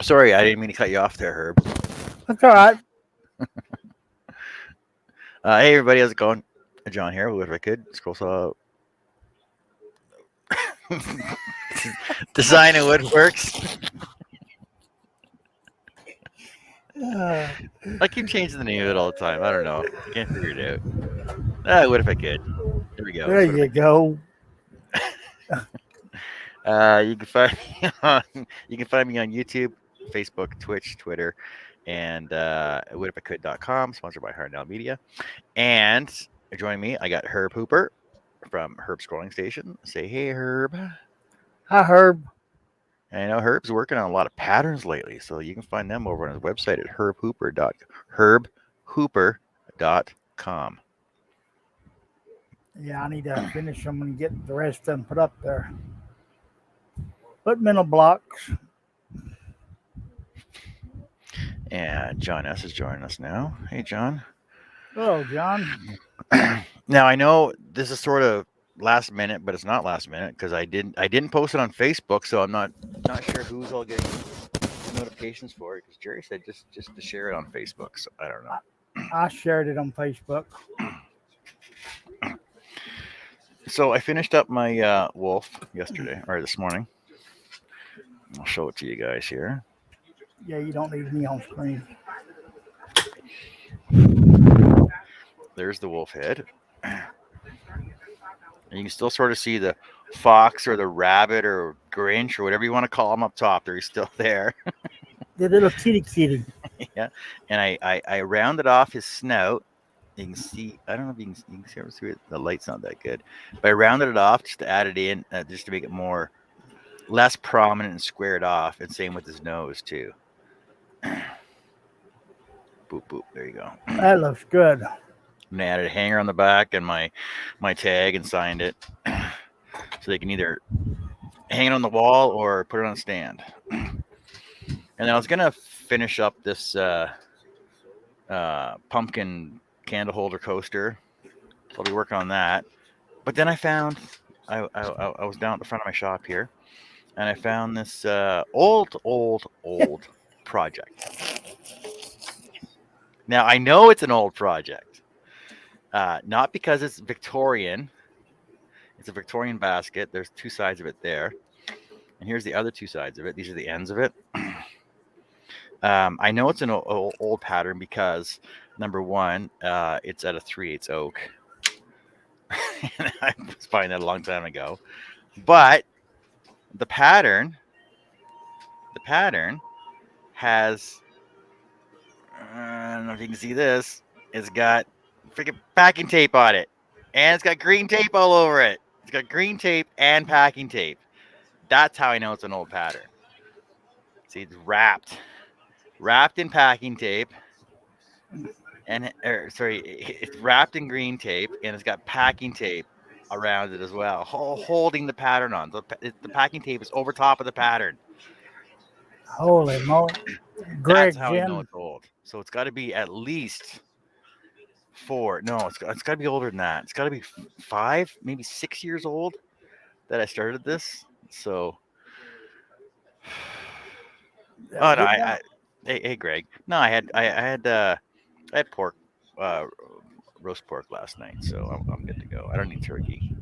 Sorry, I didn't mean to cut you off there, Herb. That's all right. Hey, everybody, how's it going? John here with Wicked. Scroll saw Design and Woodworks. Uh, I keep changing the name of it all the time. I don't know. I can't figure it out. What if I could? There we go. there That's what if I you could. go. You can find me on YouTube, Facebook, Twitch, Twitter, and whatificould.com, sponsored by Harnell Media. And joining me, I got Herb Hooper from Herb Scrolling Station. Say hey, Herb. Hi, Herb. And I know Herb's working on a lot of patterns lately, so you can find them over on his website at herbhooper.com. Yeah, I need to finish them and get the rest of them put up there. Put mental blocks. And John S is joining us now. Hey, John. Hello, John. Now I know this is sort of last minute, but it's not last minute because I didn't post it on Facebook, so I'm not sure who's all getting notifications for it. Because Jerry said just to share it on Facebook, so I don't know. I shared it on Facebook. So I finished up my wolf yesterday or this morning. I'll show it to you guys here. Yeah, you don't need me on screen. There's the wolf head. And you can still sort of see the fox or the rabbit or Grinch or whatever you want to call him up top there. He's still there. The little kitty. Yeah. And I rounded off his snout. You can see, I don't know if you can see it. The light's not that good. But I rounded it off just to add it in, just to make it less prominent and squared off. And same with his nose too. Boop, boop. There you go. That looks good. And I added a hanger on the back and my tag and signed it. So they can either hang it on the wall or put it on a stand. And then I was going to finish up this pumpkin candle holder coaster. So I'll be working on that. But then I found, I was down at the front of my shop here, and I found this old project. Now, I know it's an old project. Not because it's Victorian. It's a Victorian basket. There's two sides of it there. And here's the other two sides of it. These are the ends of it. I know it's an old pattern because, number one, it's at a 3/8 oak. I was buying that a long time ago. But the pattern has, I don't know if you can see this, it's got freaking packing tape on it. And it's got green tape all over it. It's got green tape and packing tape. That's how I know it's an old pattern. See, it's wrapped in packing tape. And it's wrapped in green tape, and it's got packing tape around it as well, holding the pattern on. The packing tape is over top of the pattern. Holy moly. That's Greg, how I know Jim. it's old. So it's got to be at least 4. No, it's got to be older than that. It's got to be 5, maybe 6 years old that I started this. So, oh no, hey Greg. No, I had pork, roast pork last night, so I'm good to go. I don't need turkey.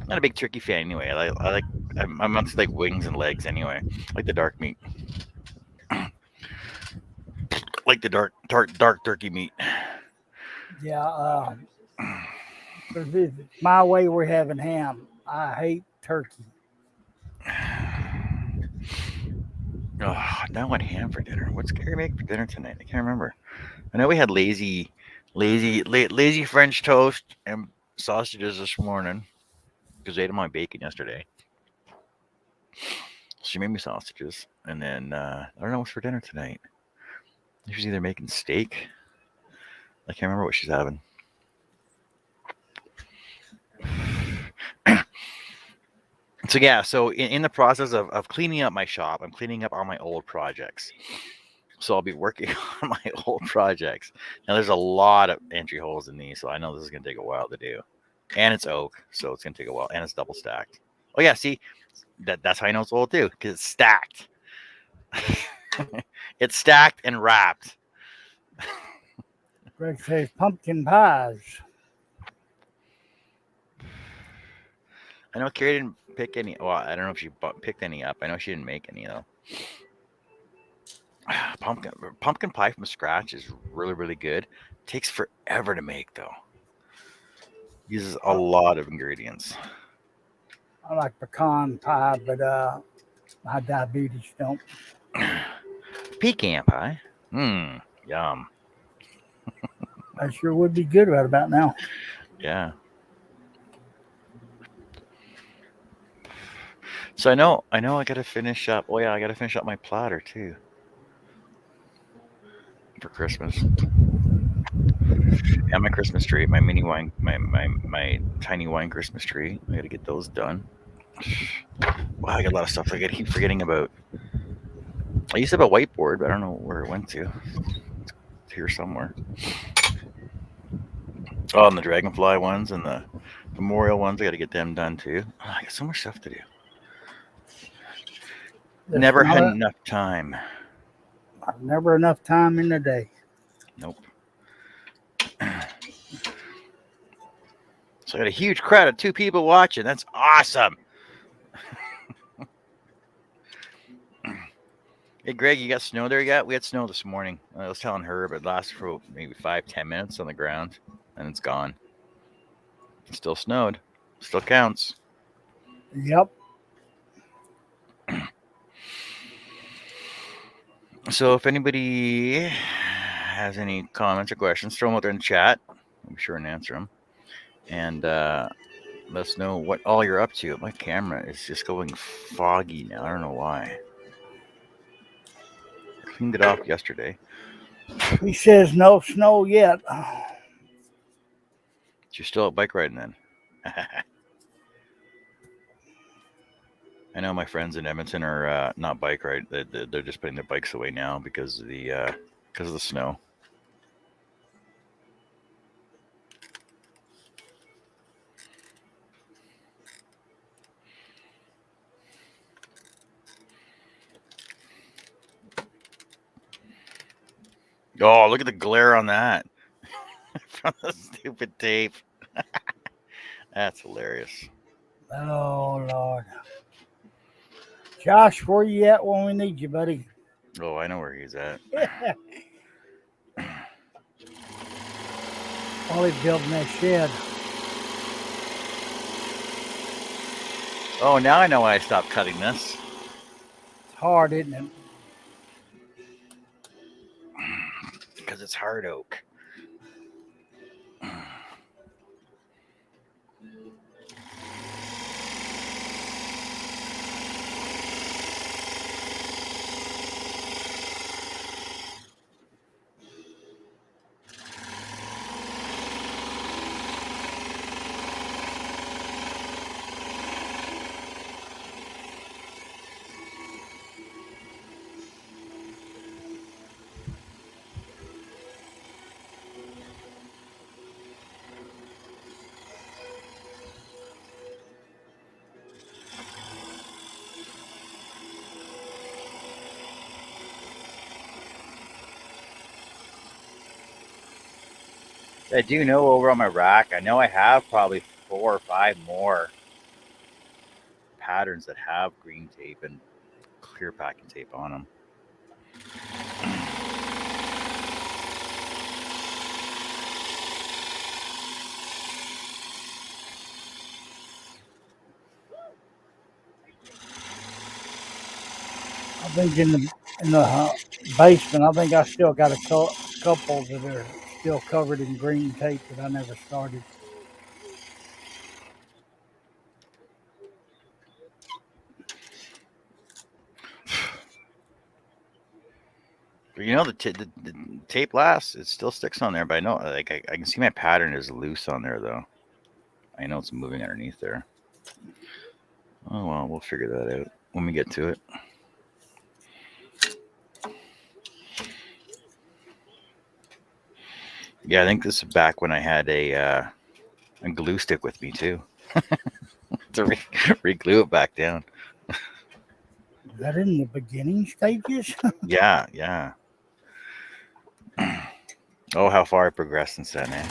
Not a big turkey fan anyway. I'm not like wings and legs anyway. Like the dark meat. Like the dark turkey meat. Yeah, if it's my way we're having ham. I hate turkey. Oh, now I want ham for dinner. What's Gary making for dinner tonight? I can't remember. I know we had lazy French toast and sausages this morning because I ate my bacon yesterday. She made me sausages, and then I don't know what's for dinner tonight. She's either making steak. I can't remember what she's having. So yeah, so in the process of cleaning up my shop, I'm cleaning up all my old projects. So I'll be working on my old projects. Now there's a lot of entry holes in these, so I know this is gonna take a while to do. And it's oak, so it's gonna take a while, and it's double stacked. Oh yeah, see, that's how I know it's old too, because it's stacked. It's stacked and wrapped. Greg says pumpkin pies. I know Carrie didn't pick any. Well, I don't know if she picked any up. I know she didn't make any though. Pumpkin pie from scratch is really good. Takes forever to make though. Uses a lot of ingredients. I like pecan pie, but my diabetes don't. Pecan pie. Yum. I sure would be good right about now. Yeah. So I know I gotta finish up. Oh yeah, I gotta finish up my platter too. For Christmas. And my Christmas tree, my mini wine, my tiny wine Christmas tree. I gotta get those done. Wow, I got a lot of stuff I gotta keep forgetting about. I used to have a whiteboard, but I don't know where it went to. It's here somewhere. Oh, and the dragonfly ones and the memorial ones, I gotta get them done too. Oh, I got so much stuff to do. Never had enough time. Never enough time in the day. Nope. So I got a huge crowd of 2 people watching. That's awesome. Hey, Greg, you got snow there yet? We had snow this morning. I was telling her, but it lasted for maybe 5-10 minutes on the ground, and it's gone. It still snowed. Still counts. Yep. So if anybody has any comments or questions, throw them out there in the chat. I'll be sure and answer them. And let us know what all you're up to. My camera is just going foggy now. I don't know why. I cleaned it off yesterday. He says no snow yet. You're still out bike riding then? I know my friends in Edmonton are not bike ride. They're just putting their bikes away now because of the snow. Oh, look at the glare on that from the stupid tape. That's hilarious. Oh, Lord. Josh, where you at when we need you, buddy? Oh, I know where he's at. While he's building that shed. Oh, now I know why I stopped cutting this. It's hard, isn't it? Because it's hard oak. I do know over on my rack, I know I have probably 4 or 5 more patterns that have green tape and clear packing tape on them. I think in the basement, I think I still got a couple that are still covered in green tape that I never started. You know, the tape lasts. It still sticks on there, but I know, like, I can see my pattern is loose on there, though. I know it's moving underneath there. Oh, well, we'll figure that out when we get to it. Yeah, I think this is back when I had a glue stick with me, too. To re-glue it back down. Is that in the beginning stages? Yeah, yeah. Oh, how far I progressed since then, eh?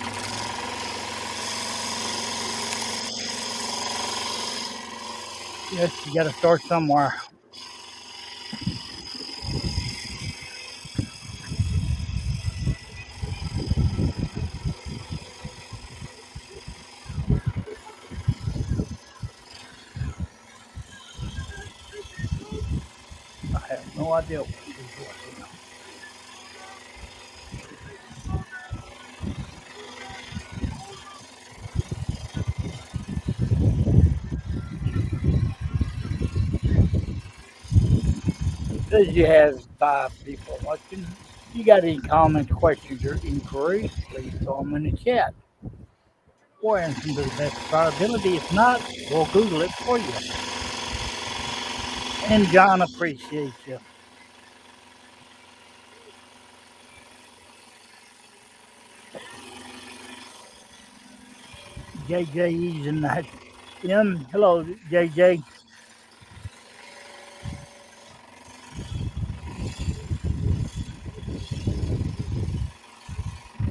Yes, you got to start somewhere. I have no idea what she's working on. Says you have 5 people watching. If you got any comments, questions, or inquiries, please throw them in the chat. We'll answer them to the best of our ability. If not, we'll Google it for you. And John appreciates you. JJE's in that. Hello, JJ.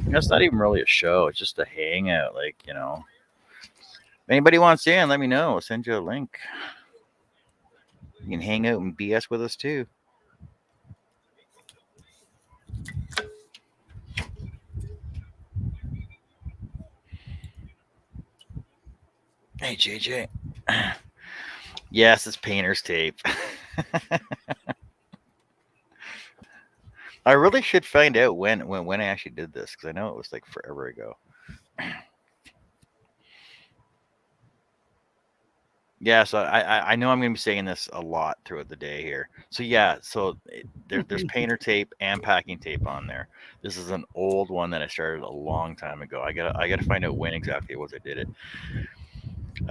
That's not even really a show. It's just a hangout. Like, if anybody wants in, let me know. I'll send you a link. You can hang out and BS with us too. Hey, JJ. Yes, it's painter's tape. I really should find out when I actually did this because I know it was like forever ago. Yeah, so I know I'm going to be saying this a lot throughout the day here. So yeah, there's painter tape and packing tape on there. This is an old one that I started a long time ago. I gotta find out when exactly it was I did it.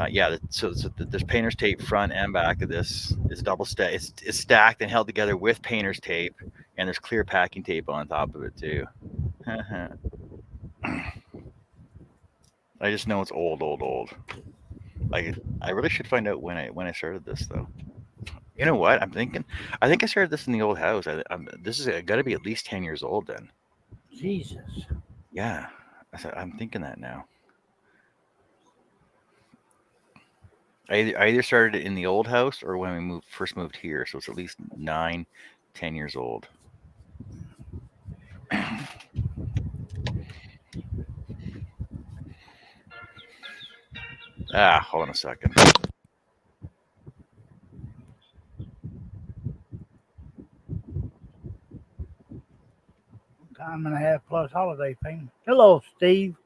Yeah, so there's painter's tape front and back of this. It's double stack. It's stacked and held together with painter's tape, and there's clear packing tape on top of it too. I just know it's old, old, old. I really should find out when I started this though. You know what? I'm thinking. I think I started this in the old house. This is got to be at least 10 years old then. Jesus. Yeah, I'm thinking that now. I either started it in the old house or when we first moved here, so it's at least 9, 10 years old. Hold on a second. Time and a half plus holiday payment. Hello, Steve.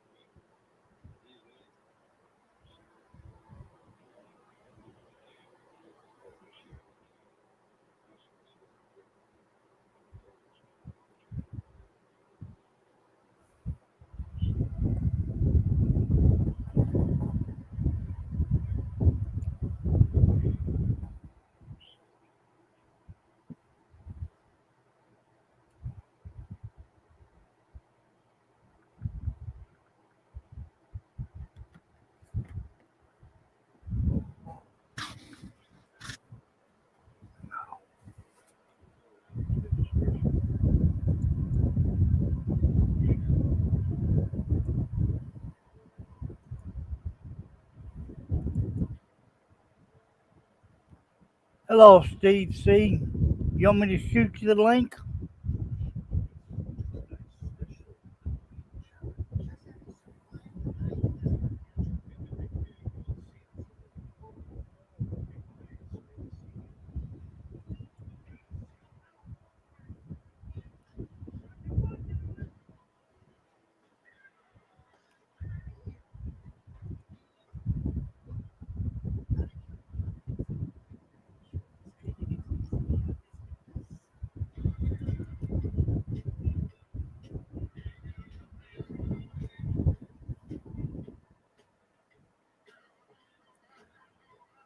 Hello, Steve C. You want me to shoot you the link?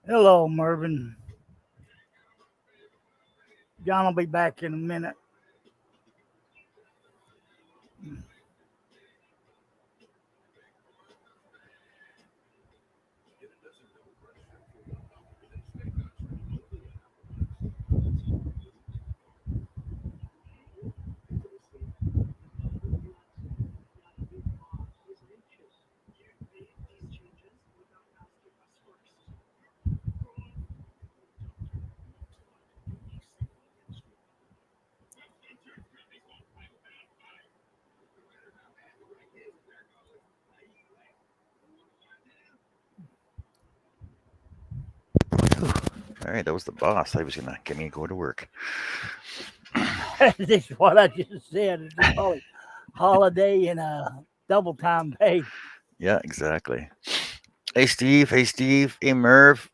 Hello, Mervin. John will be back in a minute. All right, that was the boss. I was gonna get me to go to work. This is what I just said. It's probably holiday and double time pay. Yeah, exactly. Hey Steve. Hey Steve. Hey Merv.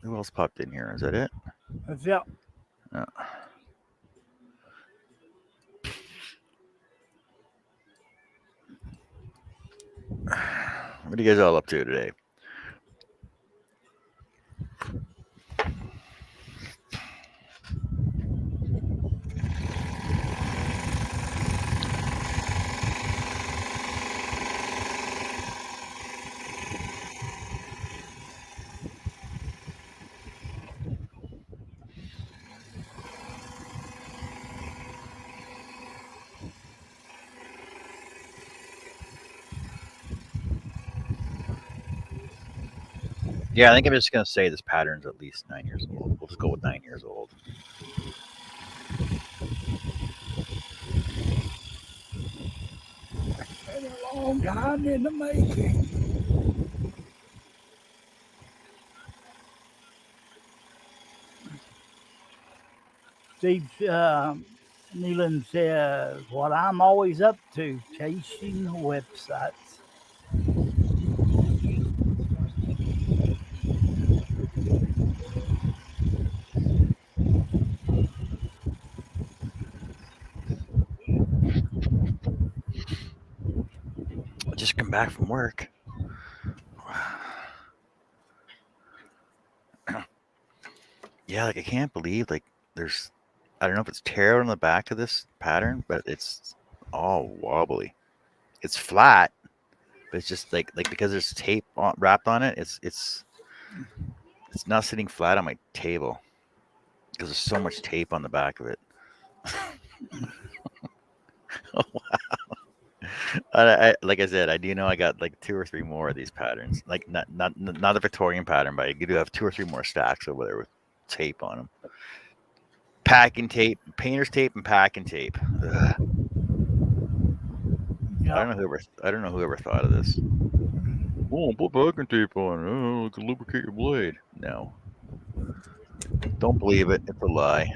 Who else popped in here? Is that it? That's it. Uh, what are you guys all up to today? Yeah, I think I'm just gonna say this pattern's at least 9 years old. We'll just go with 9 years old. Been a long time in the making. Steve Nealon says, what I'm always up to, chasing websites. I just come back from work. Yeah, like I can't believe like there's I don't know if it's tear on the back of this pattern, but it's all wobbly. It's flat, but it's just like because there's tape wrapped on it. It's not sitting flat on my table because there's so much tape on the back of it. Like I said, I do know I got like two or three more of these patterns. Like not the Victorian pattern, but I do have two or three more stacks over there with tape on them. Packing tape, painter's tape, and packing tape. Ugh. Yep. I don't know whoever thought of this. Oh, put packing tape on. Oh, it can lubricate your blade. No, don't believe it. It's a lie.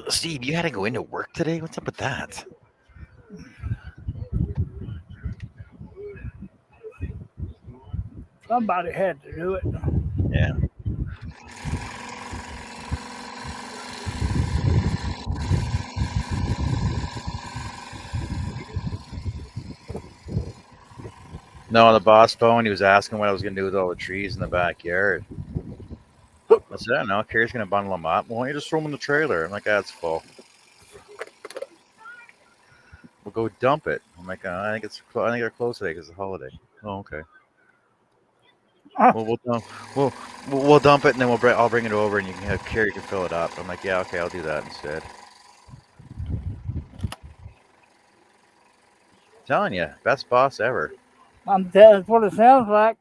Steve, you had to go into work today. What's up with that? Somebody had to do it. Yeah. No, on the boss phone, he was asking what I was going to do with all the trees in the backyard. I said, I don't know. Carrie's going to bundle them up. Well, why don't you just throw them in the trailer? I'm like, that's full. We'll go dump it. I'm like, I think they're closed today because it's a holiday. Oh, okay. Ah, Well, we'll dump it and then I'll bring it over and you can have Carrie can fill it up. I'm like, yeah, okay, I'll do that instead. I'm telling you, best boss ever. that's what it sounds like.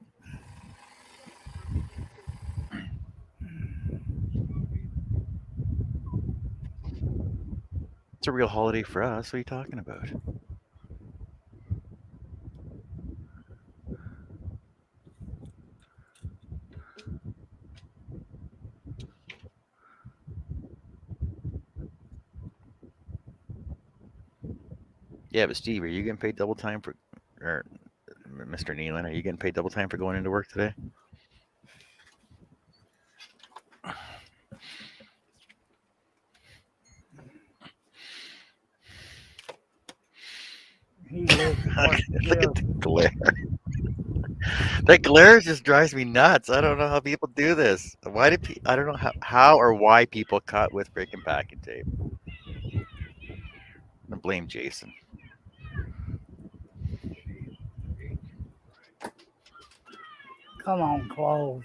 It's a real holiday for us. What are you talking about? Yeah, but Steve, are you getting paid double time or Mr. Nealon, are you getting paid double time for going into work today? He lives what Look at lives. the glare. That glare just drives me nuts. I don't know how people do this. I don't know how or why people cut with freaking packing tape. I'm gonna blame Jason. Come on, clothes.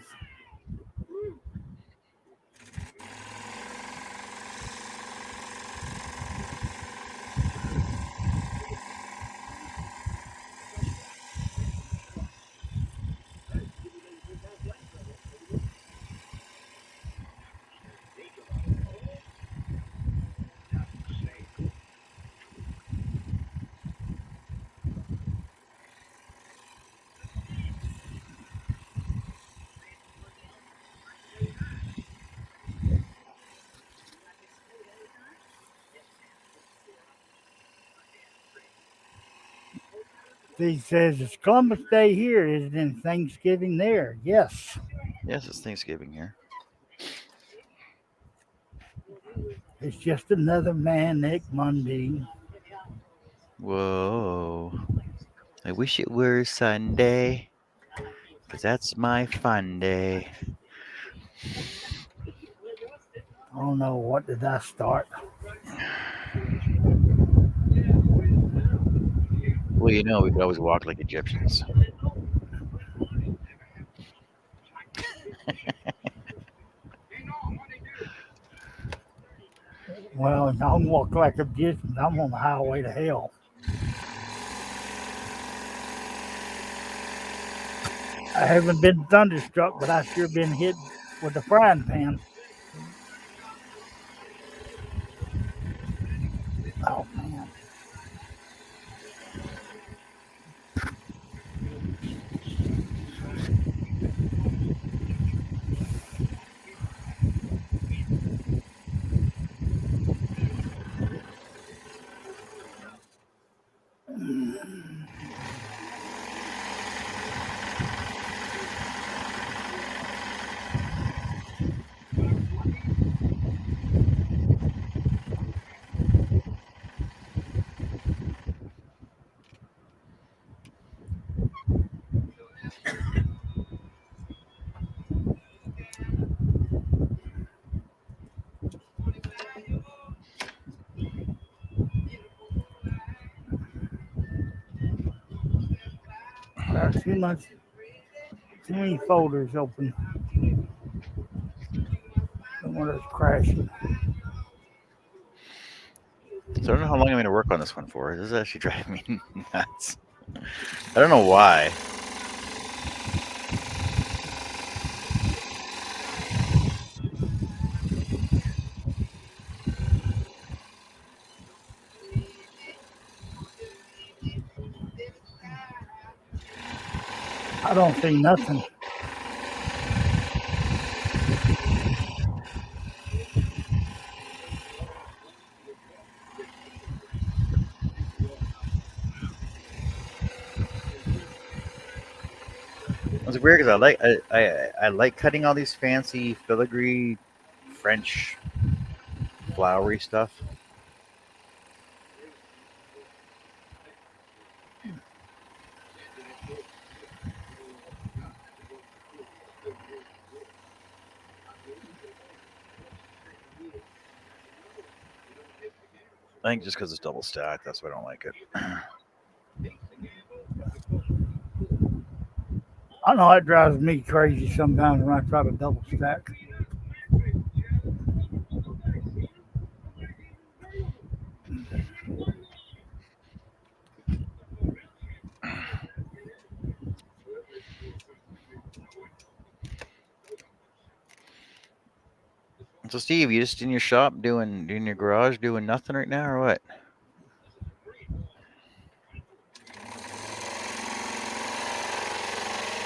He says it's Columbus Day here, is it Thanksgiving there? Yes. Yes, it's Thanksgiving here. It's just another Manic Monday. Whoa. I wish it were Sunday, 'cause that's my fun day. Oh no, what did I start? Well, we could always walk like Egyptians. Well, I don't walk like a business. I'm on the highway to hell. I haven't been thunderstruck, but I sure been hit with a frying pan. Oh man. Got too many folders open. Don't want us crashing. So I don't know how long I'm going to work on this one for. This is actually driving me nuts. I don't know why. I don't see nothing. It's weird because I like cutting all these fancy filigree French flowery stuff. I think just because it's double stacked, that's why I don't like it. I know it drives me crazy sometimes when I try to double stack. So Steve, you just in your shop doing your garage doing nothing right now or what?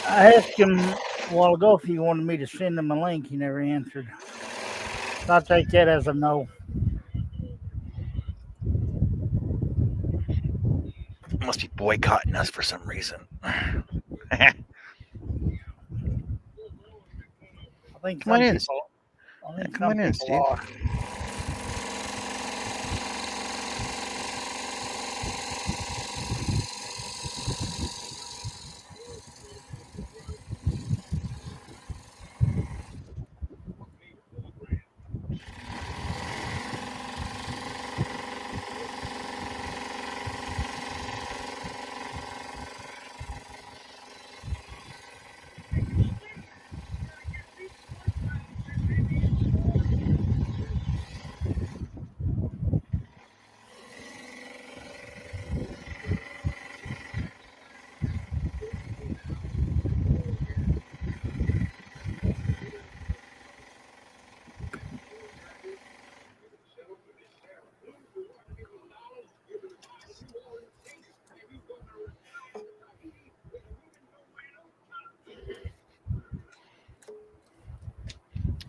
I asked him a while ago if he wanted me to send him a link. He never answered. So I'll take that as a no. Must be boycotting us for some reason. Come I think on some in. people. I think Come some on in, people Steve. are.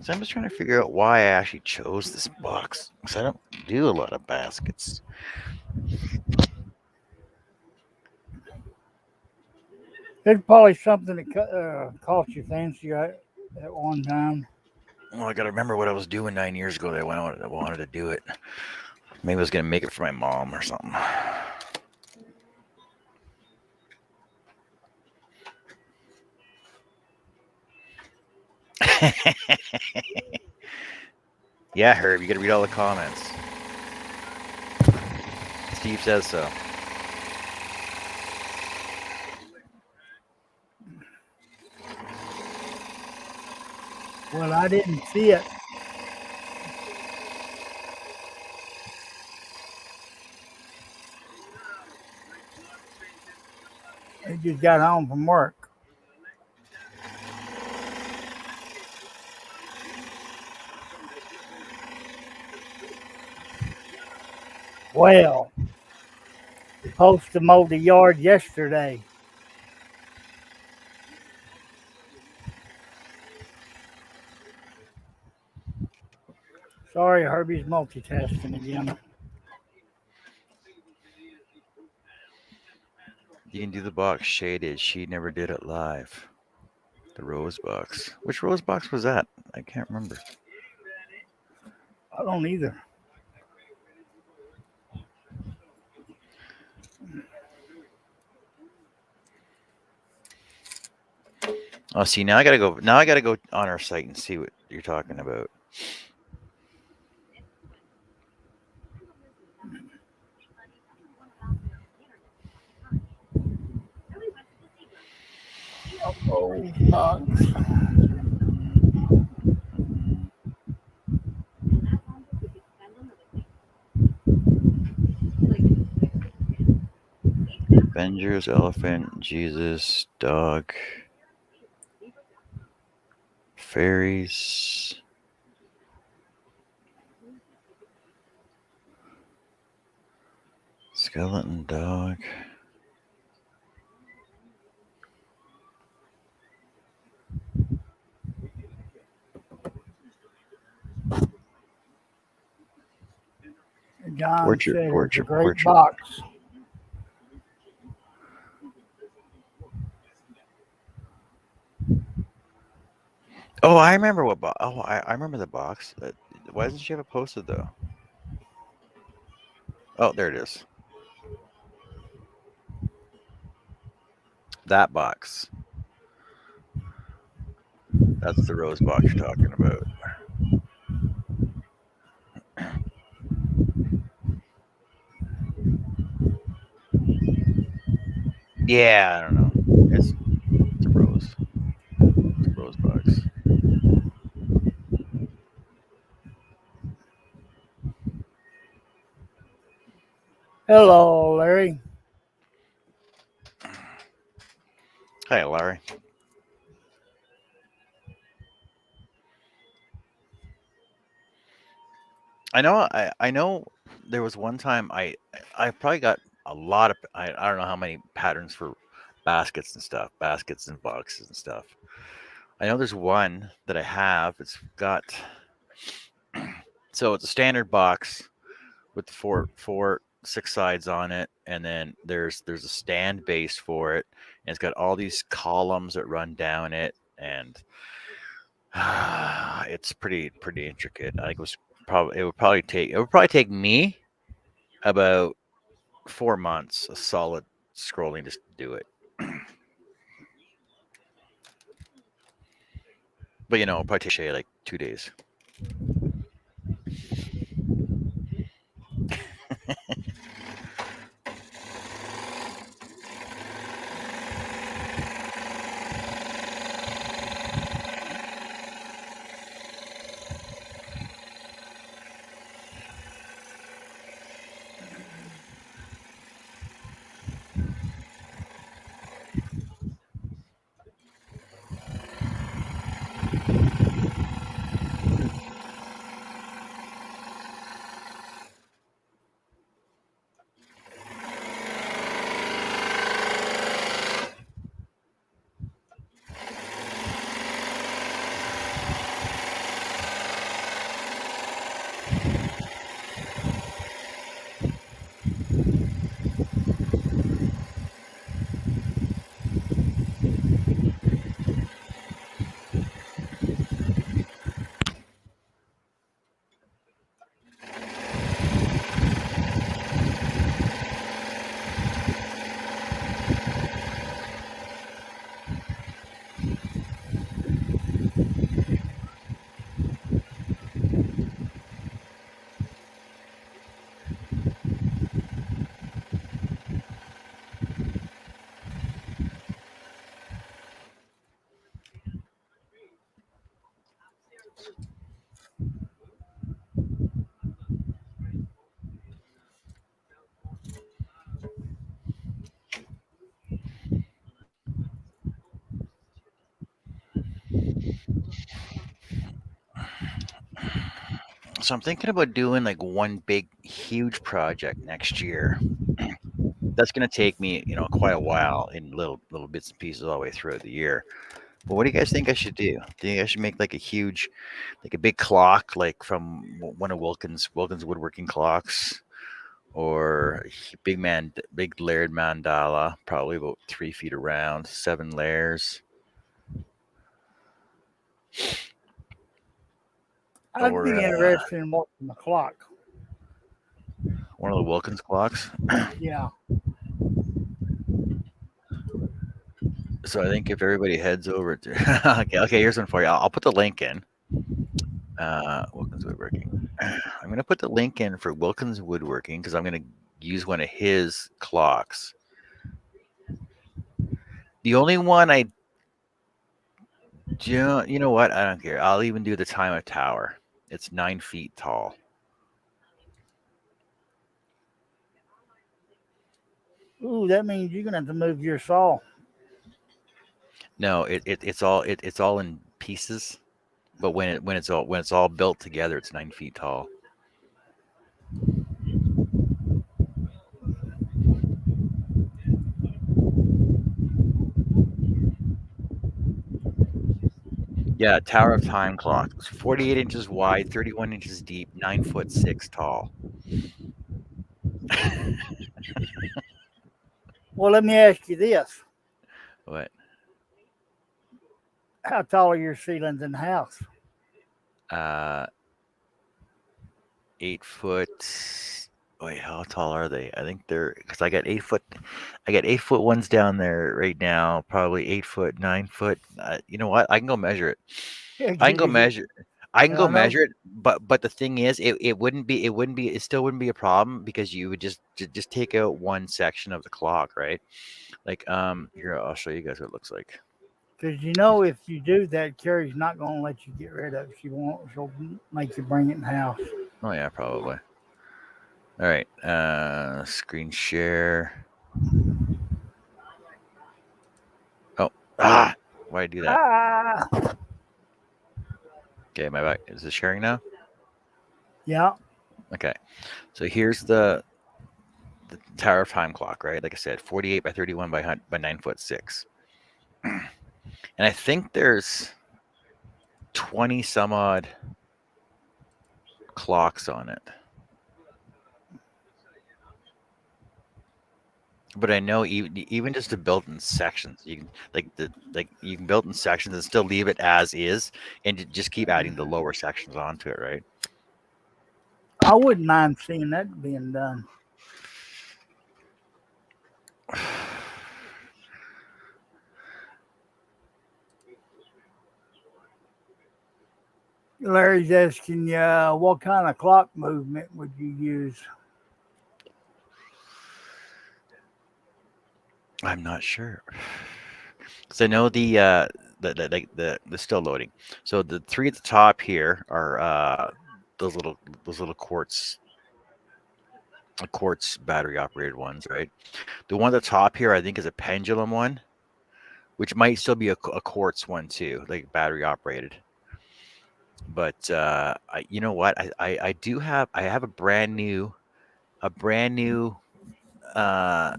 So I'm just trying to figure out why I actually chose this box. Because I don't do a lot of baskets. There's probably something that caught your fancy at one time. Well, I got to remember what I was doing 9 years ago that I wanted to do it. Maybe I was going to make it for my mom or something. Yeah, Herb, you got to read all the comments. Steve says so. Well, I didn't see it. I just got home from work. Well, supposed to mow the yard yesterday. Sorry, Herbie's multitasking again. You can do the box shaded. She never did it live. The rose box. Which rose box was that? I can't remember. I don't either. Oh, see, now I gotta go. Now I gotta go on our site and see what you're talking about. Oh, box. Avengers, elephant, Jesus, dog, fairies. Skeleton dog. John Portrait, said portrait, it's a great portrait. box. Oh, I remember what box. Oh, I remember the box. Why doesn't she have it posted though? Oh, there it is. That box. That's the rose box you're talking about. Yeah, I don't know. It's a rose. It's a rose box. Hello, Larry. Hi, Larry. I know there was one time I probably got a lot of I don't know how many patterns for baskets and stuff, baskets and boxes and stuff. I know there's one that I have. It's got so it's a standard box with four six sides on it, and then there's a stand base for it, and it's got all these columns that run down it, and it's pretty intricate. I think it would probably take me about 4 months, a solid scrolling, just to do it. But it'll probably take Shay like 2 days. So I'm thinking about doing like one big, huge project next year. That's going to take me, quite a while in little bits and pieces all the way throughout the year. But what do you guys think I should do? Do you think I should make like a huge, like a big clock, like from one of Wilkins woodworking clocks, or a big layered mandala, probably about 3 feet around, 7 layers, I'd or be interested in watching the clock. one of the Wilkins clocks? Yeah. So I think if everybody heads over to okay, here's one for you. I'll put the link in. Wilkins Woodworking. I'm gonna put the link in for Wilkins Woodworking because I'm gonna use one of his clocks. The only one I don't, you know what? I don't care. I'll even do the time of tower. It's 9 feet tall. Ooh, that means you're gonna have to move your saw. No, it's all in pieces. But when it's all built together, it's 9 feet tall. Yeah, Tower of Time clock. It's 48 inches wide, 31 inches deep, 9 foot 6 tall. Well, let me ask you this: What? how tall are your ceilings in the house? Uh, 8 foot. Wait, how tall are they? I think they're because I got 8 foot. I got 8 foot ones down there right now. Probably 8 foot, 9 foot. You know what? I can go measure it. I can go Is it? measure. I can go I know measure it. But the thing is, it still wouldn't be a problem because you would just take out one section of the clock, right? Like here I'll show you guys what it looks like. because if you do that, Carrie's not gonna let you get rid of it. She won't. She'll make you bring it in the house. Oh yeah, probably. All right. Screen share. Oh, why did I do that? Ah, Okay, my back is it sharing now? yeah. Okay. So here's the Tower of Time clock, right? Like I said, 48 by 31 by 9 foot 6. And I think there's 20 some odd clocks on it. But I know even just to build in sections, you can you can build in sections and still leave it as is, and just keep adding the lower sections onto it, right? I wouldn't mind seeing that being done. Larry's asking you, what kind of clock movement would you use? I'm not sure. Because I know the still loading. So the three at the top here are those little quartz battery operated ones, right? The one at the top here, I think, is a pendulum one, which might still be a quartz one too, like battery operated. But you know what? I have a brand new uh,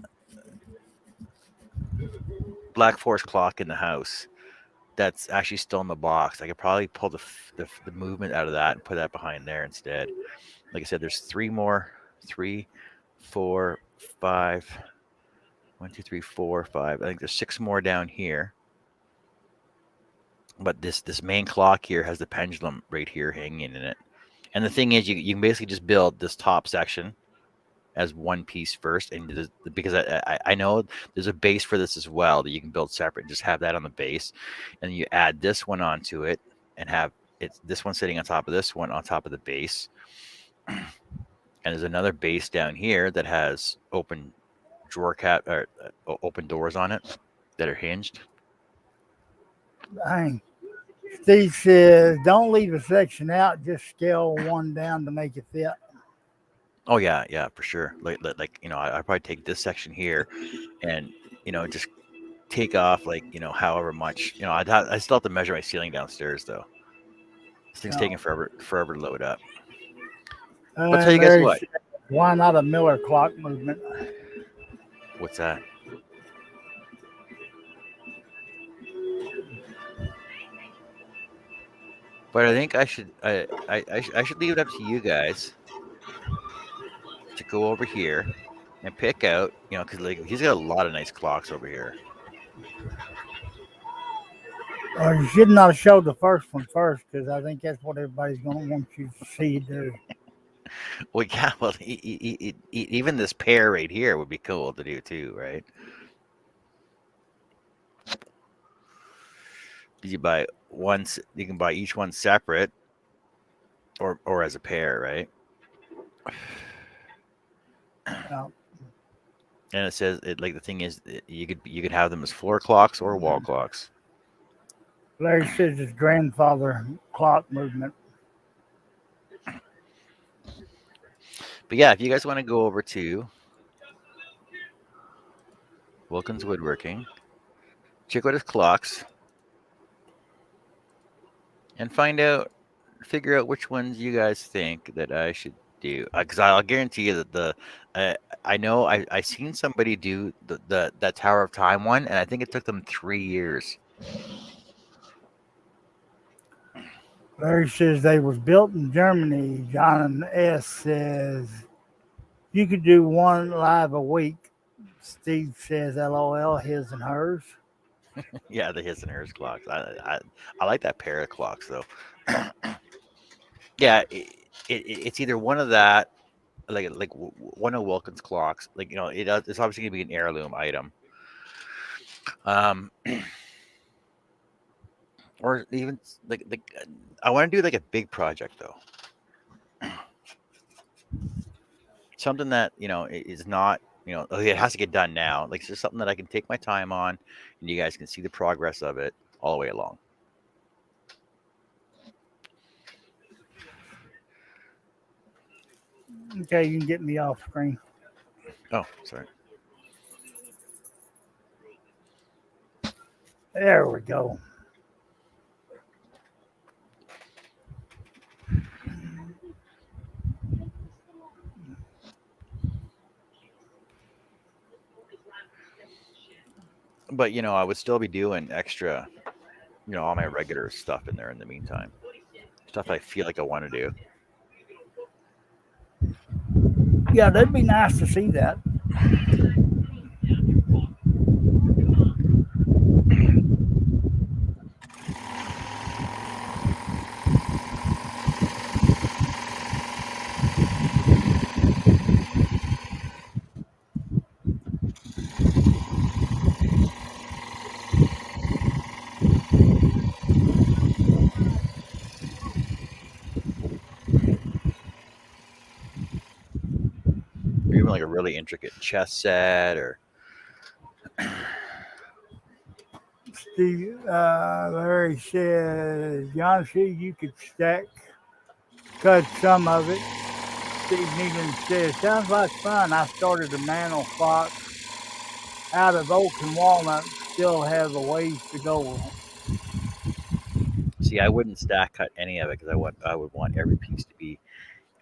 Black Forest clock in the house that's actually still in the box. I could probably pull the movement out of that and put that behind there instead. Like I said, there's three, 4, 5, 1, 2, 3, 4, 5. I think there's 6 more down here. But this main clock here has the pendulum right here hanging in it. And the thing is, you can basically just build this top section as one piece first, and because I know there's a base for this as well that you can build separate. Just have that on the base, and you add this one onto it, and have this one sitting on top of this one on top of the base. And there's another base down here that has open open doors on it that are hinged. Dang. Steve says, don't leave a section out, just scale one down to make it fit. Oh yeah, for sure. Like I probably take this section here, and just take off like however much. I still have to measure my ceiling downstairs though. This thing's Yeah. taking forever to load up. But tell you And guys Larry what? said, why not a Miller clock movement? What's that? But I think I should leave it up to you guys to go over here and pick out, because like he's got a lot of nice clocks over here. Or you should not show the first one first because I think that's what everybody's going to want you to see do. Well, yeah, well, even this pair right here would be cool to do too, right? You buy you can buy each one separate or as a pair, right? Uh, And it says it like the thing is you could have them as floor clocks or wall clocks. Larry says his grandfather clock movement. But yeah, if you guys want to go over to Wilkins Woodworking, check out his clocks, and figure out which ones you guys think that I should do. Because I'll guarantee you that uh, I know I seen somebody do the that Tower of Time one, and I think it took them 3 years. Larry says they was built in Germany. John S. says you could do one live a week. Steve says LOL, his and hers. Yeah, the his and hers clocks. I like that pair of clocks though. Yeah, it's either one of that, one of Wilkins clocks. Like it's obviously gonna be an heirloom item. Um, or even I want to do like a big project though. Something that is not okay, it has to get done now. Like it's just something that I can take my time on, and you guys can see the progress of it all the way along. Okay, you can get me off screen. Oh, sorry. There we go. But I would still be doing extra, all my regular stuff in there in the meantime. Stuff I feel like I want to do. Yeah, that'd be nice to see that. Or even like a really intricate chess set, or Steve, Larry says, John, see, you could cut some of it. Steve Needham says, sounds like fun. I started a mantle clock out of oak and walnut. Still have a ways to go. see, I wouldn't stack cut any of it because I would want every piece to be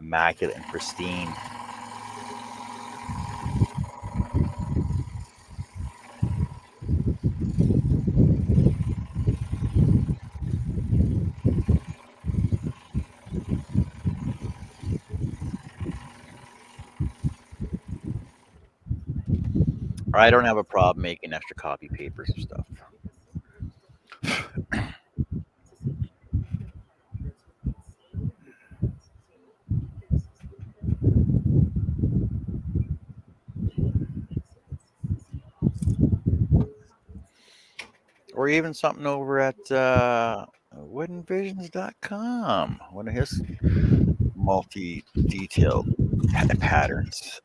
immaculate and pristine. Or I don't have a problem making extra copy papers or stuff. Or even something over at woodenvisions.com, one of his multi-detailed patterns.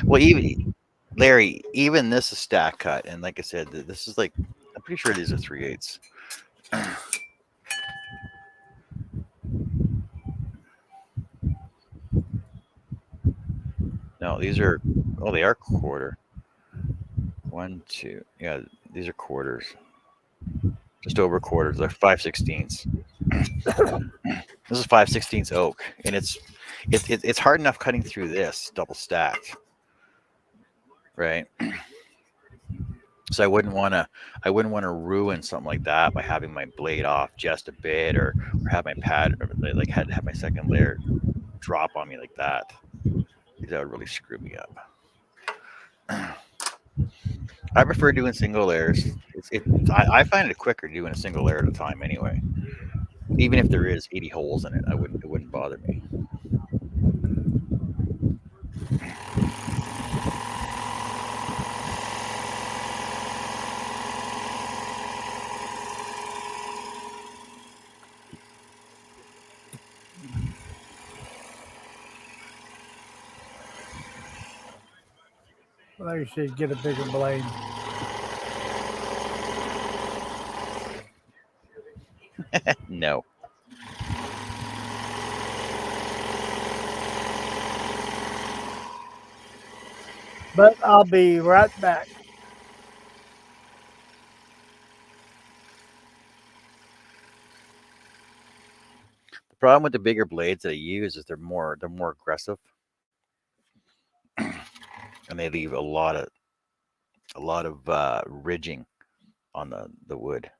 Well, even Larry, even this is stack cut, and like I said, this is like I'm pretty sure these are 3/8. No, these are they are quarter. One, two, yeah, these are quarters. just over a quarter. It's like 5/16. This is 5/16 oak, and it's hard enough cutting through this double stacked, right? So I wouldn't want to ruin something like that by having my blade off just a bit, or have my pad, or like have my second layer drop on me like that. Because that would really screw me up. I prefer doing single layers. I find it quicker doing a single layer at a time anyway. Even if there is 80 holes in it, it wouldn't bother me. Well, you should get a bigger blade. No. But I'll be right back. The problem with the bigger blades that I use is they're more aggressive, and they leave a lot of ridging on the wood.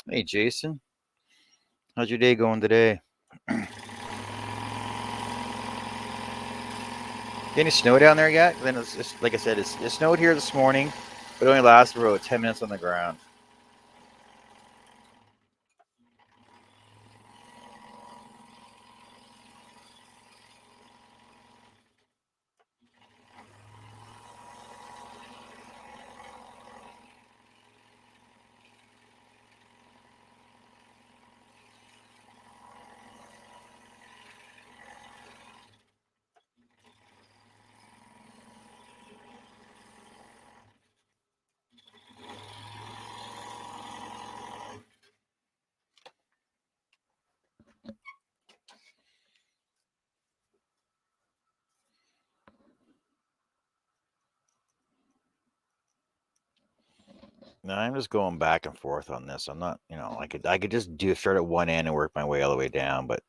Hey, Jason, how's your day going today? Any snow down there yet? Then it's like I said, it snowed here this morning, but it only lasted about 10 minutes on the ground. Now I'm just going back and forth on this. I'm not, I could just start at one end and work my way all the way down, but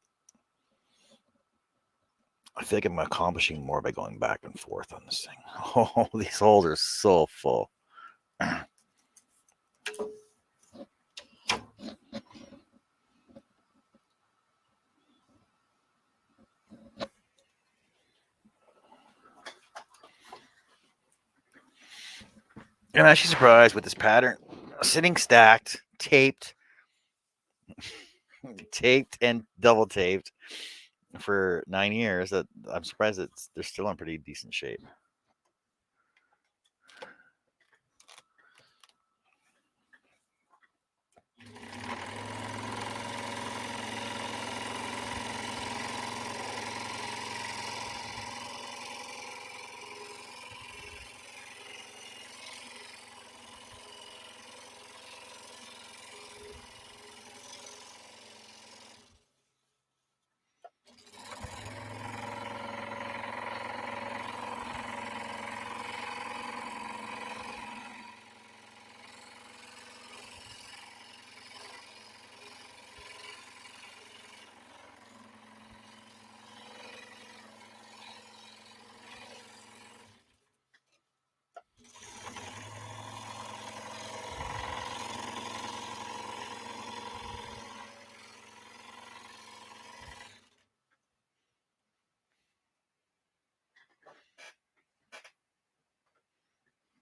I feel like I'm accomplishing more by going back and forth on this thing. Oh, these holes are so full. I'm actually surprised with this pattern. Sitting stacked, taped and double taped for 9 years. That I'm surprised that they're still in pretty decent shape.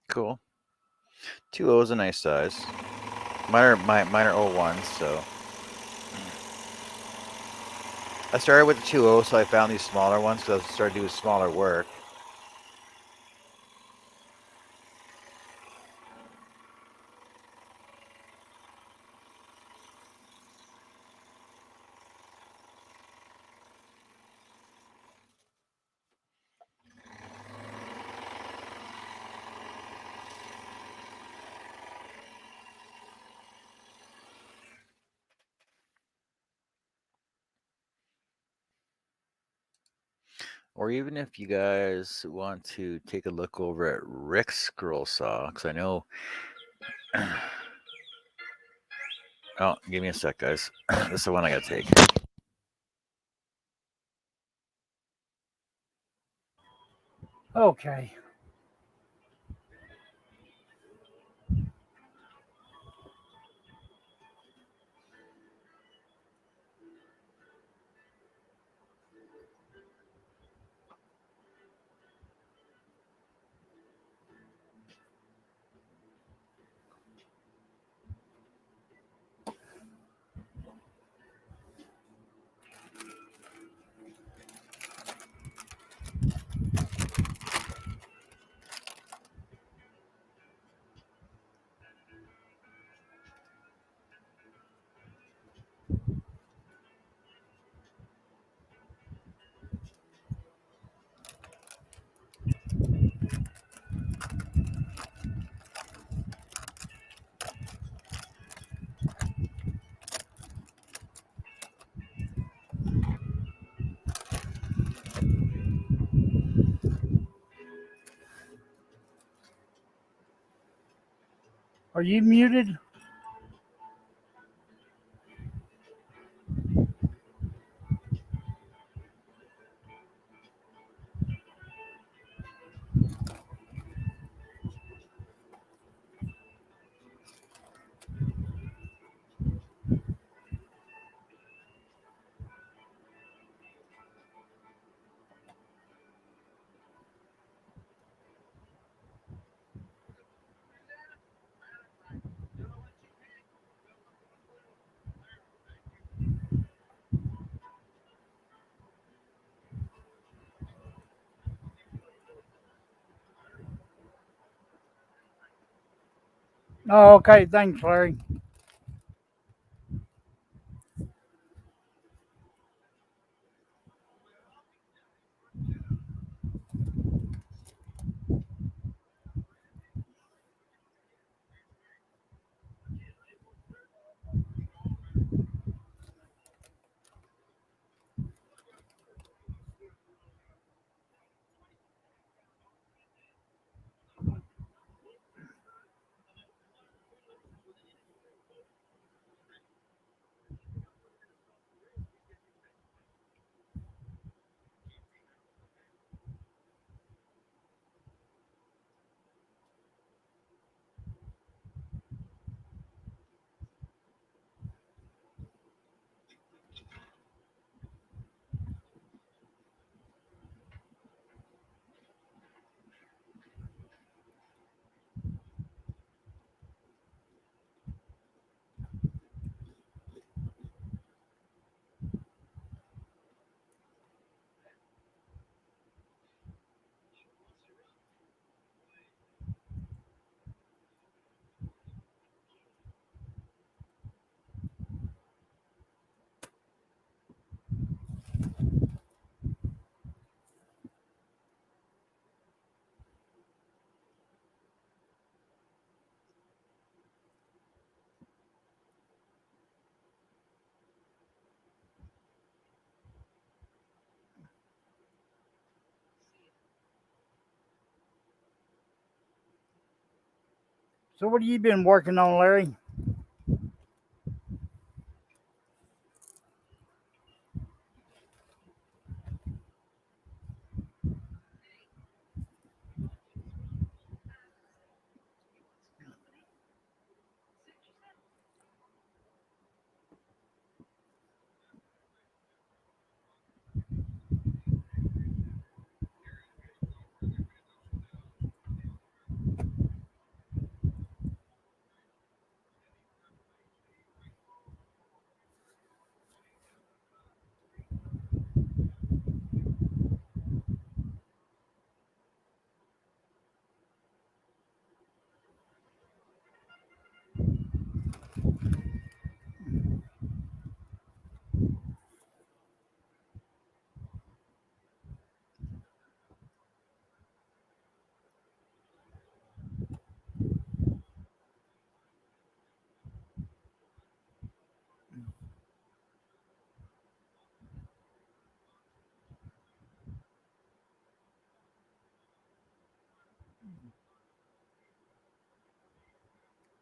Cool. 2O is a nice size. Mine are 01s, so I started with the 2O, so I found these smaller ones because I started doing smaller work. or even if you guys want to take a look over at Rick's scroll saw, because I know. Oh, give me a sec, guys. This is the one I gotta take. Okay. Are you muted? Oh, okay. Thanks, Larry. So, what have you been working on, Larry?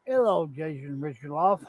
Hello, Jason Richardoff.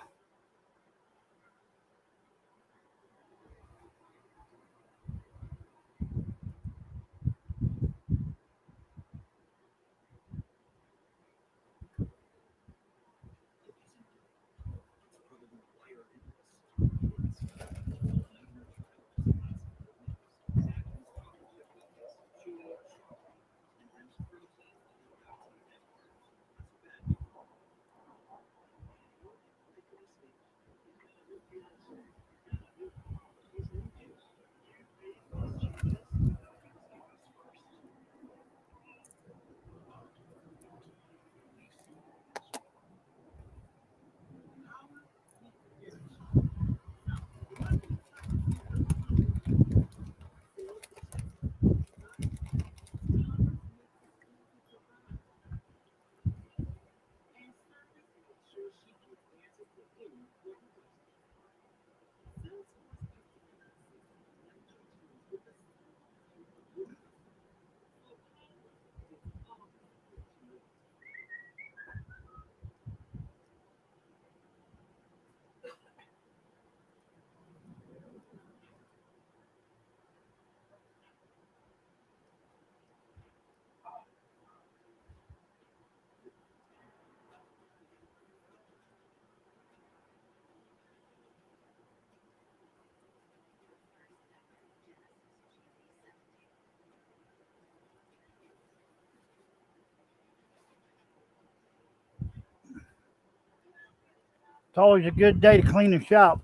It's always a good day to clean the shop.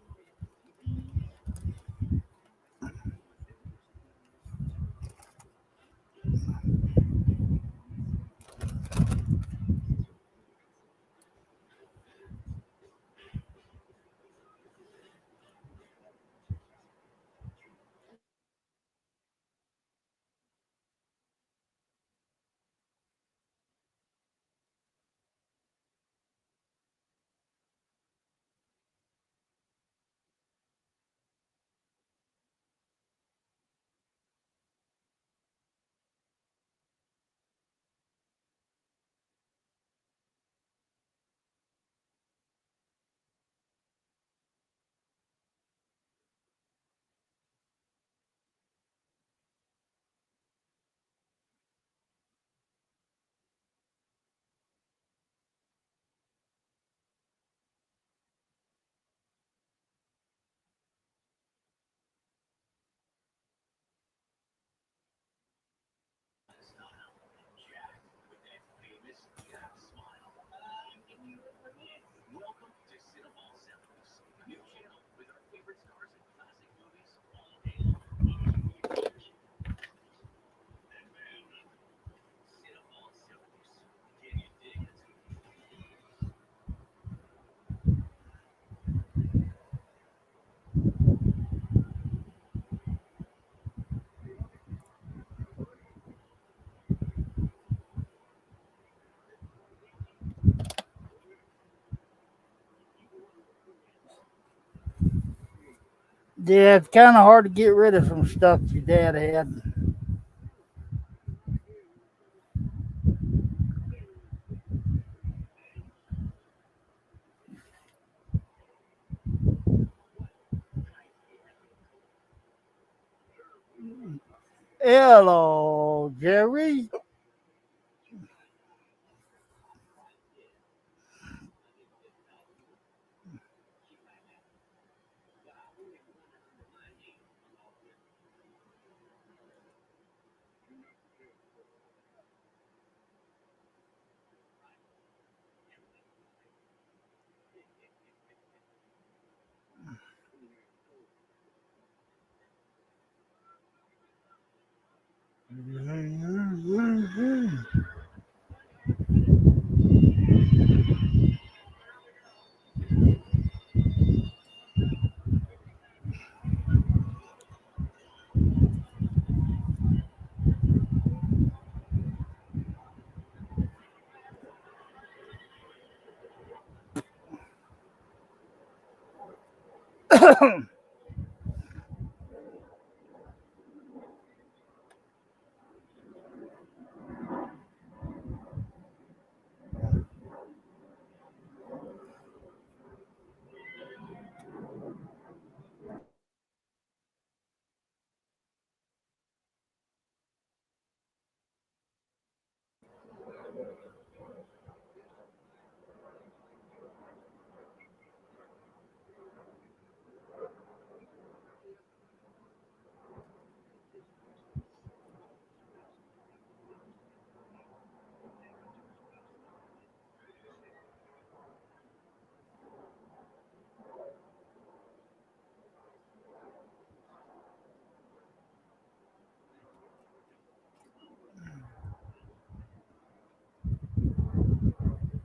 Yeah, it's kind of hard to get rid of some stuff your dad had. Hello, Jerry.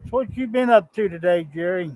So what you been up to today, Jerry?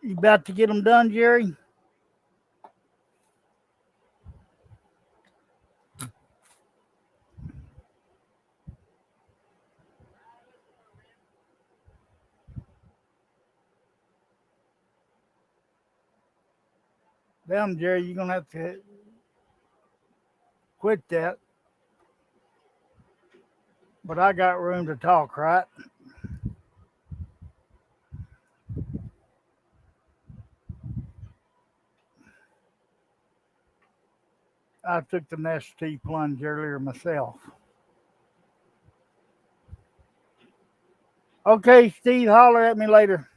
You about to get them done, Jerry? Damn, Jerry, you're gonna have to quit that. But I got room to talk, right? I took the nasty plunge earlier myself. Okay, Steve, holler at me later.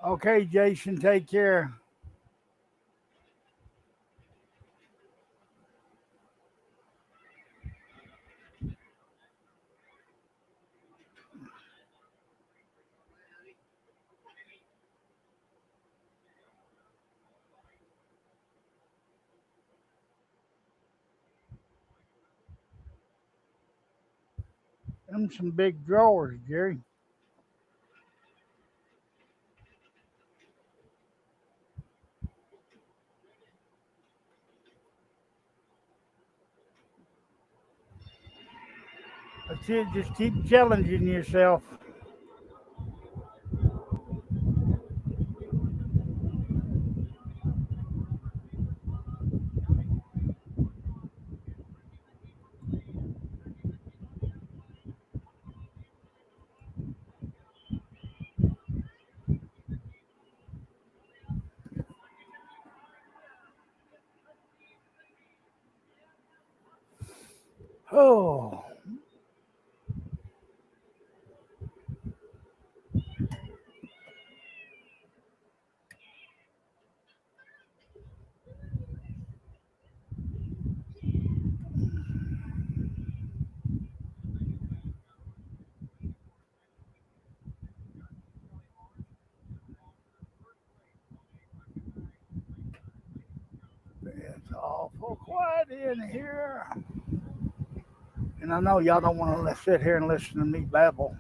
Okay, Jason, take care. Them some big drawers, Jerry. That's it. Just keep challenging yourself. Oh, it's awful quiet in here. And I know y'all don't want to sit here and listen to me babble.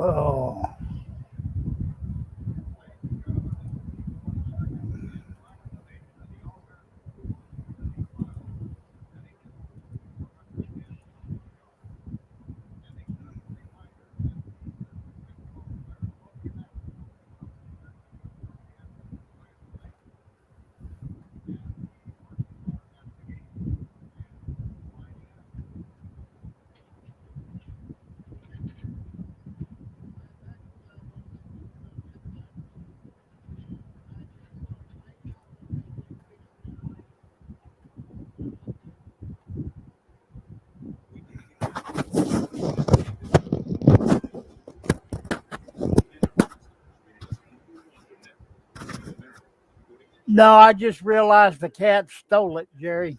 Oh, no, I just realized the cat stole it, Jerry.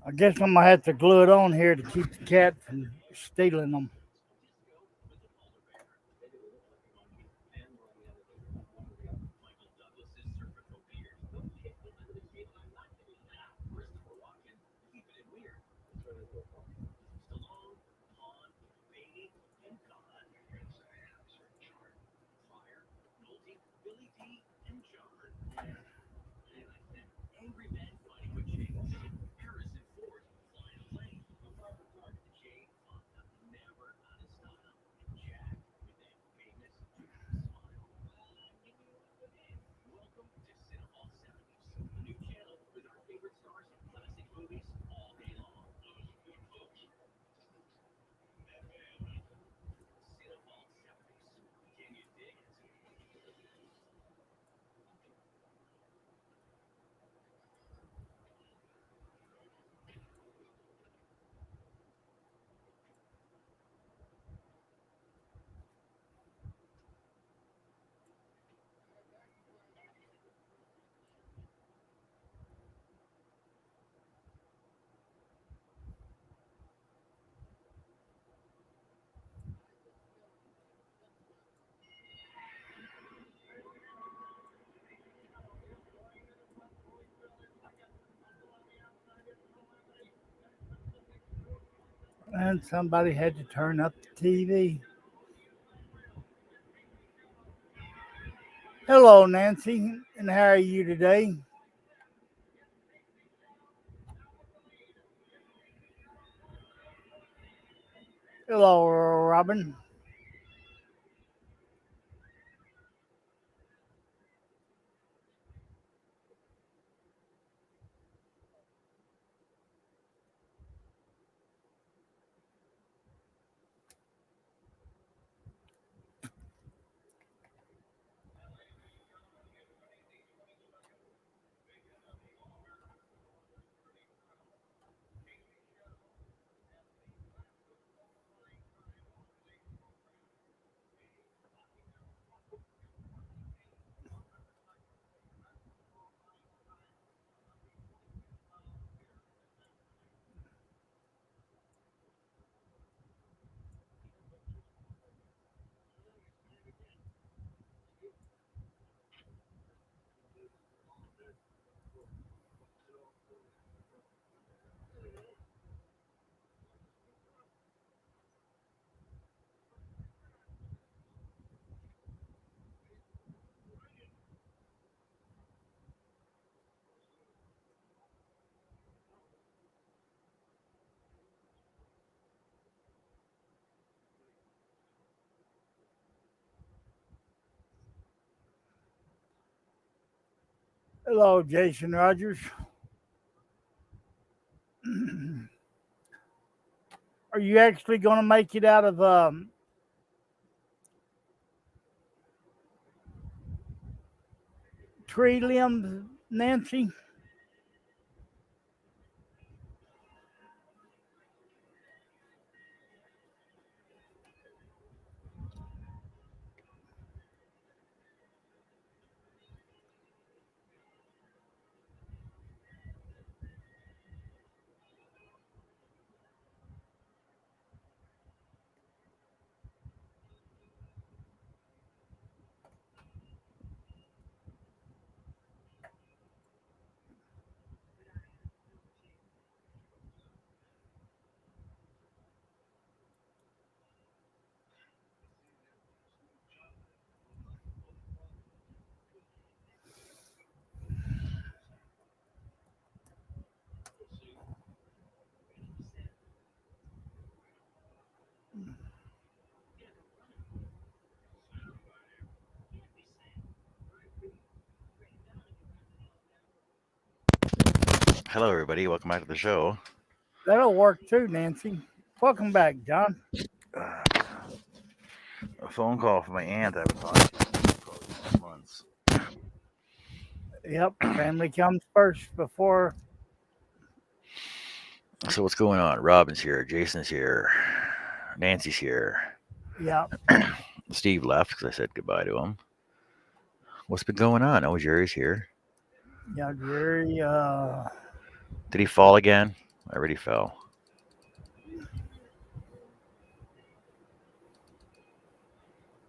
I guess I'm gonna have to glue it on here to keep the cat from stealing them. And somebody had to turn up the TV. Hello, Nancy, and how are you today? Hello, Robin. Hello, Jason Rogers. Are you actually going to make it out of tree limbs, Nancy? Hello, everybody. Welcome back to the show. That'll work too, Nancy. Welcome back, John. Uh, a phone call from my aunt I haven't talked to in probably 6 months. Yep, family comes first before. So what's going on? Robin's here. Jason's here. Nancy's here. Yep, Steve left because I said goodbye to him. What's been going on? Oh, Jerry's here. yeah, Jerry. Did he fall again? I already fell.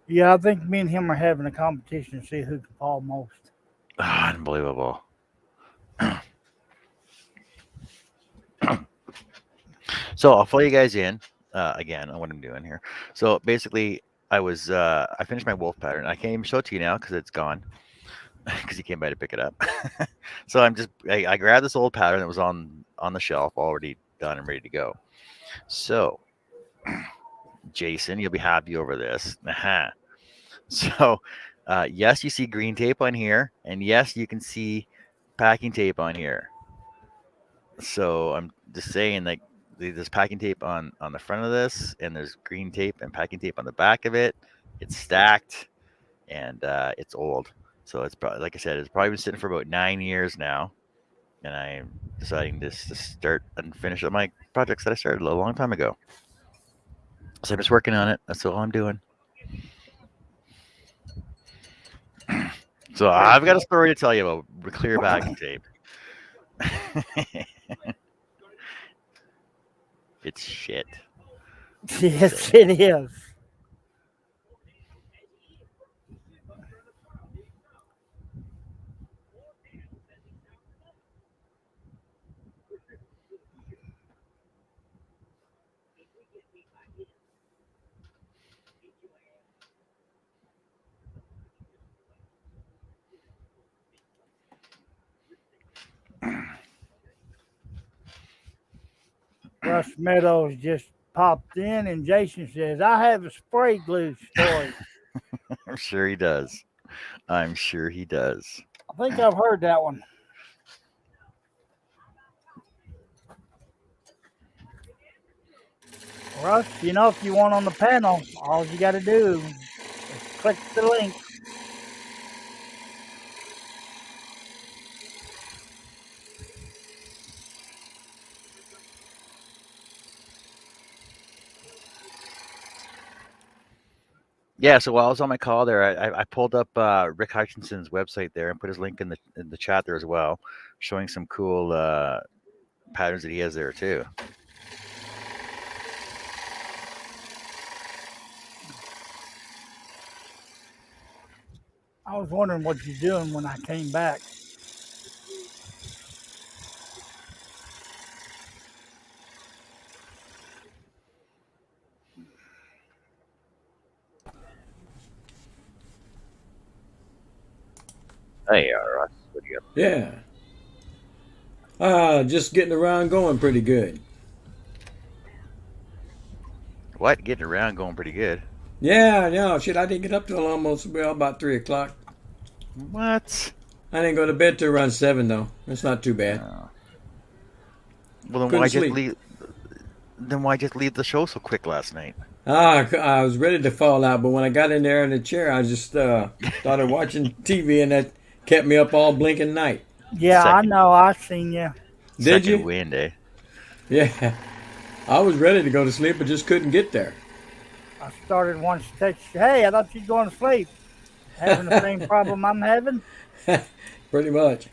Yeah, I think me and him are having a competition to see who can fall most. Ah, unbelievable. So I'll fill you guys in again on what I'm doing here. So basically, I finished my wolf pattern. I can't even show it to you now because it's gone because he came by to pick it up. So I grabbed this old pattern that was on the shelf already done and ready to go. So Jason, you'll be happy over this. So yes, you see green tape on here, and yes, you can see packing tape on here. So I'm just saying, like, there's packing tape on the front of this, and there's green tape and packing tape on the back of it. It's stacked, and it's old. So it's probably, like I said, it's probably been sitting for about 9 years now, and I'm deciding just to start and finish up my projects that I started a long time ago. So I'm just working on it. That's all I'm doing. So Very I've got a cool. story to tell you about clear packing tape. It's shit. Just Yes, saying. it is. Russ Meadows just popped in, and Jason says, I have a spray glue story. I'm sure he does. I'm sure he does. I think I've heard that one. Russ, if you want on the panel, all you got to do is click the link. Yeah, so while I was on my call there, I pulled up Rick Hutchinson's website there and put his link in the chat there as well, showing some cool patterns that he has there too. I was wondering what you're doing when I came back. Hey, Russ, what do you got? Yeah. Just getting around going pretty good. What? Getting around, going pretty good. Yeah, no, shit, I didn't get up till almost about 3 o'clock. What? I didn't go to bed till around 7, though. That's not too bad. Well, then Couldn't why just sleep. leave? Then why just leave the show so quick last night? I was ready to fall out, but when I got in there in the chair, I just started watching TV, and that kept me up all blinking night. Yeah, Second- I know. I seen you. Did Second you? wind, eh? Yeah. I was ready to go to sleep, but just couldn't get there. I started once to text you, hey, I thought you'd going to sleep. Having the same problem I'm having? Pretty much.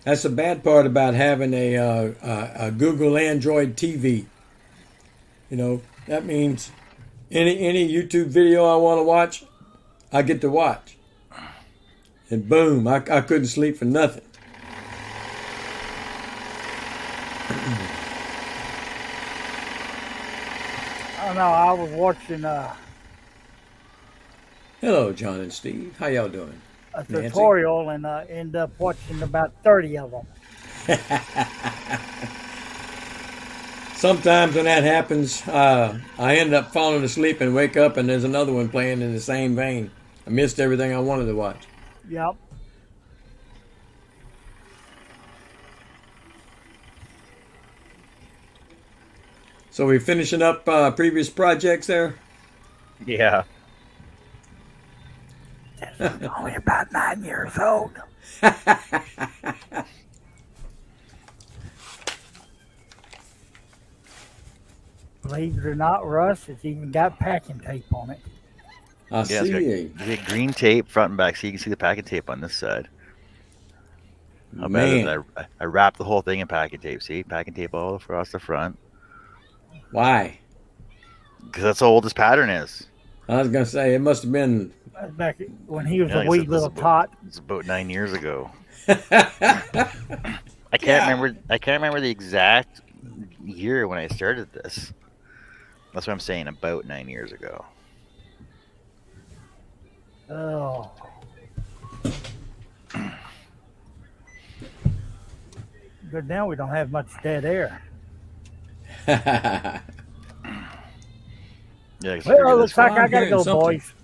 That's the bad part about having a Google Android TV. That means any YouTube video I want to watch, I get to watch. And boom, I couldn't sleep for nothing. I don't know. I was watching Hello, John and Steve. How y'all doing? a Nancy? tutorial and ended up watching about 30 of them. Sometimes when that happens, I end up falling asleep and wake up and there's another one playing in the same vein. I missed everything I wanted to watch. Yep. So we finishing up previous projects there? Yeah. Only about 9 years old. Believe it or not, Russ, it's even got packing tape on it. I Yeah, it's see. got, you get green tape front and back, so you can see the packing tape on this side. How bad is Man, it? I wrapped the whole thing in packing tape. See, packing tape all across the front. why? Because that's how old this pattern is. I was gonna say it must have been. That's back when he was Yeah, a like I wee said, this little is about- tot. It's about 9 years ago. I can't remember. I can't remember the exact year when I started this. That's what I'm saying. About 9 years ago. Oh. Good now we don't have much dead air. Yeah. 'cause Well, it I looks like I'm I gotta hearing go, something. boys.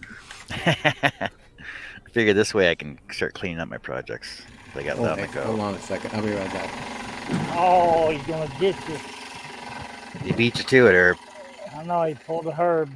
figure this way I can start cleaning up my projects. I got that on the Okay, go. hold on a second. I'll be right back. Oh, he's gonna ditch it. He beat you to it, Herb. I know he pulled a Herb.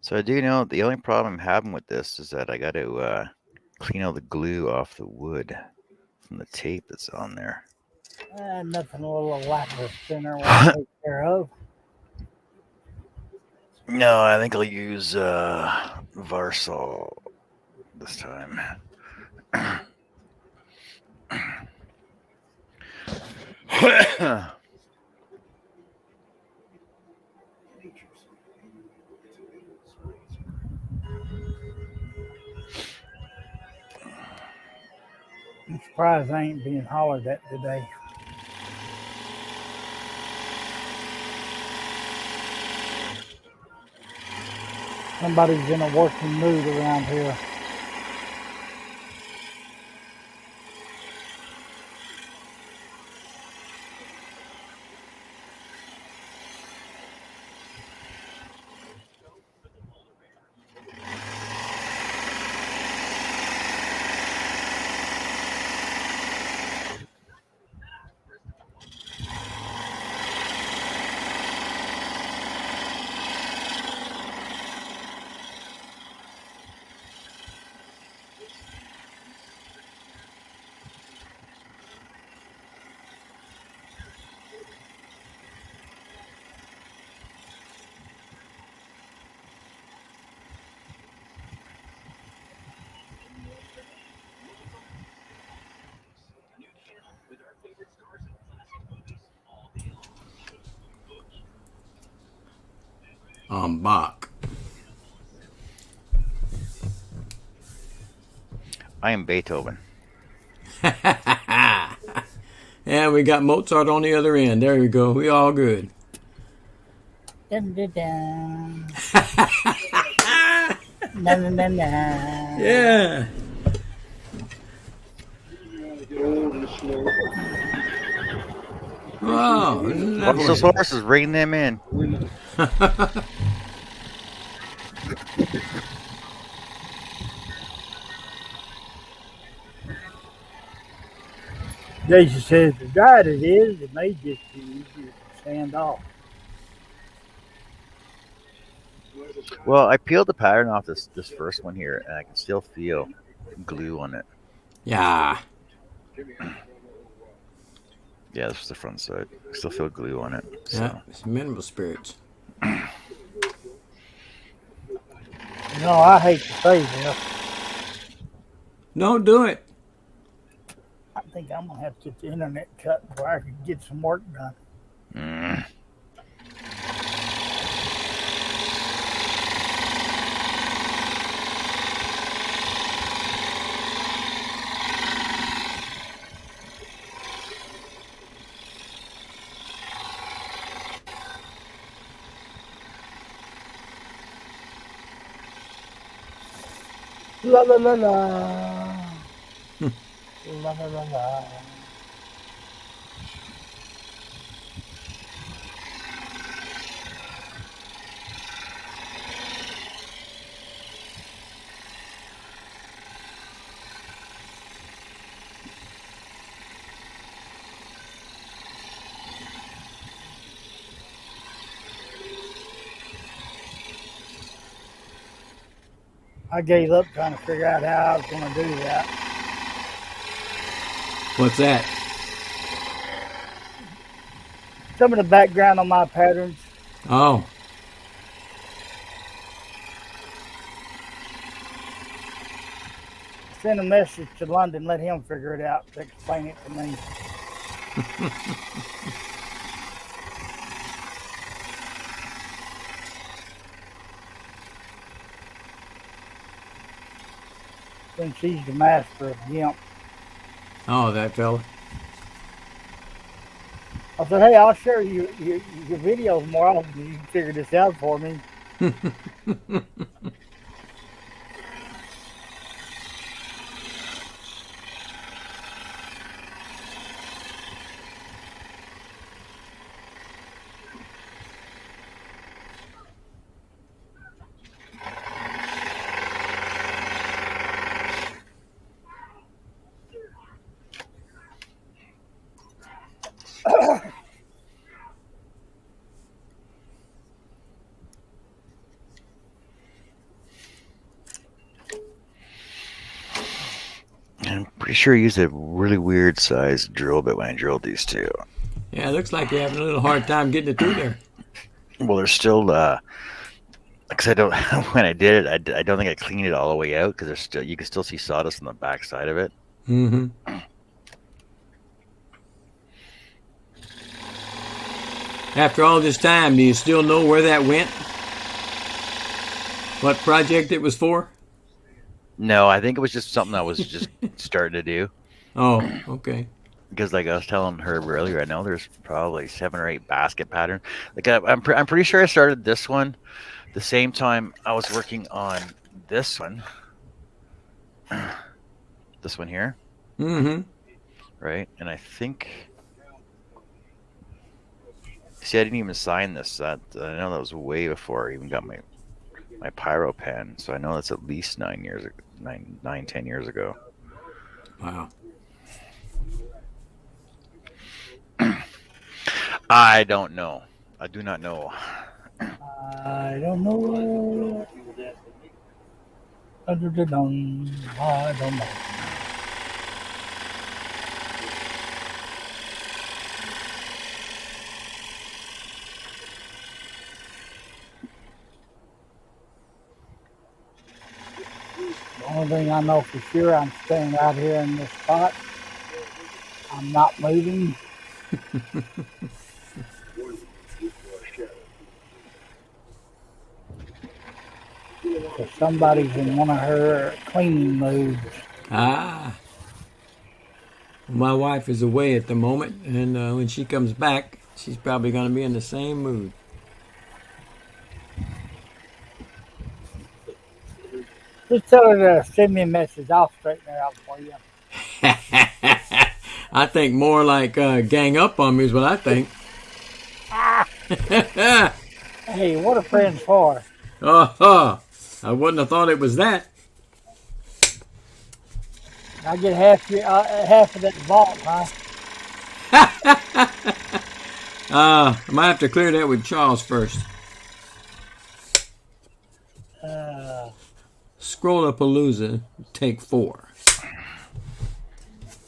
So I do know the only problem I'm having with this is that I got to clean all the glue off the wood from the tape that's on there. Nothing a little lacquer thinner will take care of. No, I think I'll use Varsol this time. I'm surprised I ain't being hollered at today. Somebody's in a working mood around here. Bach. I am Beethoven. And we got Mozart on the other end. There we go. We all good. Dun, dun, dun. Dun, dun, dun, dun. Yeah. Wow. Isn't that Watch those weird? horses, rein them in. Jason says the dried it is, it may just be easier to sand off. Well, I peeled the pattern off this first one here, and I can still feel glue on it. Yeah. Yeah, this is the front side. I still feel glue on it. So. Yeah. It's mineral spirits. You know, I hate to say this. Don't do it. I think I'm gonna have to get the internet cut before I can get some work done. Mm. La la la la. La la la la. I gave up trying to figure out how I was going to do that. What's that? Some of the background on my patterns. Oh. Send a message to London, let him figure it out to explain it to me. Since he's the master of GIMP. Oh, that fella. I said, hey, I'll share your videos more often. You can figure this out for me. I'm pretty sure I used a really weird sized drill bit when I drilled these two. Yeah, it looks like you're having a little hard time getting it through there. Well, they're still Because I don't when I did it, I don't think I cleaned it all the way out because there's still you can still see sawdust on the back side of it. Mm-hmm. After all this time, do you still know where that went? What project it was for? No, I think it was just something I was just starting to do. Oh, okay. Because like I was telling her earlier, I know there's probably 7 or 8 basket patterns. Like I'm pretty sure I started this one the same time I was working on this one. This one here, Mm-hmm. right? And I think, see, I didn't even sign this. That I know that was way before I even got my pyro pen. So I know that's at least 9 years, 10 years ago. Wow. I don't know. I do not know. I don't know. I don't know. The only thing I know for sure, I'm staying right here in this spot. I'm not moving. Because somebody's in one of her cleaning moves. Ah. My wife is away at the moment, and when she comes back, she's probably going to be in the same mood. Just tell her to send me a message. I'll straighten her out for you. I think more like gang up on me is what I think. Hey, what are friends for? Oh, I wouldn't have thought it was that. I get half of that vault, huh? I might have to clear that with Charles first. Scrollapalooza, take 4.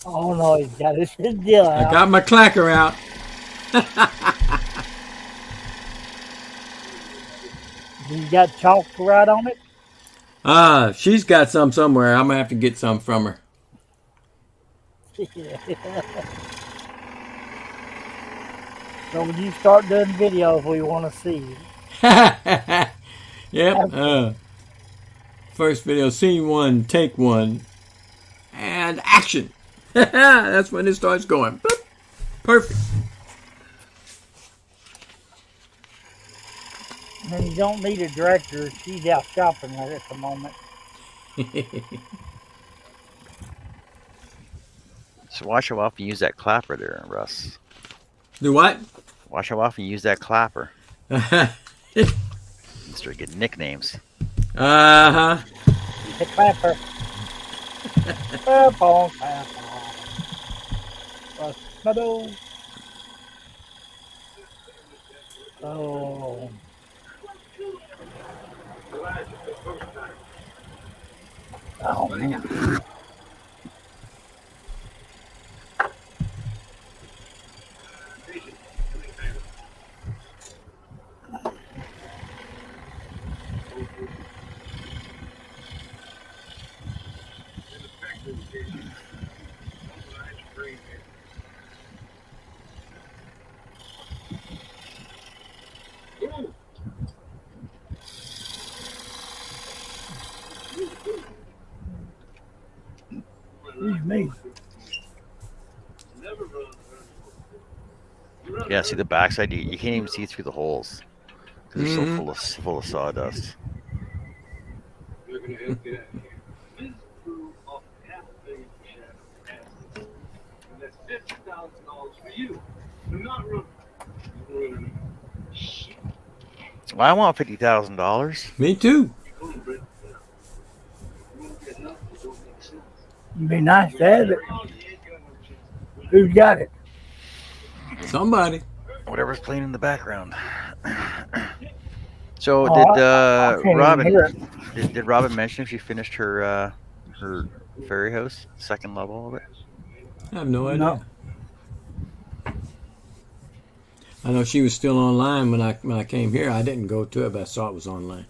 Oh no, he's got his deal out. I got my clacker out. He's got chalk to write on it. She's got some somewhere. I'm gonna have to get some from her. So when you start doing videos, we want to see. Yep. First video, scene 1, take 1, and action. That's when it starts going. Boop. Perfect. And you don't need a director. She's out shopping right at the moment. So watch how often you use that clapper there, Russ. Do what? Watch how often you use that clapper. Start getting nicknames. Uh-huh. The clapper. Purple clapper. Oh. Oh man. Excuse me. Yeah, see the backside. You can't even see through the holes because they're so full of sawdust. Well, I want $50,000. Me too. It'd be nice to have it. Who's got it? Somebody. Whatever's playing in the background. So Oh, did I can't even Robin? hear it. Did Robin mention if she finished her fairy house, second level of it? I have no idea. No. I know she was still online when I came here. I didn't go to it, but I saw it was online.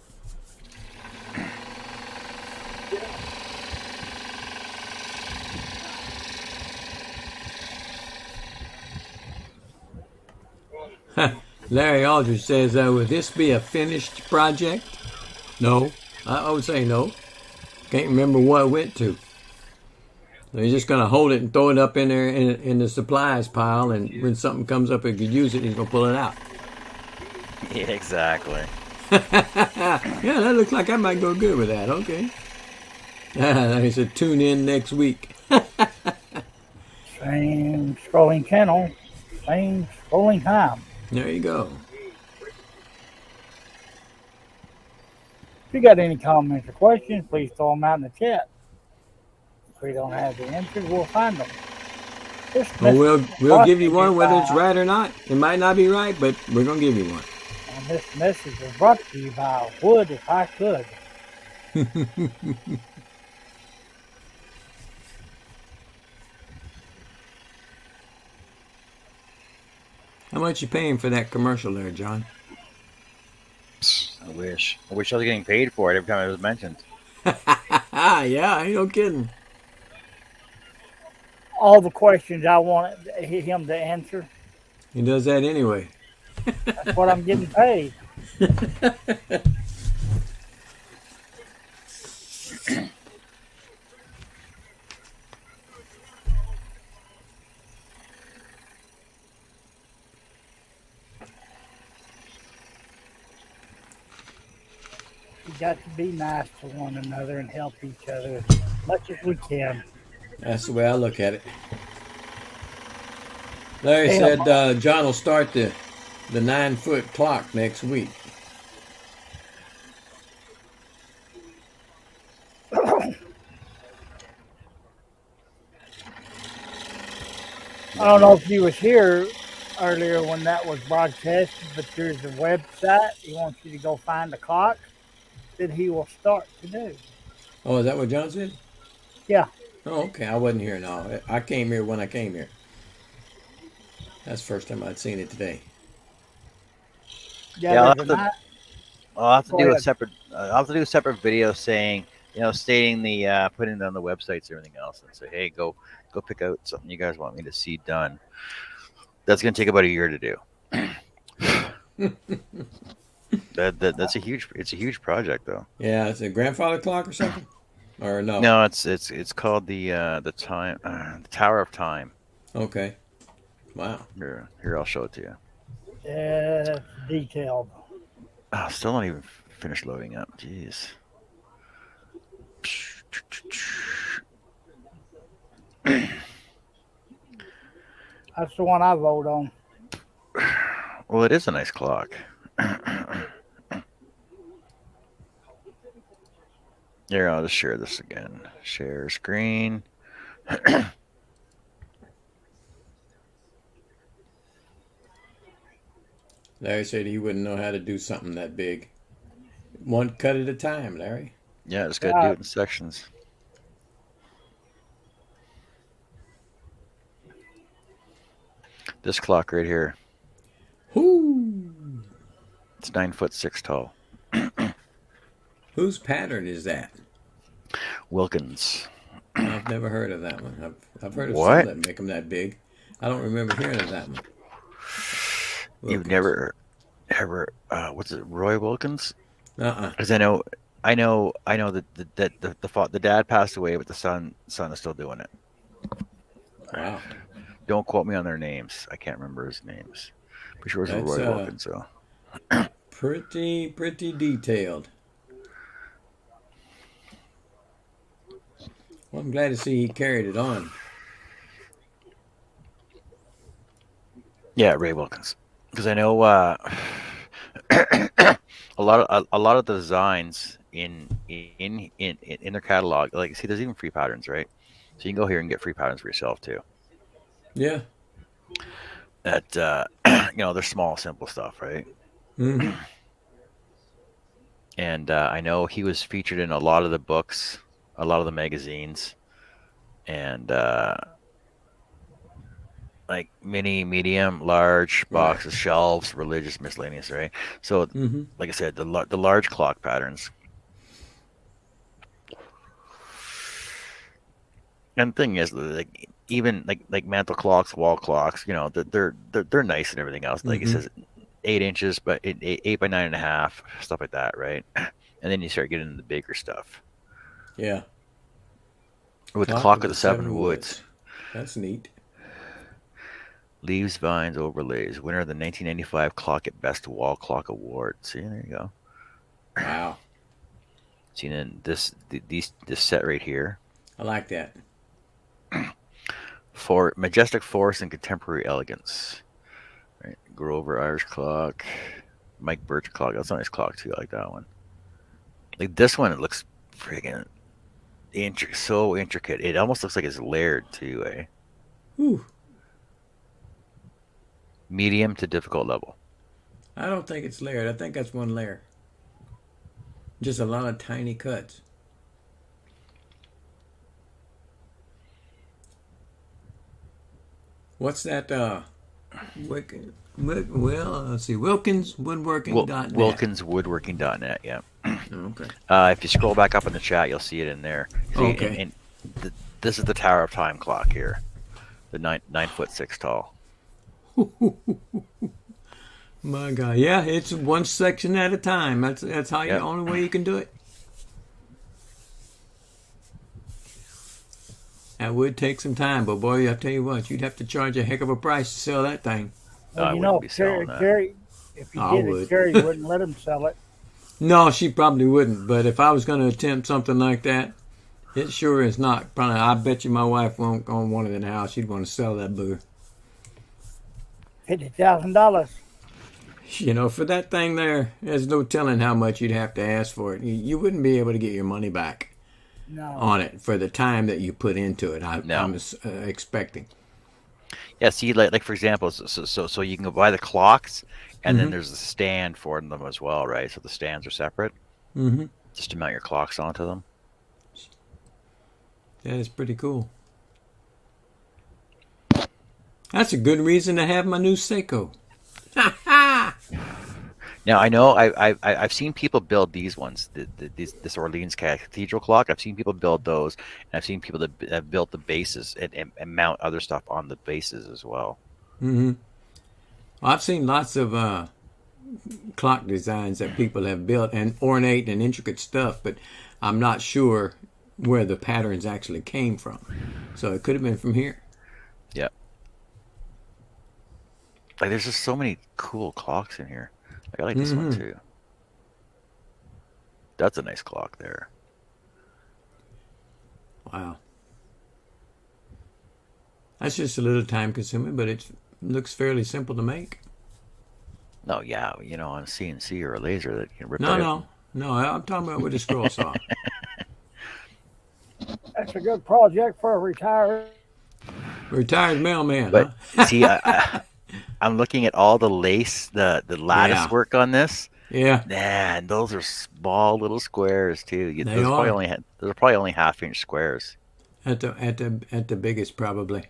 Larry Aldridge says, would this be a finished project? No. I would say no. Can't remember what it went to. So he's just going to hold it and throw it up in there in the supplies pile, and when something comes up and could use it, he's going to pull it out. Yeah, exactly. Yeah, that looks like I might go good with that. Okay. He said, tune in next week. Same scrolling channel, same scrolling time. There you go. If you got any comments or questions, please throw them out in the chat. If we don't have the answers, we'll find them. Well, we'll give you one whether it's right or not. It might not be right, but we're going to give you one. And this message is brought to you by Wood If I Could. How much you paying for that commercial there, John? I wish I was getting paid for it every time it was mentioned. Yeah, ain't no kidding. All the questions I want him to answer. He does that anyway. That's what I'm getting paid. We got to be nice to one another and help each other as much as we can. That's the way I look at it. Larry said John will start the 9-foot clock next week. I don't know if you was here earlier when that was broadcasted, but there's a website. He wants you to go find the clock that he will start to do. Oh, is that what John said? Yeah. Oh, okay. I wasn't here now. I came here when I came here. That's the first time I'd seen it today. Yeah, I'll have to do a separate. I'll have to do a separate video saying, stating the putting it on the websites and everything else, and say, hey, go pick out something you guys want me to see done. That's going to take about a year to do. That's a huge project though. Yeah, it's a grandfather clock or something, or no? No, it's called the Tower of Time. Okay. Wow. Here, I'll show it to you. Yeah, detailed. Oh, still not even finished loading up. Jeez. That's the one I vote on. Well, it is a nice clock. Here, I'll just share this again. Share screen. Larry said he wouldn't know how to do something that big. One cut at a time, Larry. Yeah, just got to do it in sections. This clock right here. Whoo! It's 9'6" tall. Whose pattern is that? Wilkins. I've never heard of that one. I've heard of What? some that make them that big. I don't remember hearing of that one. Wilkins. You've never ever what's it, Roy Wilkins? Because I know that the dad passed away, but the son is still doing it. Wow. Don't quote me on their names. I can't remember his names. Pretty sure it was Roy Wilkins. So pretty detailed. Well, I'm glad to see he carried it on. Yeah, Ray Wilkins. Because I know a lot of the designs in their catalog, like, see, there's even free patterns, right? So you can go here and get free patterns for yourself too. Yeah. That they're small, simple stuff, right? Mm-hmm. And I know he was featured in a lot of the books, a lot of the magazines, and like mini, medium, large boxes, shelves, religious, miscellaneous, right? So, like I said, the large clock patterns. And the thing is, like, even like mantle clocks, wall clocks, they're nice and everything else. Like it says, 8 inches, but 8 by 9.5, stuff like that, right? And then you start getting into the bigger stuff. Yeah. With the clock of the seven woods. That's neat. Leaves, vines, overlays. Winner of the 1995 Clock at Best Wall Clock Award. See, there you go. Wow. See, then this set right here. I like that. For majestic force and contemporary elegance. Right. Grover Irish clock. Mike Birch clock. That's a nice clock too. I like that one. Like this one, it looks friggin' so intricate. It almost looks like it's layered too, eh? Whew. Medium to difficult level. I don't think it's layered. I think that's one layer. Just a lot of tiny cuts. What's that? Let's see. WilkinsWoodworking.net. WilkinsWoodworking.net, yeah. Okay. If you scroll back up in the chat, you'll see it in there. See, Okay. This is the Tower of Time clock here. The 9'6" tall. My God. Yeah, it's one section at a time. That's how the only way you can do it. That would take some time, but boy, I tell you what, you'd have to charge a heck of a price to sell that thing. Well, I wouldn't be selling that. Terry, if you I did would. it, Terry wouldn't let him sell it. No, she probably wouldn't. But if I was going to attempt something like that, it sure is not. Probably, I bet you my wife won't want it in the house. She'd want to sell that booger. $50,000. You know, for that thing there, there's no telling how much you'd have to ask for it. You wouldn't be able to get your money back on it for the time that you put into it. I'm expecting. Yeah, see, like for example, so you can go buy the clocks, and then there's a stand for them as well, right? So the stands are separate, just to mount your clocks onto them. That is pretty cool. That's a good reason to have my new Seiko. Now I know I've seen people build these ones, this Orleans Cathedral clock. I've seen people build those, and I've seen people that have built the bases and mount other stuff on the bases as well. Well, I've seen lots of clock designs that people have built, and ornate and intricate stuff, but I'm not sure where the patterns actually came from. So it could have been from here. Yeah. Like there's just so many cool clocks in here. Like, I like this one too. That's a nice clock there. Wow. That's just a little time consuming, but it looks fairly simple to make. No, yeah, on a CNC or a laser that you can rip it out. No, I'm talking about with a scroll saw. That's a good project for a Retired mailman, But huh? see, I'm looking at all the lace, the lattice work on this. Yeah. Man, those are small little squares too. They those are probably only half-inch squares. At the biggest, probably.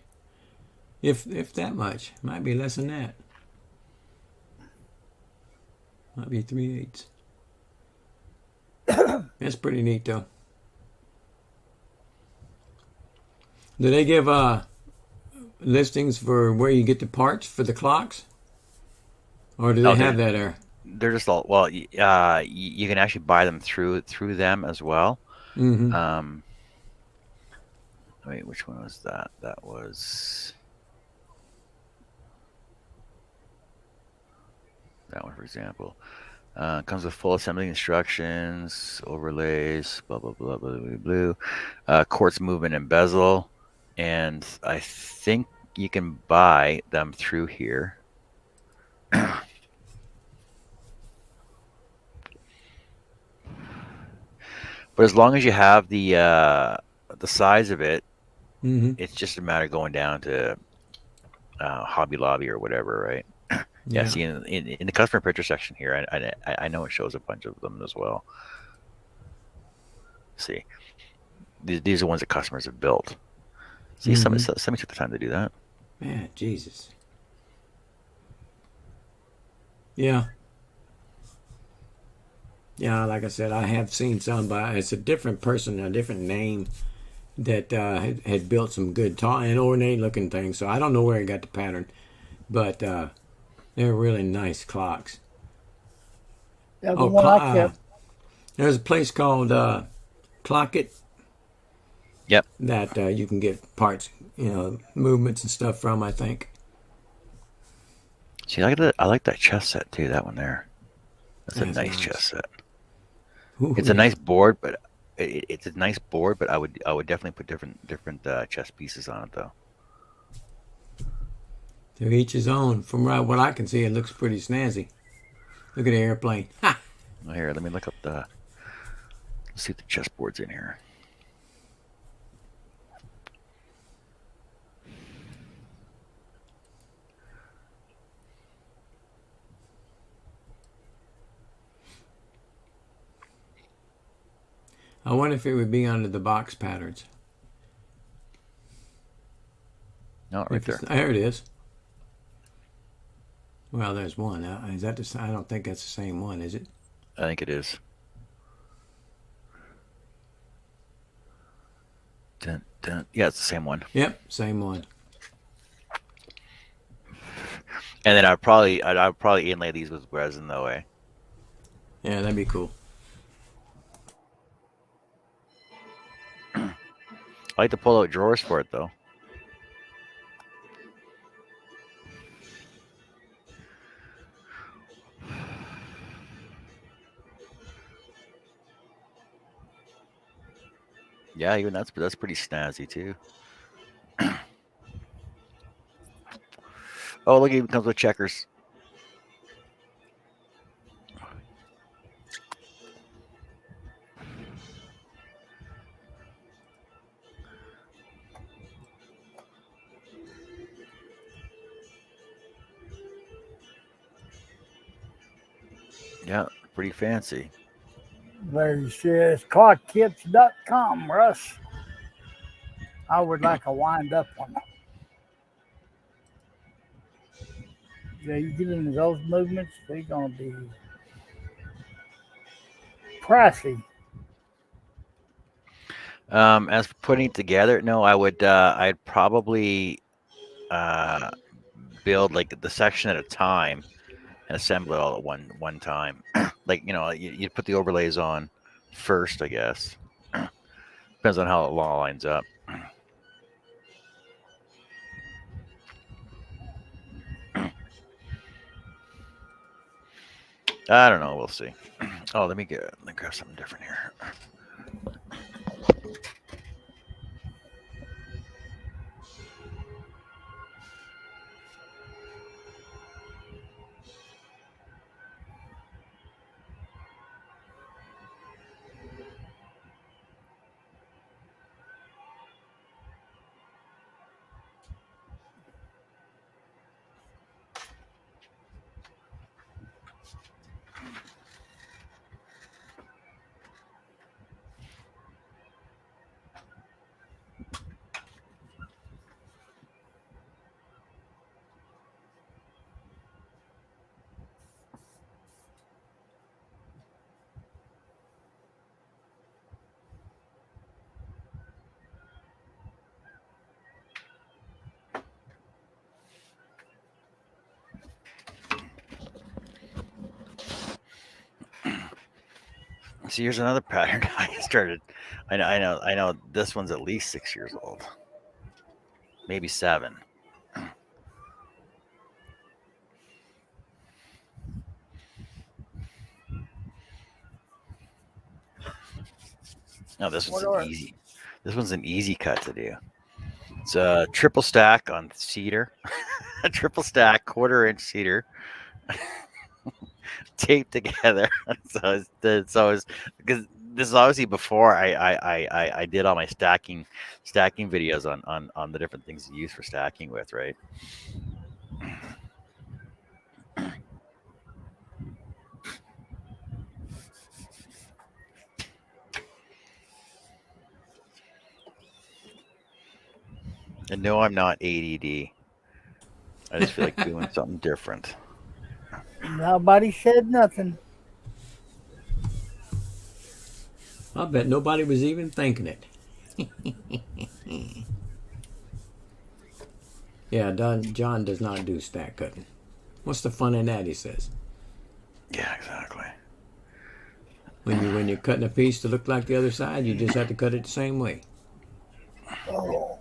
If that much, might be less than that. Might be 3/8. That's pretty neat, though. Do they give listings for where you get the parts for the clocks, or do they have that there? They're just all you can actually buy them through them as well. Wait, which one was that? That was that one, for example. Comes with full assembly instructions, overlays, blah blah blah blah blah blue, quartz movement and bezel, and I think you can buy them through here. But as long as you have the size of it, it's just a matter of going down to Hobby Lobby or whatever, right? Yeah. See, in the customer picture section here, I know it shows a bunch of them as well. See, these are ones that customers have built. See, somebody took the time to do that. Man, Jesus. Yeah. Yeah, like I said, I have seen some, but it's a different person, a different name that had built some good, tall and ornate looking things. So I don't know where he got the pattern, but They're really nice clocks. Yeah, the one I kept. There's a place called Clocket Yep. that you can get parts, movements and stuff from, I think. See, I like that chess set too. That one there. That's a nice chess set. Ooh, It's a nice board, but it's a nice board. But I would definitely put different chess pieces on it though. To each his own. From what I can see, it looks pretty snazzy. Look at the airplane. Ha! Well, here, let me look up let's see if the chessboard's in here. I wonder if it would be under the box patterns. No, right there. There it is. Well, there's one. Is that I don't think that's the same one, is it? I think it is. Dun, dun. Yeah, it's the same one. Yep, same one. And then I'd probably inlay these with resin though, eh? Yeah, that'd be cool. I like to pull out drawers for it though. Yeah, even that's pretty snazzy too. Oh, look, it even comes with checkers. Yeah, pretty fancy. There says clockkits.com, Russ. I would like a wind up one. Yeah, you get into those movements, they're going to be pricey. As for putting it together, no, I'd probably build like the section at a time and assemble it all at one time. Like, you put the overlays on first, I guess. Depends on how it all lines up. I don't know. We'll see. Oh, let me grab something different here. See, here's another pattern I started. I know. This one's at least 6 years old, maybe 7. No, this one's easy. This one's an easy cut to do. It's a triple stack on cedar, a triple stack 1/4-inch cedar, taped together. It's always because this is obviously before I did all my stacking videos on the different things you use for stacking with, right? And no, I'm not ADD. I just feel like doing something different. Nobody said nothing. I bet nobody was even thinking it. Yeah, John does not do stack cutting. What's the fun in that? He says. Yeah, exactly. When you're cutting a piece to look like the other side, you just have to cut it the same way. Oh,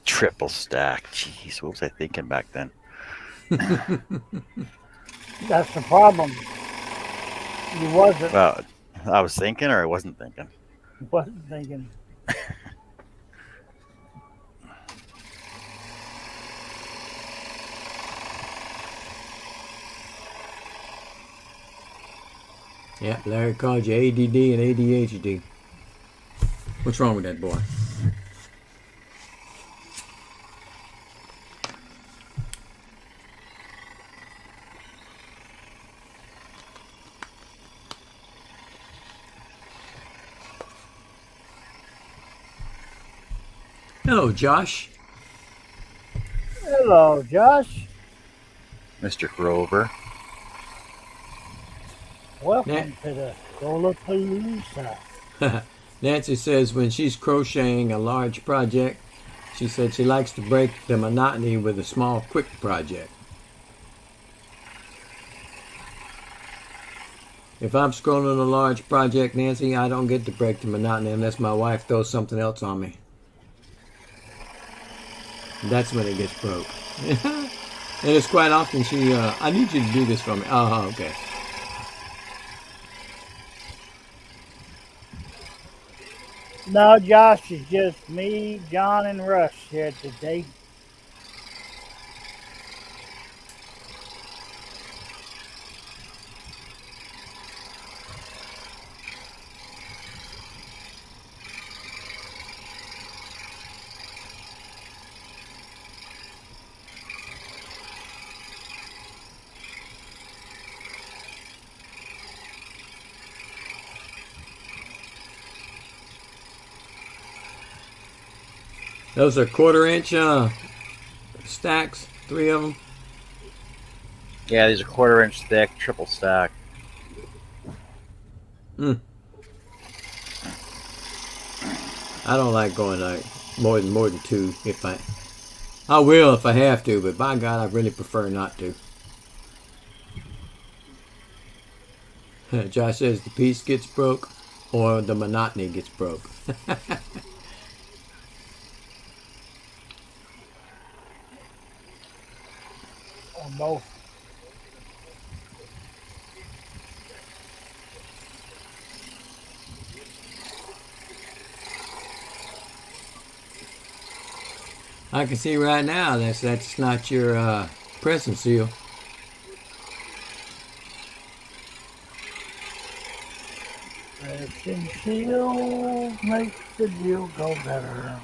Triple stack. Jeez, what was I thinking back then? that's the problem. You wasn't Well, I was thinking, or I wasn't thinking. thinking. Yeah, Larry called you ADD and ADHD. What's wrong with that boy? Hello, Josh. Hello, Josh. Mr. Grover. Welcome to the Lollapalooza. Nancy says when she's crocheting a large project, she said she likes to break the monotony with a small, quick project. If I'm scrolling a large project, Nancy, I don't get to break the monotony unless my wife throws something else on me. That's when it gets broke. And it's quite often I need you to do this for me. Oh, okay. No, Josh, it's just me, John, and Russ here today. Those are 1/4 inch stacks, 3 of them. Yeah, these are 1/4 inch thick, triple stack. I don't like going like more than 2. I will if I have to, but by God, I really prefer not to. Josh says the piece gets broke or the monotony gets broke. Or both. I can see right now that's not your pressing seal. Pressing seal makes the deal go better.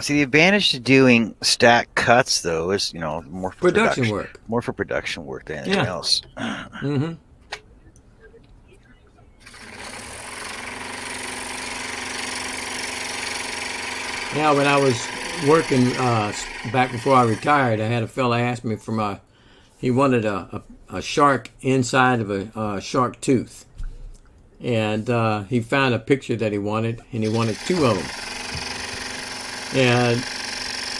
See, the advantage to doing stack cuts, though, is more for Production work. more for production work than anything else. Mm-hmm. Now, when I was working back before I retired, I had a fella ask me he wanted a shark inside of a shark tooth. And he found a picture that he wanted, and he wanted 2 of them. And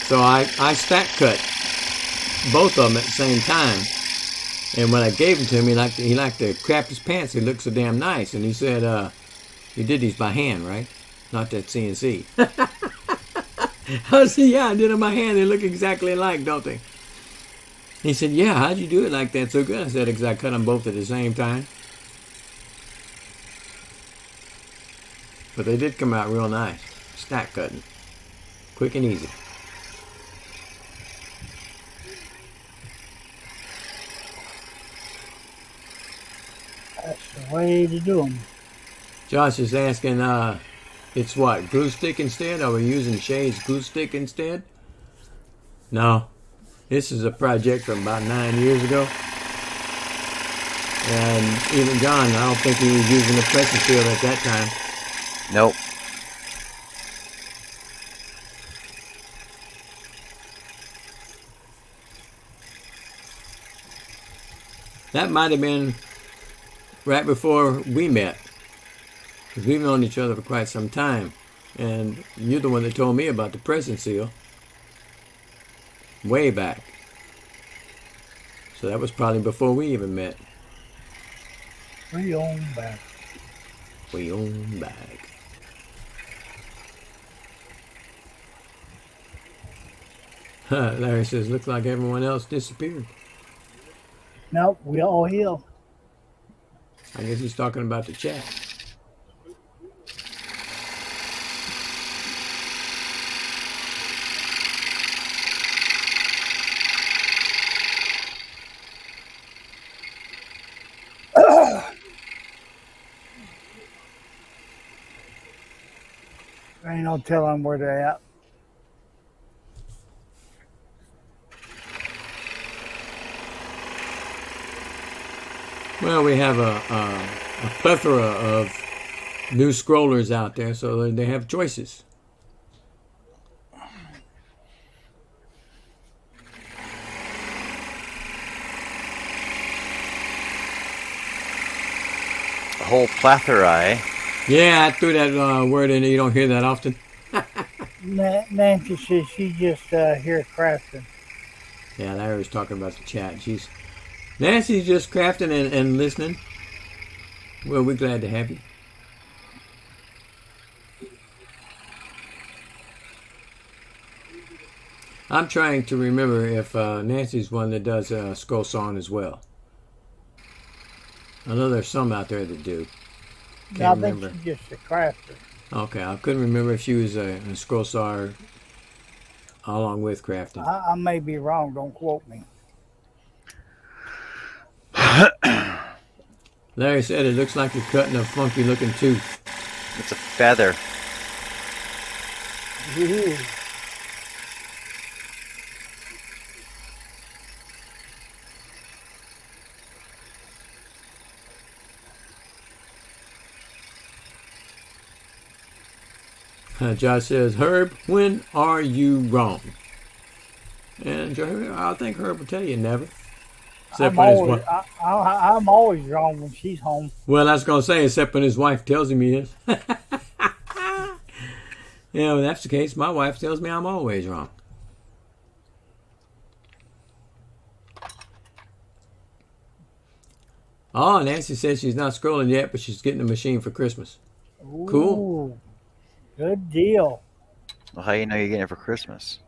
so I stack cut both of them at the same time. And when I gave them to him, he liked to crap his pants. He looked so damn nice. And he said, you did these by hand, right? Not that CNC. I said, yeah, I did them by hand. They look exactly alike, don't they? He said, yeah, how'd you do it like that so good? I said, because I cut them both at the same time. But they did come out real nice. Stack cutting. Quick and easy. That's the way to do them. Josh is asking, it's what, glue stick instead? Are we using Shay's glue stick instead? No. This is a project from about 9 years ago. And even John, I don't think he was using the pressure seal at that time. Nope. That might have been right before we met. Because we've known each other for quite some time. And you're the one that told me about the present seal. Way back. So that was probably before we even met. We on back. Way on back. Larry says, looks like everyone else disappeared. Nope, we all here. I guess he's talking about the chat. Ain't no telling where they're at. Well, we have a plethora of new scrollers out there, so they have choices. A whole plethora. Yeah, I threw that word in there. You don't hear that often. Nancy says she just here crafting. Yeah, Larry was talking about the chat. Nancy's just crafting and listening. Well, we're glad to have you. I'm trying to remember if Nancy's one that does scroll song as well. I know there's some out there that do. I think she's just a crafter. Okay, I couldn't remember if she was a scroll star along with crafting. I may be wrong. Don't quote me. Larry said it looks like you're cutting a funky looking tooth. It's a feather. Ooh. Josh says, Herb, when are you wrong? And I think Herb will tell you never. I'm always wrong when she's home. Well, I was going to say, except when his wife tells him he is. When that's the case, my wife tells me I'm always wrong. Oh, Nancy says she's not scrolling yet, but she's getting a machine for Christmas. Ooh, Cool. Good deal. Well, how do you know you're getting it for Christmas?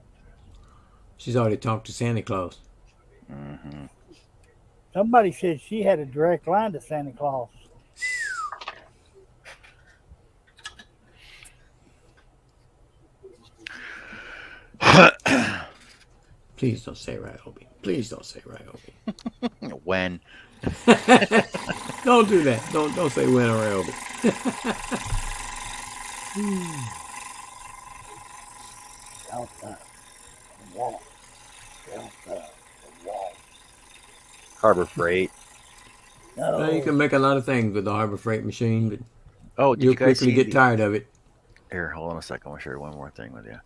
She's already talked to Santa Claus. Mm-hmm. Somebody said she had a direct line to Santa Claus. Please don't say Ryobi. Please don't say Ryobi. When? Don't do that. Don't say when or Ryobi. Delta, wall. Delta, wall. Harbor Freight. No. Well, you can make a lot of things with the Harbor Freight machine, but Oh, did you'll you guys quickly see get tired of it. Here, hold on a second. I want to share one more thing with you.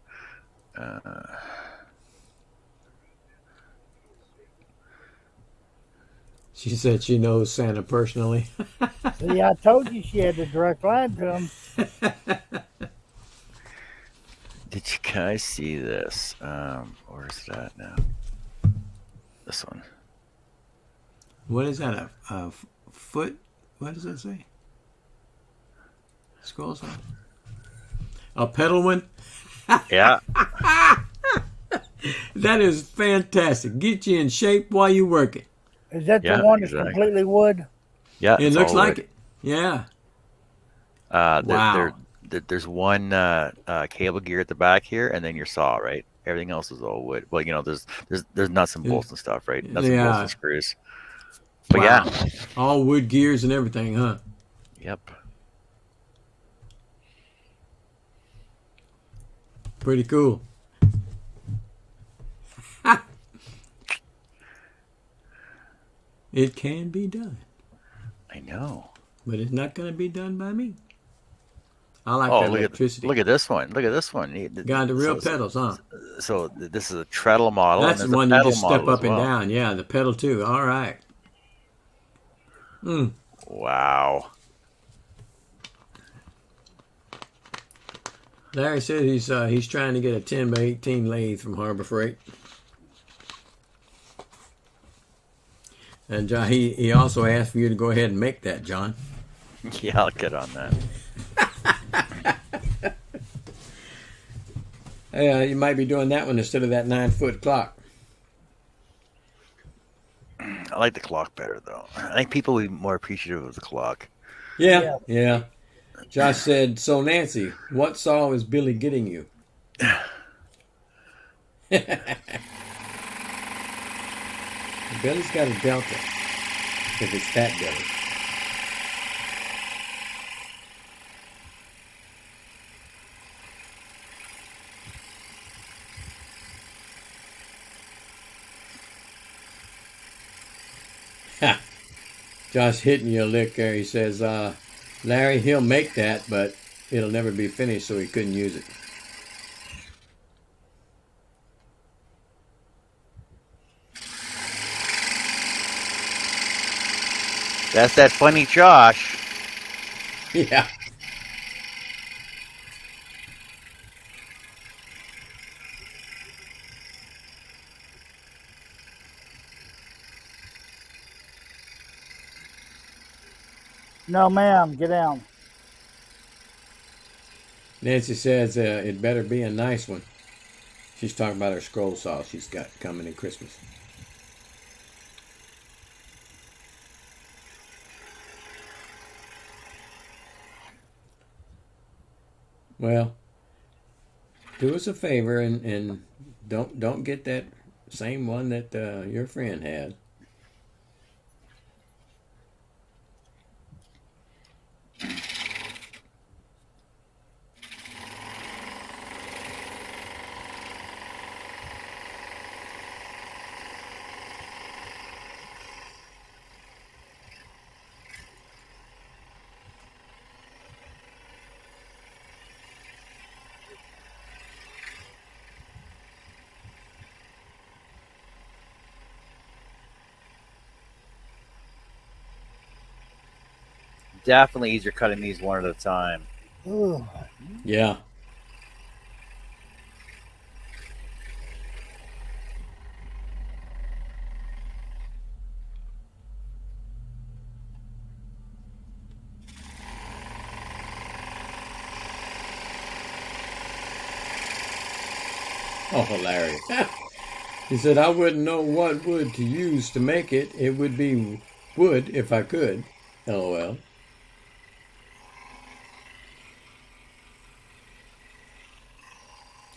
She said she knows Santa personally. See, I told you she had a direct line to him. Did you guys see this? Where's that now? This one. What is that? A foot? What does that say? Scrolls on. A pedal one? Yeah. That is fantastic. Get you in shape while you're working. Is that Yeah, the one that's exactly. completely wood? Yeah. It it's looks all like wood. it. Yeah. Wow. There's one cable gear at the back here, and then your saw, right? Everything else is all wood. Well, there's nuts and bolts and stuff, right? Nuts and bolts and screws. But Wow. yeah. All wood gears and everything, huh? Yep. Pretty cool. It can be done. I know. But it's not going to be done by me. I like Oh, that look electricity. at this one. Look at this one. Got the real pedals, huh? So this is a treadle model. That's and the there's one a you pedal just step model up as and well. down. Yeah, the pedal too. All right. Wow. Larry said he's trying to get a 10 by 18 lathe from Harbor Freight. And John, he also asked for you to go ahead and make that, John. Yeah, I'll get on that. You might be doing that one instead of that 9-foot clock. I like the clock better, though. I think people will be more appreciative of the clock. Yeah. Josh said, so Nancy, what saw is Billy getting you? Billy's got a Delta, if it's that Billy. Josh hitting you a lick there. He says, Larry, he'll make that, but it'll never be finished, so he couldn't use it. That's that funny Josh. Yeah. No, ma'am. Get down. Nancy says it better be a nice one. She's talking about her scroll saw she's got coming in Christmas. Well, do us a favor and don't get that same one that your friend had. Definitely easier cutting these one at a time. Ooh. Yeah. Oh, hilarious. He said, I wouldn't know what wood to use to make it. It would be wood if I could. LOL.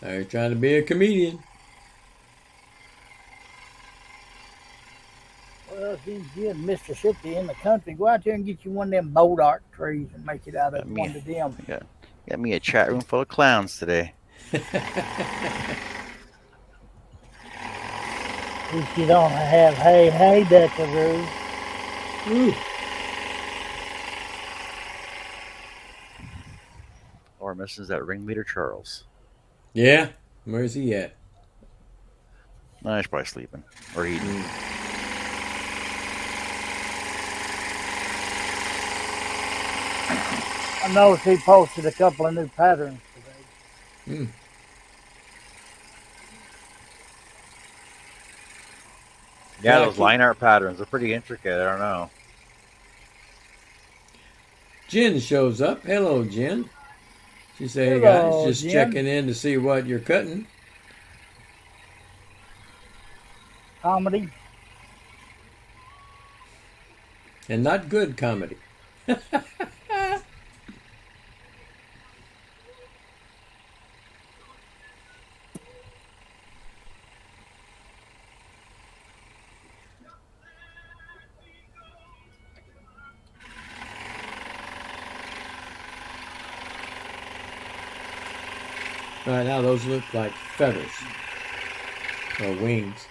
Are you trying to be a comedian? Well, if you're in Mississippi in the country, go out there and get you one of them bodark trees and make it out of one of them. Got me a chat room full of clowns today. At least you don't have hey Deckaroo. Ooh. Or misses that ringleader Charles. Yeah? Where's he at? Nah, he's probably sleeping. Or eating. I noticed he posted a couple of new patterns today. Yeah, those line art patterns are pretty intricate. I don't know. Jen shows up. Hello, Jen. She said, hey Hello, guys, just Jen. checking in to see what you're cutting. Comedy. And not good comedy. Right now, those look like feathers or wings.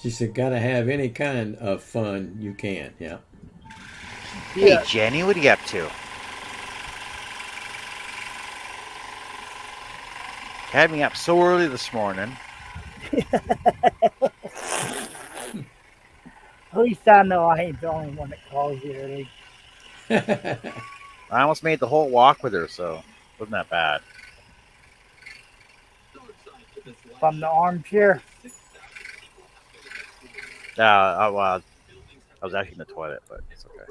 She said, gotta have any kind of fun you can. Yeah. Hey, Jenny, what are you up to? Had me up so early this morning. At least I know I ain't the only one that calls you early. I almost made the whole walk with her, so it wasn't that bad. From the armchair. Well, I was actually in the toilet, but it's okay.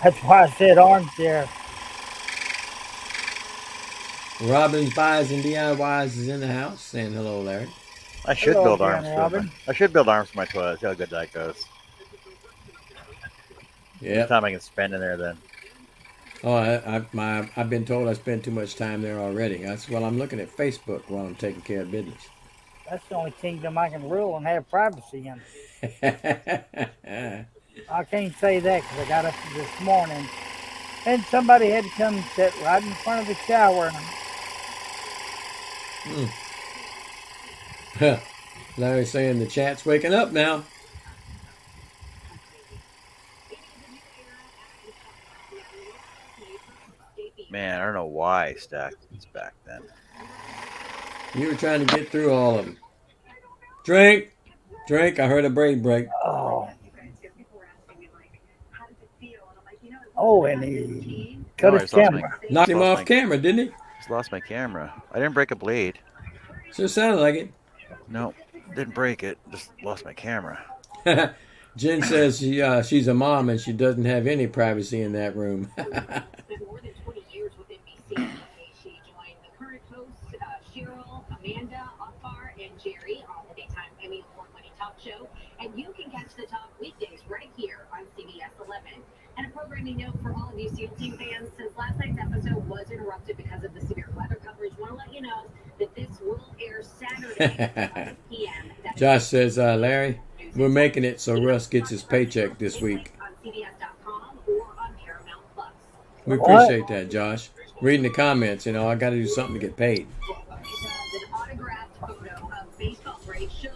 That's why I said armchair. Robin's Buys and DIYs is in the house saying hello, Larry. I should Hello build again, arms Robin. I should build arms for my toilet. See how good that goes. Yeah. Time I can spend in there then. Oh, I've been told I spend too much time there already. That's well, I'm looking at Facebook while I'm taking care of business. That's the only kingdom I can rule and have privacy in. I can't say that because I got up this morning and somebody had to come and sit right in front of the shower. Larry's saying the chat's waking up now. Man, I don't know why I stacked these back then. You were trying to get through all of them. Drink. I heard a brain break. Oh, and he cut his camera. Knocked him off camera, didn't he? Just lost my camera. I didn't break a blade. Sure sounded like it. No, didn't break it. Just lost my camera. Jen says she's a mom and she doesn't have any privacy in that room. More than 20 years with NBC. She joined the current hosts, Cheryl, Amanda, Akbar, and Jerry on the daytime Emmy Award-winning talk show. And you can catch the talk weekdays right here on CBS 11. And a programming note for all of you SEAL Team fans, since last night's episode was interrupted because of the severe weather coverage, want to let you know that this will air Saturday at 5 p.m. Josh says, Larry, we're making it so Russ gets his paycheck this week. On CBS.com or on Paramount Plus. We appreciate that, Josh. Reading the comments, I got to do something to get paid.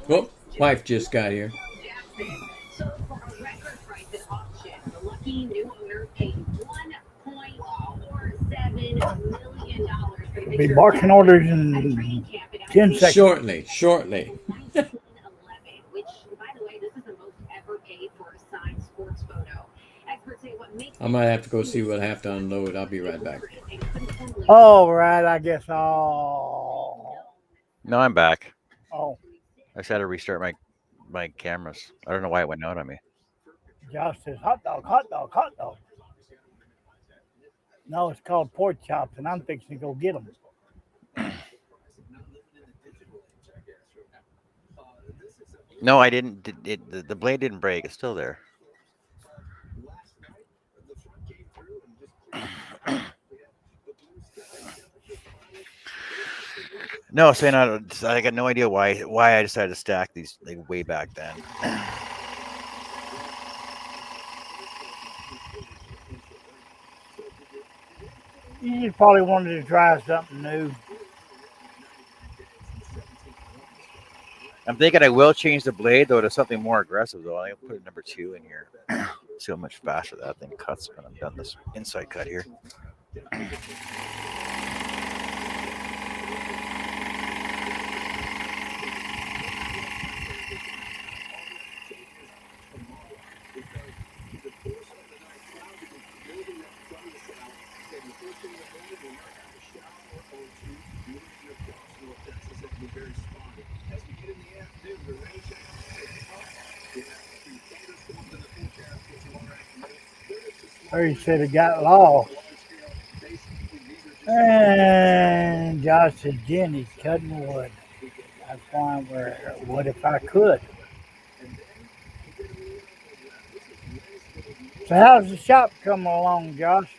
Oh, wife just got here. So for a record price at auction, the lucky new owner paid $1.47 million for the Be barking orders in 10 seconds. Shortly. Which, by the way, this is the most ever paid for a signed sports photo. Experts say what makes I might have to go see what I have to unload. I'll be right back. All right, I guess I'll. No, I'm back. Oh, I just had to restart my cameras. I don't know why it went out on me. Josh says hot dog. No, it's called pork chops, and I'm fixing to go get them. No, I didn't. The blade didn't break. It's still there. No, saying I got no idea why I decided to stack these like way back then. You just probably wanted to try something new. I'm thinking I will change the blade though to something more aggressive though. I'll put a number 2 in here. See how much faster that thing cuts when I'm done this inside cut here. Or he said it got lost. And Josh said, Jen, he's cutting wood. That's why we're, what if I could? So how's the shop coming along, Josh?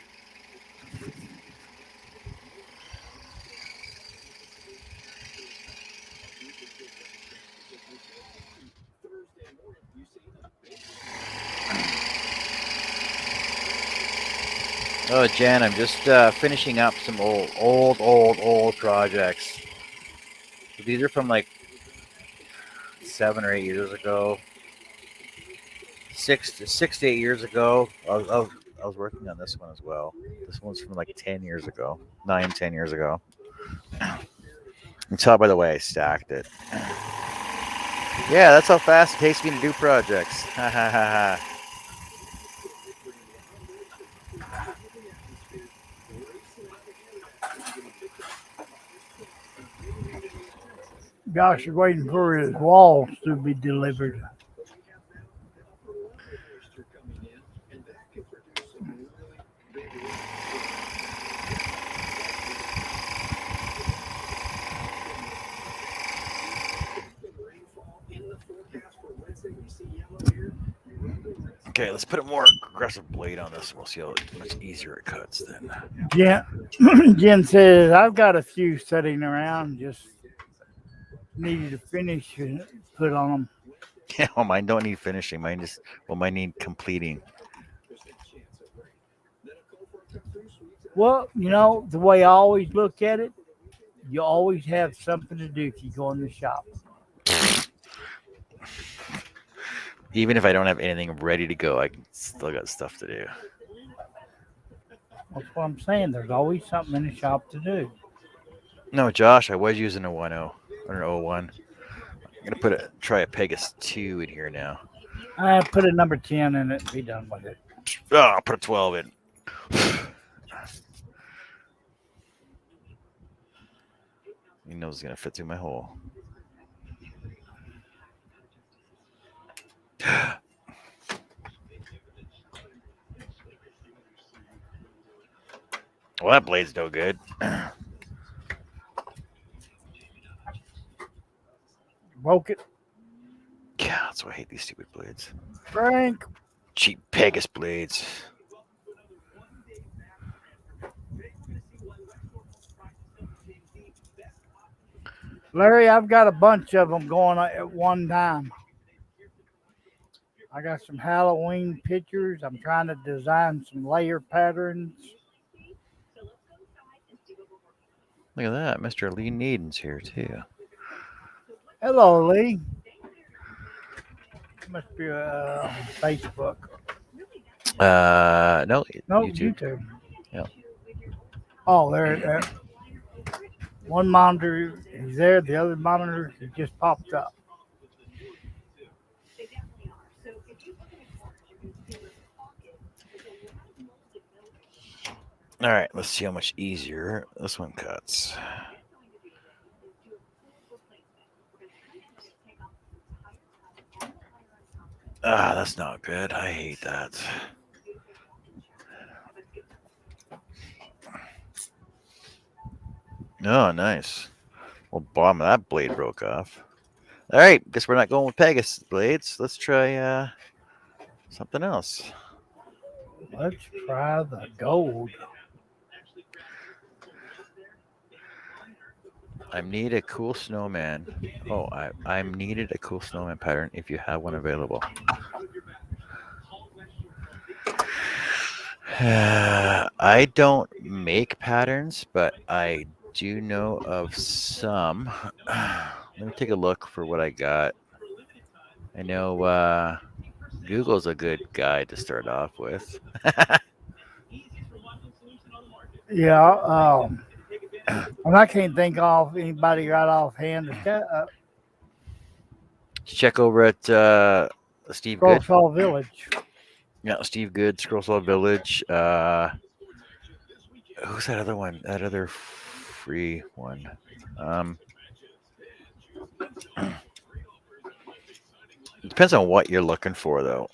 Oh, Jen, I'm just finishing up some old projects. These are from like 7 or 8 years ago. 6 to 8 years ago. I was working on this one as well. This one's from like 10 years ago, 9-10 years ago. You can tell by the way I stacked it. Yeah, that's how fast it takes me to do projects. Ha ha ha ha. Josh is waiting for his walls to be delivered. Okay, let's put a more aggressive blade on this. We'll see how much easier it cuts then. Jen says, I've got a few sitting around, just needed to finish and put on them. Yeah, well, mine don't need finishing. Mine need completing. Well, the way I always look at it, you always have something to do if you go in the shop. Even if I don't have anything ready to go, I still got stuff to do. That's what I'm saying. There's always something in the shop to do. No, Josh, I was using a 1.0 or an 01. I'm gonna try a Pegasus 2 in here now. I put a number 10 in it and be done with it. Oh, I'll put a 12 in. He knows it's gonna fit through my hole. Well, that blade's no good. Broke it. Yeah, that's why I hate these stupid blades. Frank. Cheap Pegasus blades. Larry, I've got a bunch of them going at one time. I got some Halloween pictures. I'm trying to design some layer patterns. Look at that. Mr. Lee Needon's here, too. Hello, Lee. Must be on Facebook. No, No, YouTube. YouTube. Yeah. Oh, there. One monitor is there. The other monitor, it just popped up. All right, let's see how much easier this one cuts. Ah, that's not good. I hate that. Oh, nice. Well, bottom of that blade broke off. All right, guess we're not going with Pegasus blades. Let's try something else. Let's try the gold. I need a cool snowman. Oh, I'm needed a cool snowman pattern if you have one available. I don't make patterns, but I do know of some. Let me take a look for what I got. I know Google's a good guide to start off with. Yeah. And I can't think of anybody right offhand. Check over at Steve Good. Scrollsaw Village. Yeah, Steve Good, Scrollsaw Village. Who's that other one? That other free one. It depends on what you're looking for, though.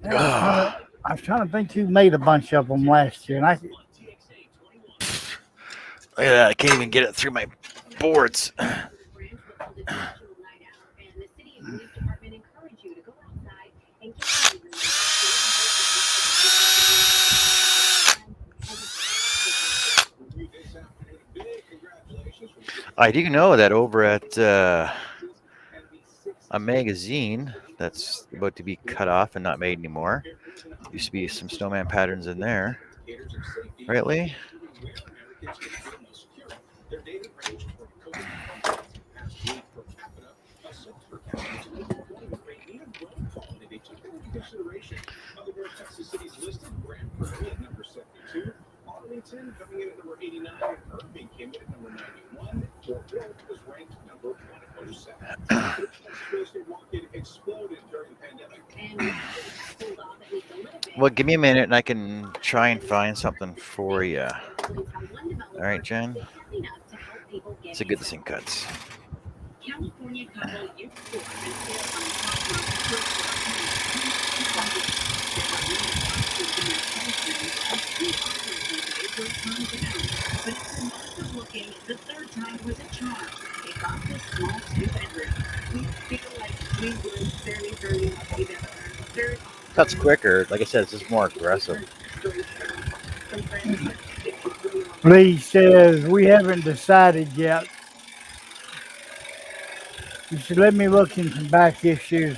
Yeah, I was trying to think who made a bunch of them last year, and Look at that! I can't even get it through my boards. I do know that over at a magazine that's about to be cut off and not made anymore. Used to be some snowman patterns in there. Right, Lee? Well, give me a minute and I can try and find something for you. All right, Jen. Let's see, get this thing cuts. California couple used to work on but after months of looking, the third time was a charm. They got this small two-bedroom. We feel like we were very lucky that our third Cuts quicker. Like I said, it's just more aggressive. Lee says, we haven't decided yet. You should let me look in some back issues.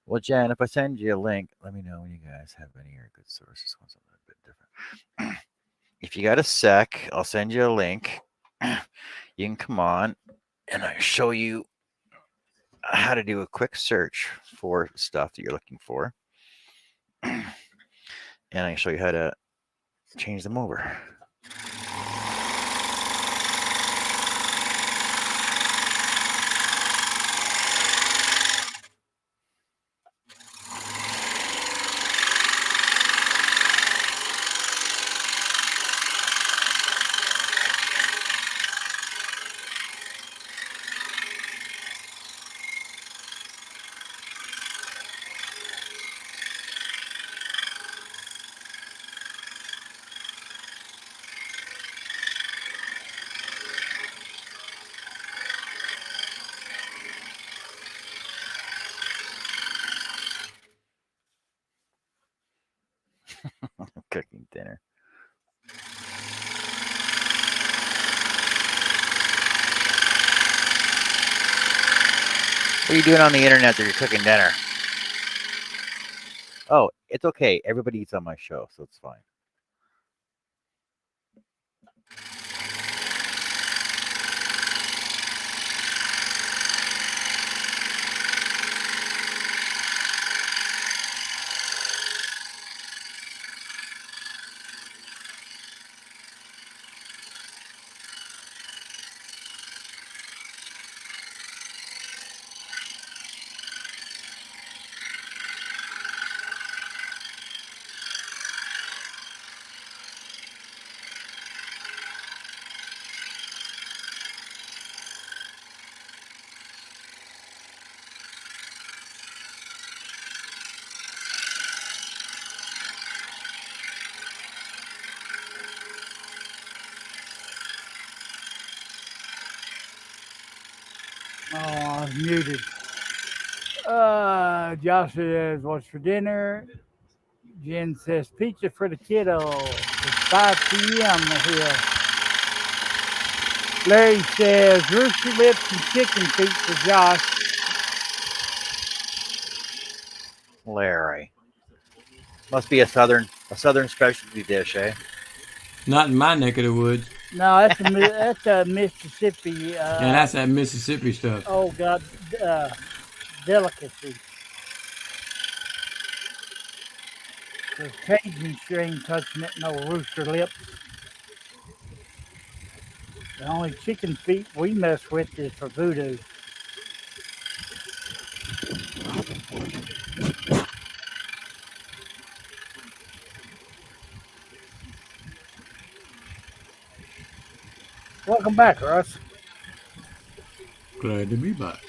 Well, Jen, if I send you a link, let me know when you guys have any other good sources. Want something a bit different. If you got a sec, I'll send you a link. You can come on and I show you how to do a quick search for stuff that you're looking for. And I can show you how to change them over. Cooking dinner. What are you doing on the internet that you're cooking dinner? Oh, it's okay. Everybody eats on my show, so it's fine. Oh, I was muted. Josh says, what's for dinner? Jen says, pizza for the kiddo. It's 5 p.m. here. Larry says, rooster lips and chicken feet for Josh. Larry. Must be a southern specialty dish, eh? Not in my neck of the woods. No, that's a Mississippi. Yeah, that's that Mississippi stuff. Oh, God, delicacy. The Cajun sure ain't touching it, no rooster lips. The only chicken feet we mess with is for voodoo. Welcome back, Russ. Glad to be back.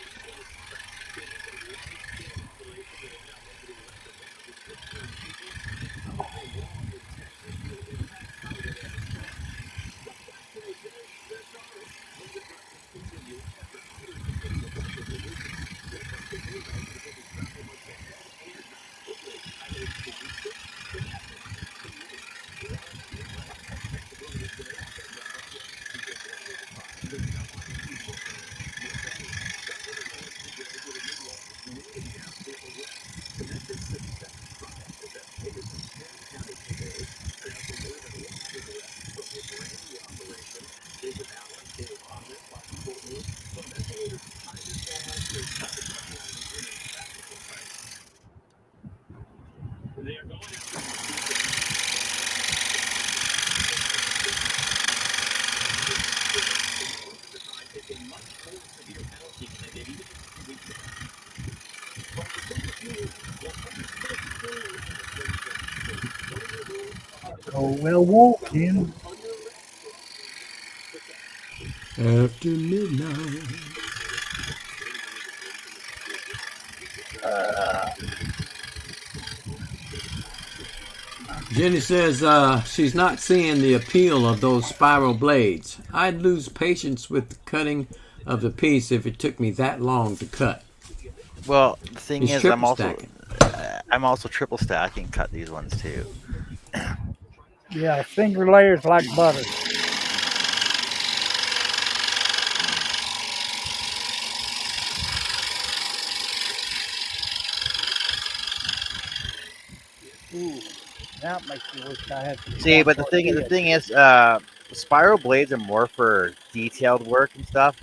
Go well walking. After midnight. Jenny says she's not seeing the appeal of those spiral blades. I'd lose patience with the cutting of the piece if it took me that long to cut. Well, the thing He's is, triple stacking. I'm also triple stacking. Cut these ones too. Yeah, single layers like butter. Ooh, that makes me wish I had. See, but the thing is, spiral blades are more for detailed work and stuff.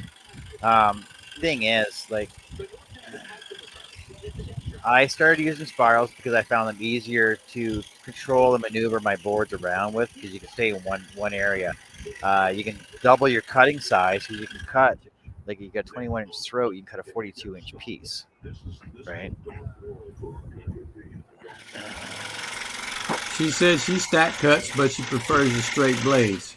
Thing is, like, I started using spirals because I found them easier to control and maneuver my boards around with because you can stay in one area. You can double your cutting size because you can cut, like, you got a 21-inch throat, you can cut a 42-inch piece, right? She says she stack cuts, but she prefers the straight blades.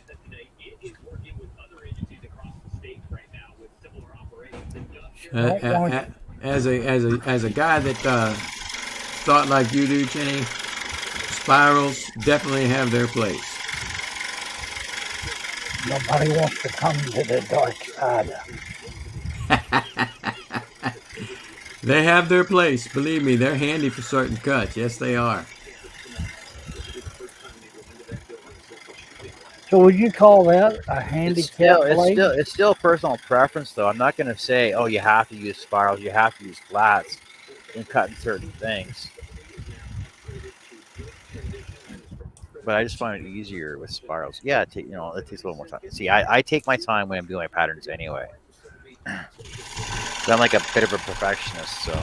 As a guy that thought like you do, Jenny, spirals definitely have their place. Nobody wants to come to the dark side. They have their place. Believe me, they're handy for certain cuts. Yes, they are. So would you call that a handicap blade? It's still personal preference, though. I'm not going to say, oh, you have to use spirals, you have to use flats in cutting certain things. But I just find it easier with spirals. Yeah, it takes a little more time. See, I take my time when I'm doing my patterns anyway. I'm like a bit of a perfectionist, so.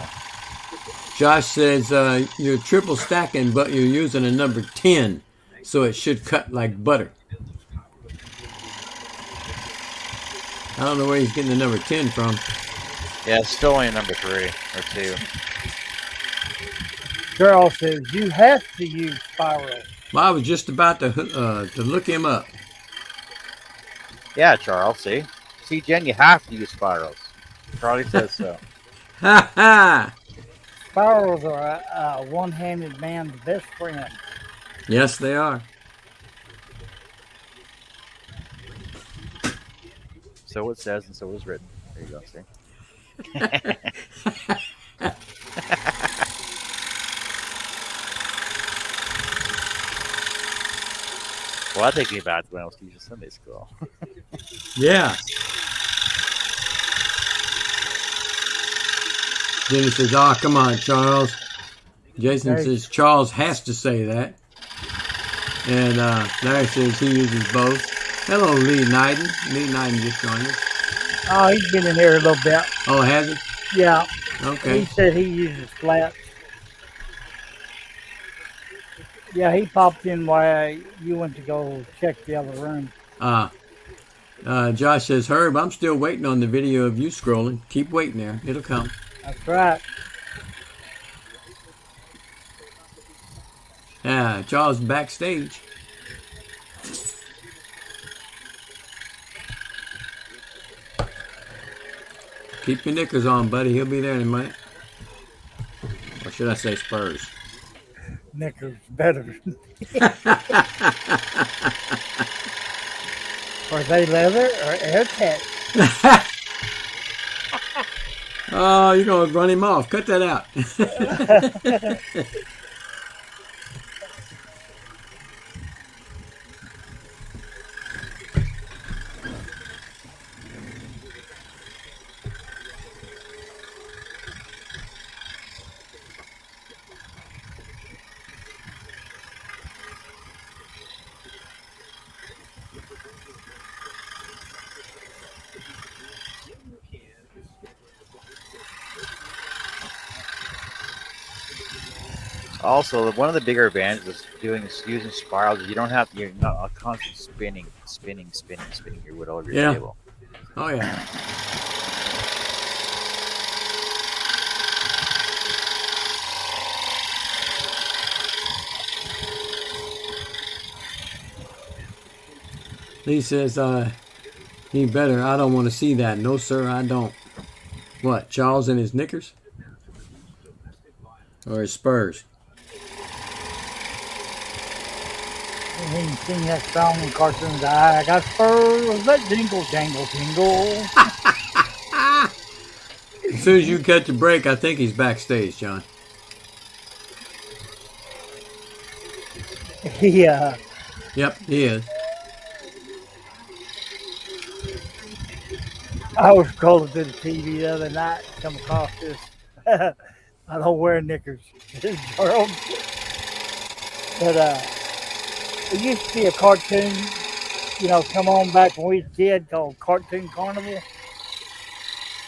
Josh says you're triple stacking, but you're using a number 10, so it should cut like butter. I don't know where he's getting the number 10 from. Yeah, it's still only a number 3 or 2. Girl says you have to use spirals. Well, I was just about to look him up. Yeah, Charles, see, Jen, you have to use spirals. Charlie says so. Ha ha! Spirals are a one-handed man's best friend. Yes, they are. So it says, and so it was written. There you go, see. Well, that takes me back to when I was teaching Sunday school. Yeah. Jenny says, "Oh, come on, Charles." Jason says Charles has to say that. And Larry says he uses both. Hello, Lee Knighton. Lee Knighton just joined us. Oh, he's been in here a little bit. Oh, has he? Yeah. Okay. He said he uses flats. Yeah, he popped in while you went to go check the other room. Josh says, Herb, I'm still waiting on the video of you scrolling. Keep waiting there. It'll come. That's right. Yeah, Charles backstage. Keep your knickers on, buddy. He'll be there in a minute. Or should I say Spurs? Knickers better. Are they leather or air tech? Oh, you're going to run him off. Cut that out. Also, one of the bigger advantages of using spirals is you're not constantly spinning your wood all over your Yeah. table. Oh, yeah. Lee says, he better. I don't want to see that. No, sir, I don't. What, Charles and his knickers? Or his Spurs? You ain't seen that song in cartoons. I got spurs that jingle, jangle, jingle. As soon as you catch a break, I think he's backstage, John. Yeah. Yep, he is. I was scrolling through the TV the other night, come across this. I don't wear knickers, Gerald. But there used to be a cartoon, come on back when we was a kid called Cartoon Carnival.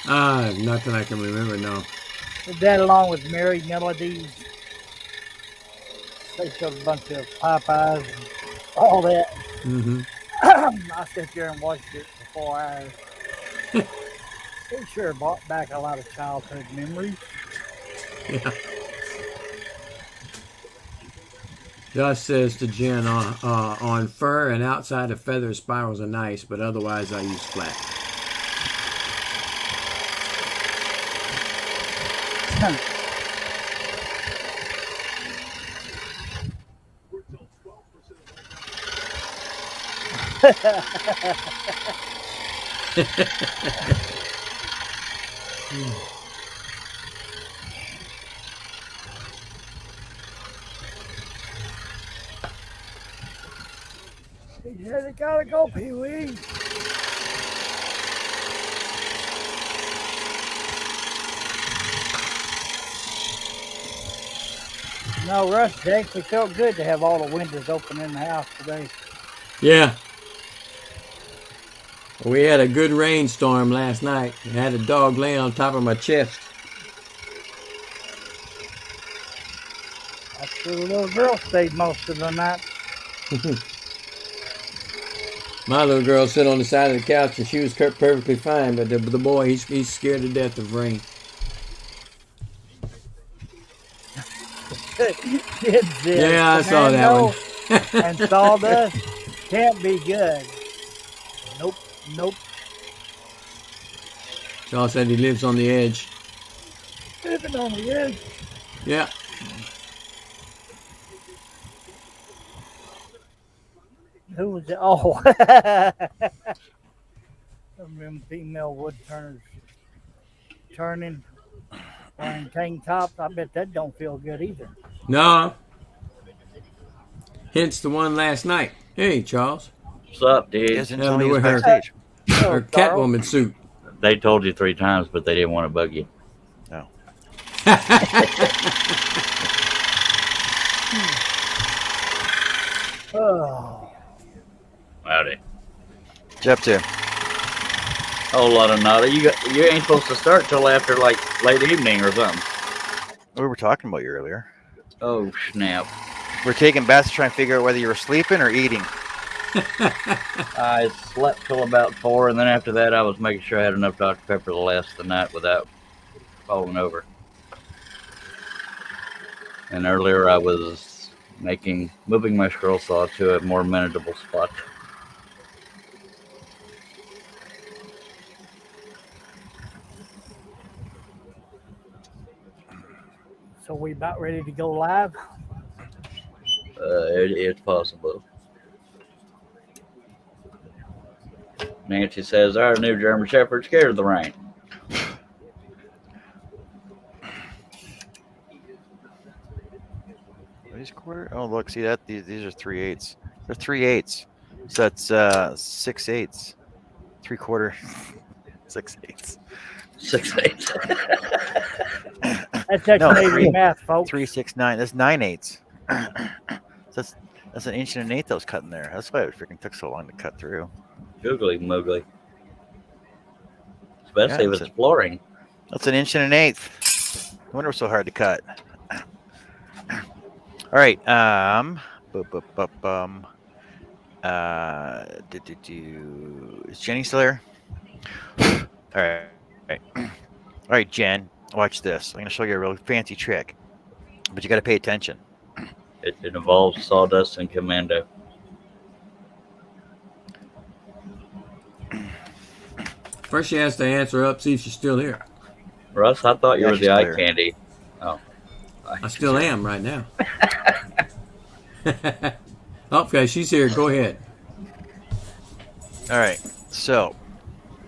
Nothing I can remember, no. With that along with Merry Melodies. They showed a bunch of Popeyes and all that. Mm-hmm. I sat there and watched it for 4 hours. It sure brought back a lot of childhood memories. Yeah. Josh says to Jen, on fur and outside of feather spirals are nice, but otherwise I use flat. He said, "You gotta go, Pee Wee." No, Russ, it actually felt good to have all the windows open in the house today. Yeah. We had a good rainstorm last night. I had a dog laying on top of my chest. That's where the little girl stayed most of the night. My little girl sat on the side of the couch and she was perfectly fine, but the boy, he's scared to death of rain. Yeah, I saw that one. And sawdust can't be good. Nope. Charles said he lives on the edge. Living on the edge. Yeah. Who was it? Oh. Them female wood turners turning, wearing tank tops. I bet that don't feel good either. No. Hence the one last night. Hey, Charles. What's up, You dude? guys didn't Having tell me to he was wear her- backstage. Her Catwoman suit. They told you 3 times, but they didn't want to bug you. No. Oh. Howdy. What you up to? Whole lot of nada. You ain't supposed to start till after like late evening or something. We were talking about you earlier. Oh snap! We're taking bets to try and figure out whether you were sleeping or eating. I slept till about 4, and then after that, I was making sure I had enough Dr. Pepper to last the night without falling over. And earlier, I was moving my scroll saw to a more manageable spot. So we about ready to go live. It's possible. Nancy says our new German Shepherd scared of the rain. These quarter. Oh, look, see that these are 3/8. They're 3/8. So that's 6/8. 3/4. 6/8. 6/8. That's that No, Canadian math, folks. 3/6/9. That's 9/8. So that's an inch and an eighth that was cutting there. That's why it freaking took so long to cut through. Googly moogly. Especially Yeah, if it's flooring. That's an inch and an eighth. No wonder it was so hard to cut. All right. Is Jenny still there? All right. All right, Jen. Watch this. I'm going to show you a really fancy trick, but you got to pay attention. It involves sawdust and commando. First, she has to answer up, see if she's still here. Russ, I thought you Yeah, were she's the eye clear. candy. Oh. I still am right now. Okay, she's here. Go ahead. All right. So,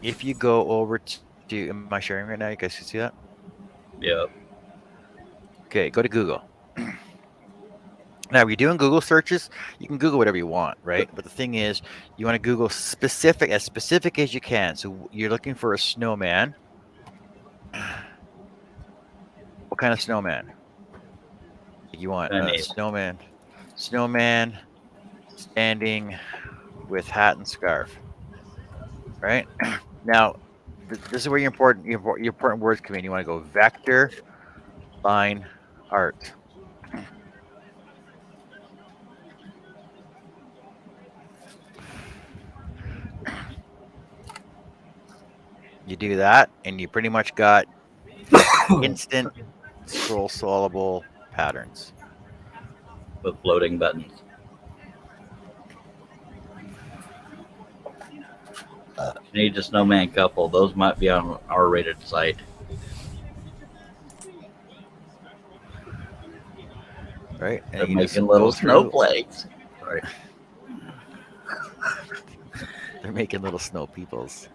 if you go over to, am I sharing right now? You guys can see that? Yep. Okay, go to Google. Now, if you're doing Google searches, you can Google whatever you want, right? But the thing is, you want to Google specific as you can. So you're looking for a snowman. What kind of snowman? You want a snowman standing with hat and scarf, right? Now, this is where your important words come in. You want to go vector, line, art. You do that, and you pretty much got instant scroll solvable patterns. With floating buttons. You need a snowman couple. Those might be on our rated site. Right? And They're you just making little go through- snowflakes. Sorry. They're making little snow peoples.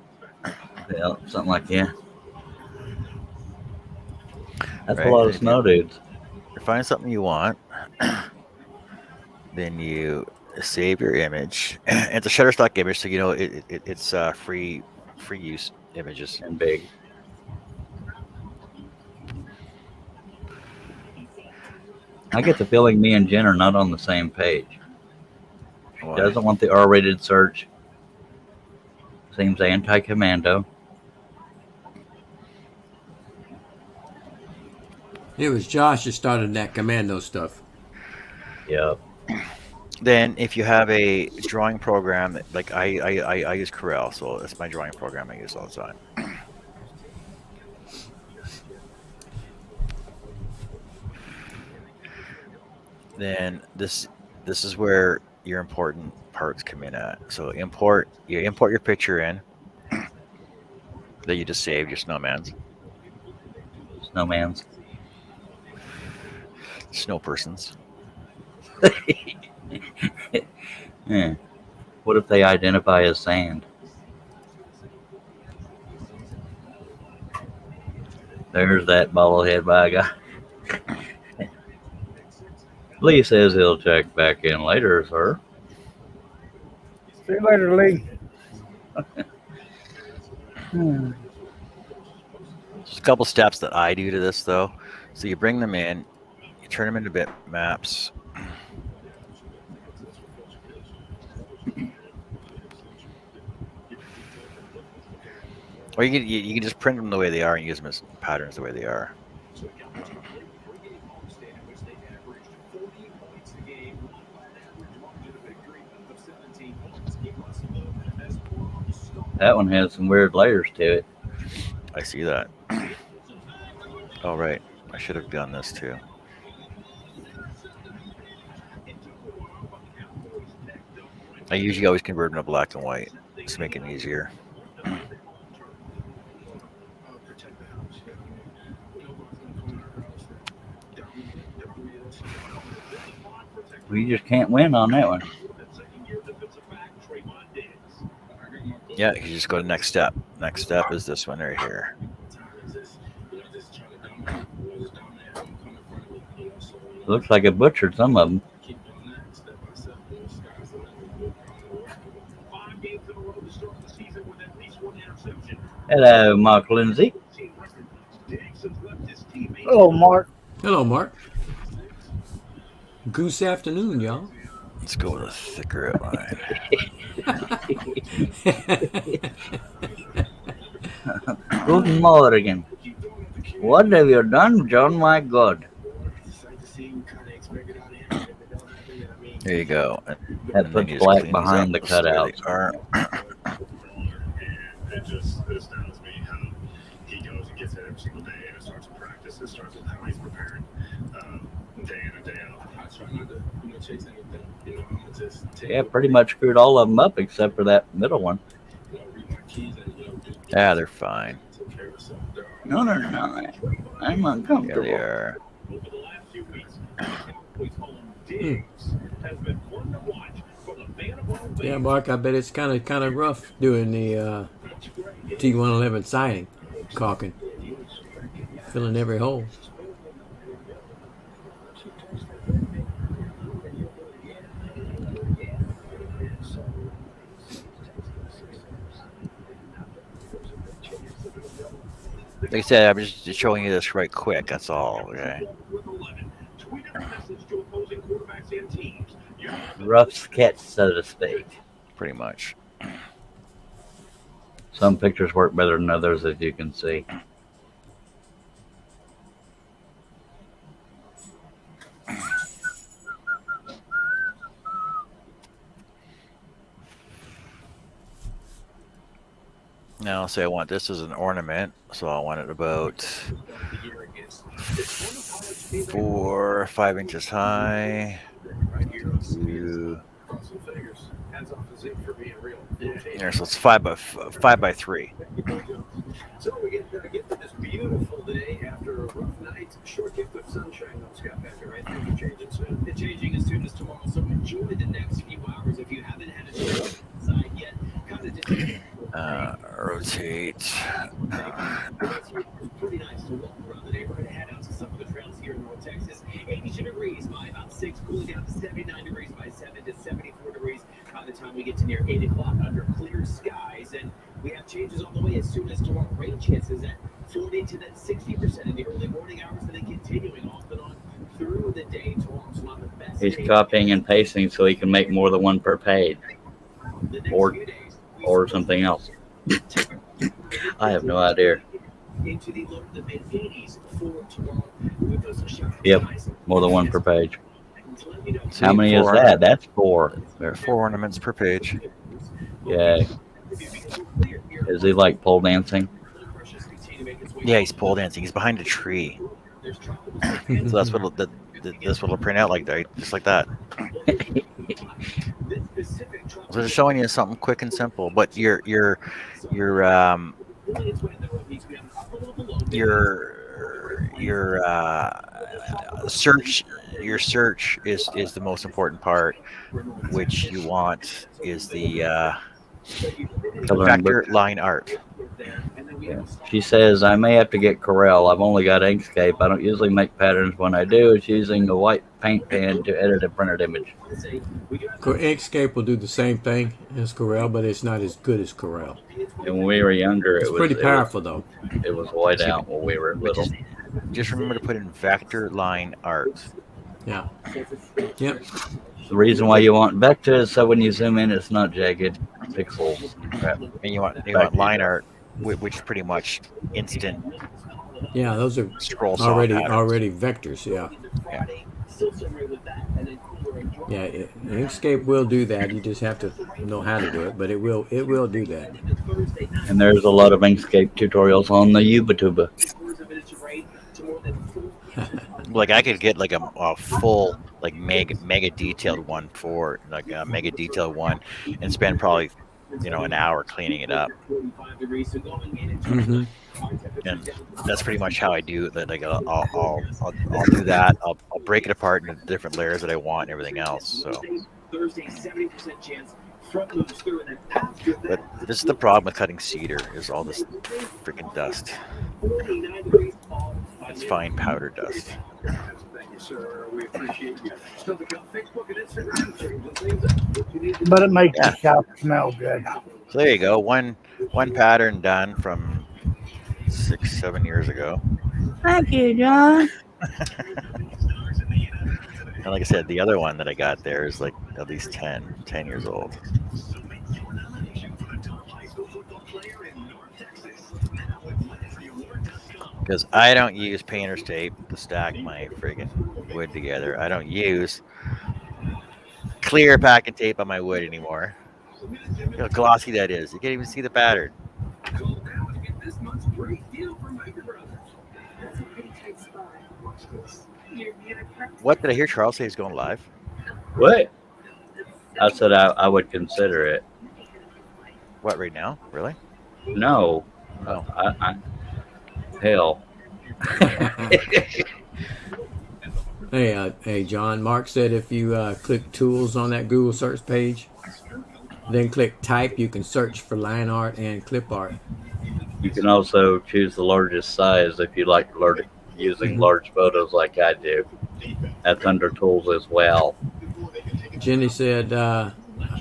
Yeah, something like that. That's Right, a lot and of if snow dudes. You find something you want, then you save your image. It's a Shutterstock image, so you know it's free use images. And big. I get the feeling me and Jen are not on the same page. She Why? doesn't want the R-rated search. Seems anti-commando. It was Josh that started that commando stuff. Yep. Then, if you have a drawing program, like I use Corel, so that's my drawing program I use all the time. Then this is where your important parts come in at. So you import your picture in that you just saved, your snowmans, Snowmans. snow persons. Yeah. What if they identify as sand? There's that bobblehead by a guy. Lee says he'll check back in later, sir. See you later, Lee. Just a couple steps that I do to this, though. So you bring them in, you turn them into bitmaps. Or you can just print them the way they are and use them as patterns the way they are. That one has some weird layers to it. I see that. Oh, right. I should have done this too. I usually always convert them to black and white just to make it easier. We just can't win on that one. Yeah, you just go to next step. Next step is this one right here. Looks like it butchered some of them. Hello, Mark Lindsay. Hello, Mark. Hello, Mark. Goose afternoon, y'all. Let's go with a thicker outline. Guten Morgen. What have you done, John? My God. There you go. That And then puts you just black clean these behind up the just where they cutouts. are. It just astounds me how he goes and gets it every single day and it starts with practice. It starts with how he's preparing day in and day out. I try not to chase anything. I'm gonna just Yeah, pretty much screwed all of them up except for that middle one. read my keys and Yeah, they're fine. take care of myself. No, no, no. I'm Yeah, uncomfortable. they are. Over the last few weeks, Cowboys home Diggs has been one to watch for the fan of all Yeah, Mark, I bet it's kind of rough doing the T111 siding, caulking, filling every hole. Like I said, I'm just showing you this right quick. That's all. Okay. Tweet a message to opposing quarterbacks and teams. Rough sketch, so to speak. Pretty much. Some pictures work better than others, as you can see. Now, say I want this as an ornament, so I want it about 4 or 5 inches high. There, so it's 5 by 3. So we get to this beautiful day after a rough night. Short gift of sunshine. No, Scott Becker, right? Things are changing soon. It's changing as soon as tomorrow. So enjoy the next few hours if you haven't had a chance inside yet. Kind of just Rotate. pretty nice to walk around the neighborhood, head out to some of the trails here in North Texas. 82 degrees by about 6, cooling down to 79 degrees by 7 to 74 degrees by the time we get to near 8 o'clock under clear skies. And we have changes on the way as soon as tomorrow. Rain chances at 40 to then 60% in the early morning hours, and then continuing off and on through the day. Tomorrow's not the best. He's copying and pasting so he can make more than one per page, or something else. I have no idea. Into the low to mid 80s for tomorrow with those sharp Yep, skies. more than one per page. See, How many is 4 that? That's 4. There are 4 ornaments per page. Yay. Is he like pole dancing? Yeah, he's pole dancing. He's behind a tree. So that's what this will print out like that, just like that. So just showing you something quick and simple, but your search is the most important part, which you want is the Coloring vector book. line art. Yeah. She says, I may have to get Corel. I've only got Inkscape. I don't usually make patterns. When I do, it's using a white paint pen to edit a printed image. Inkscape will do the same thing as Corel, but it's not as good as Corel. And when we were younger, It's pretty powerful, though. It was white out when we were little. Just remember to put in vector line art. Yeah. Yep. The reason why you want vector is so when you zoom in, it's not jagged pixels. And you want line art, which is pretty much instant Yeah, those are scroll saw already patterns. vectors. Yeah. Yeah. Yeah. Inkscape will do that. You just have to know how to do it, but it will do that. And there's a lot of Inkscape tutorials on the YouTuber. Like I could get like a full like mega detailed one for like a mega detailed one and spend probably an hour cleaning it up. Mm-hmm. And that's pretty much how I do it. Like I'll do that. I'll break it apart into different layers that I want and everything else. So, Thursday, 70% chance. Front moves through, and then after but that, this is the problem with cutting cedar is all this freaking dust. 49 degrees. It's fine powder dust. Thank you, sir. We appreciate you. Still to come, Facebook and Instagram. Changing things up. But it makes Yeah. the shop smell good. So there you go. One pattern done from 6-7 years ago. Thank you, John. And like I said, the other one that I got there is like at least 10 years old. Because I don't use painter's tape to stack my friggin' wood together. I don't use clear packing tape on my wood anymore. Look how glossy that is. You can't even see the pattern. What did I hear Charles say he's going live? What? I said I would consider it. What, right now? Really? No. Oh. Hell. Hey, John. Mark said if you click tools on that Google search page, then click type, you can search for line art and clip art. You can also choose the largest size if you like using large photos like I do. That's under tools as well. Jenny said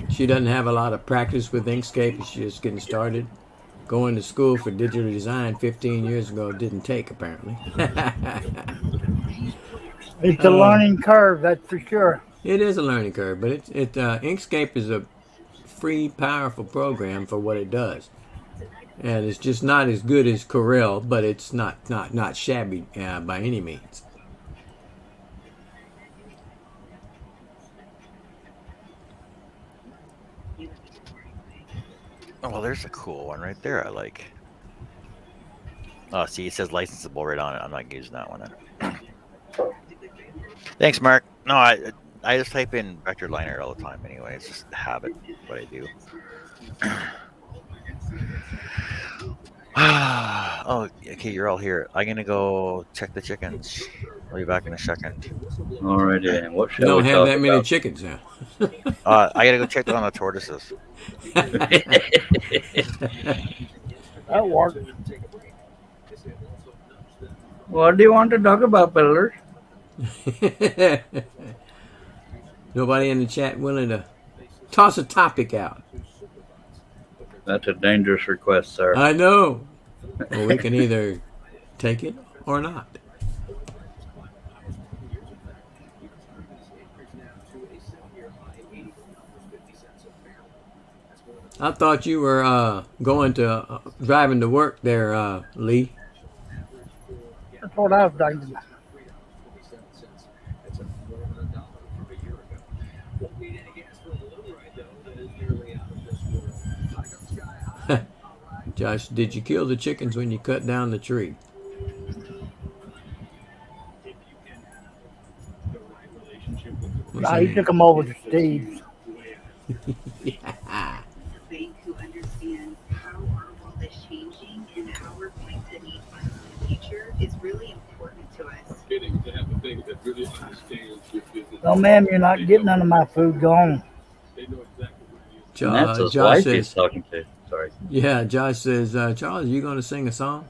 she doesn't have a lot of practice with Inkscape. She's just getting started. Going to school for digital design 15 years ago didn't take, apparently. It's a learning curve, that's for sure. It is a learning curve, but Inkscape is a free, powerful program for what it does. And it's just not as good as Corel, but it's not shabby by any means. Oh, well, there's a cool one right there I like. Oh, see, it says licensable right on it. I'm not using that one then. Thanks, Mark. No, I just type in vector liner all the time anyway. It's just a habit, what I do. Oh, okay, you're all here. I'm going to go check the chickens. I'll be back in a second. Alrighty, and what You shall don't we have talk that many about? chickens now. I got to go check on the tortoises. That works. What do you want to talk about, Pillars? Nobody in the chat willing to toss a topic out. That's a dangerous request, sir. I know. Well, we can either take it or not. I thought you were going to driving to work there, Lee. That's what I was thinking. Josh, did you kill the chickens when you cut down the tree? Nah, he took them over to Steve's. Yeah. Bank who understands how our world is changing and how we're going to need funds in the future is really important to us. Getting to have a bank that really understands your business. No, ma'am, you're not getting none of my food. Go on. They know exactly what it is. And that's his Josh wife says, he's talking to. Sorry. yeah, Josh says, Charles, you going to sing a song?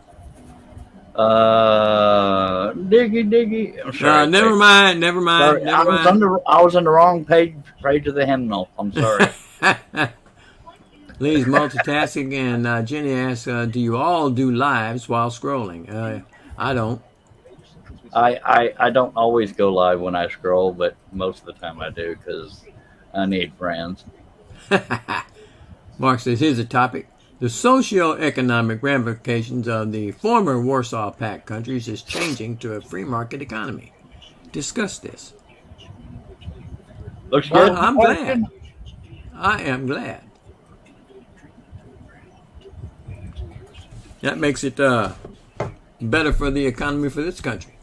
Diggy. I'm sorry. Never mind. Sorry, I was on the wrong page of the hymnal. I'm sorry. Lee's multitasking, and Jenny asks, do you all do lives while scrolling? I don't. I don't always go live when I scroll, but most of the time I do because I need friends. Mark says, here's a topic. The socio-economic ramifications of the former Warsaw Pact countries is changing to a free market economy. Discuss this. Looks Well, good. I'm glad. I am glad. That makes it better for the economy for this country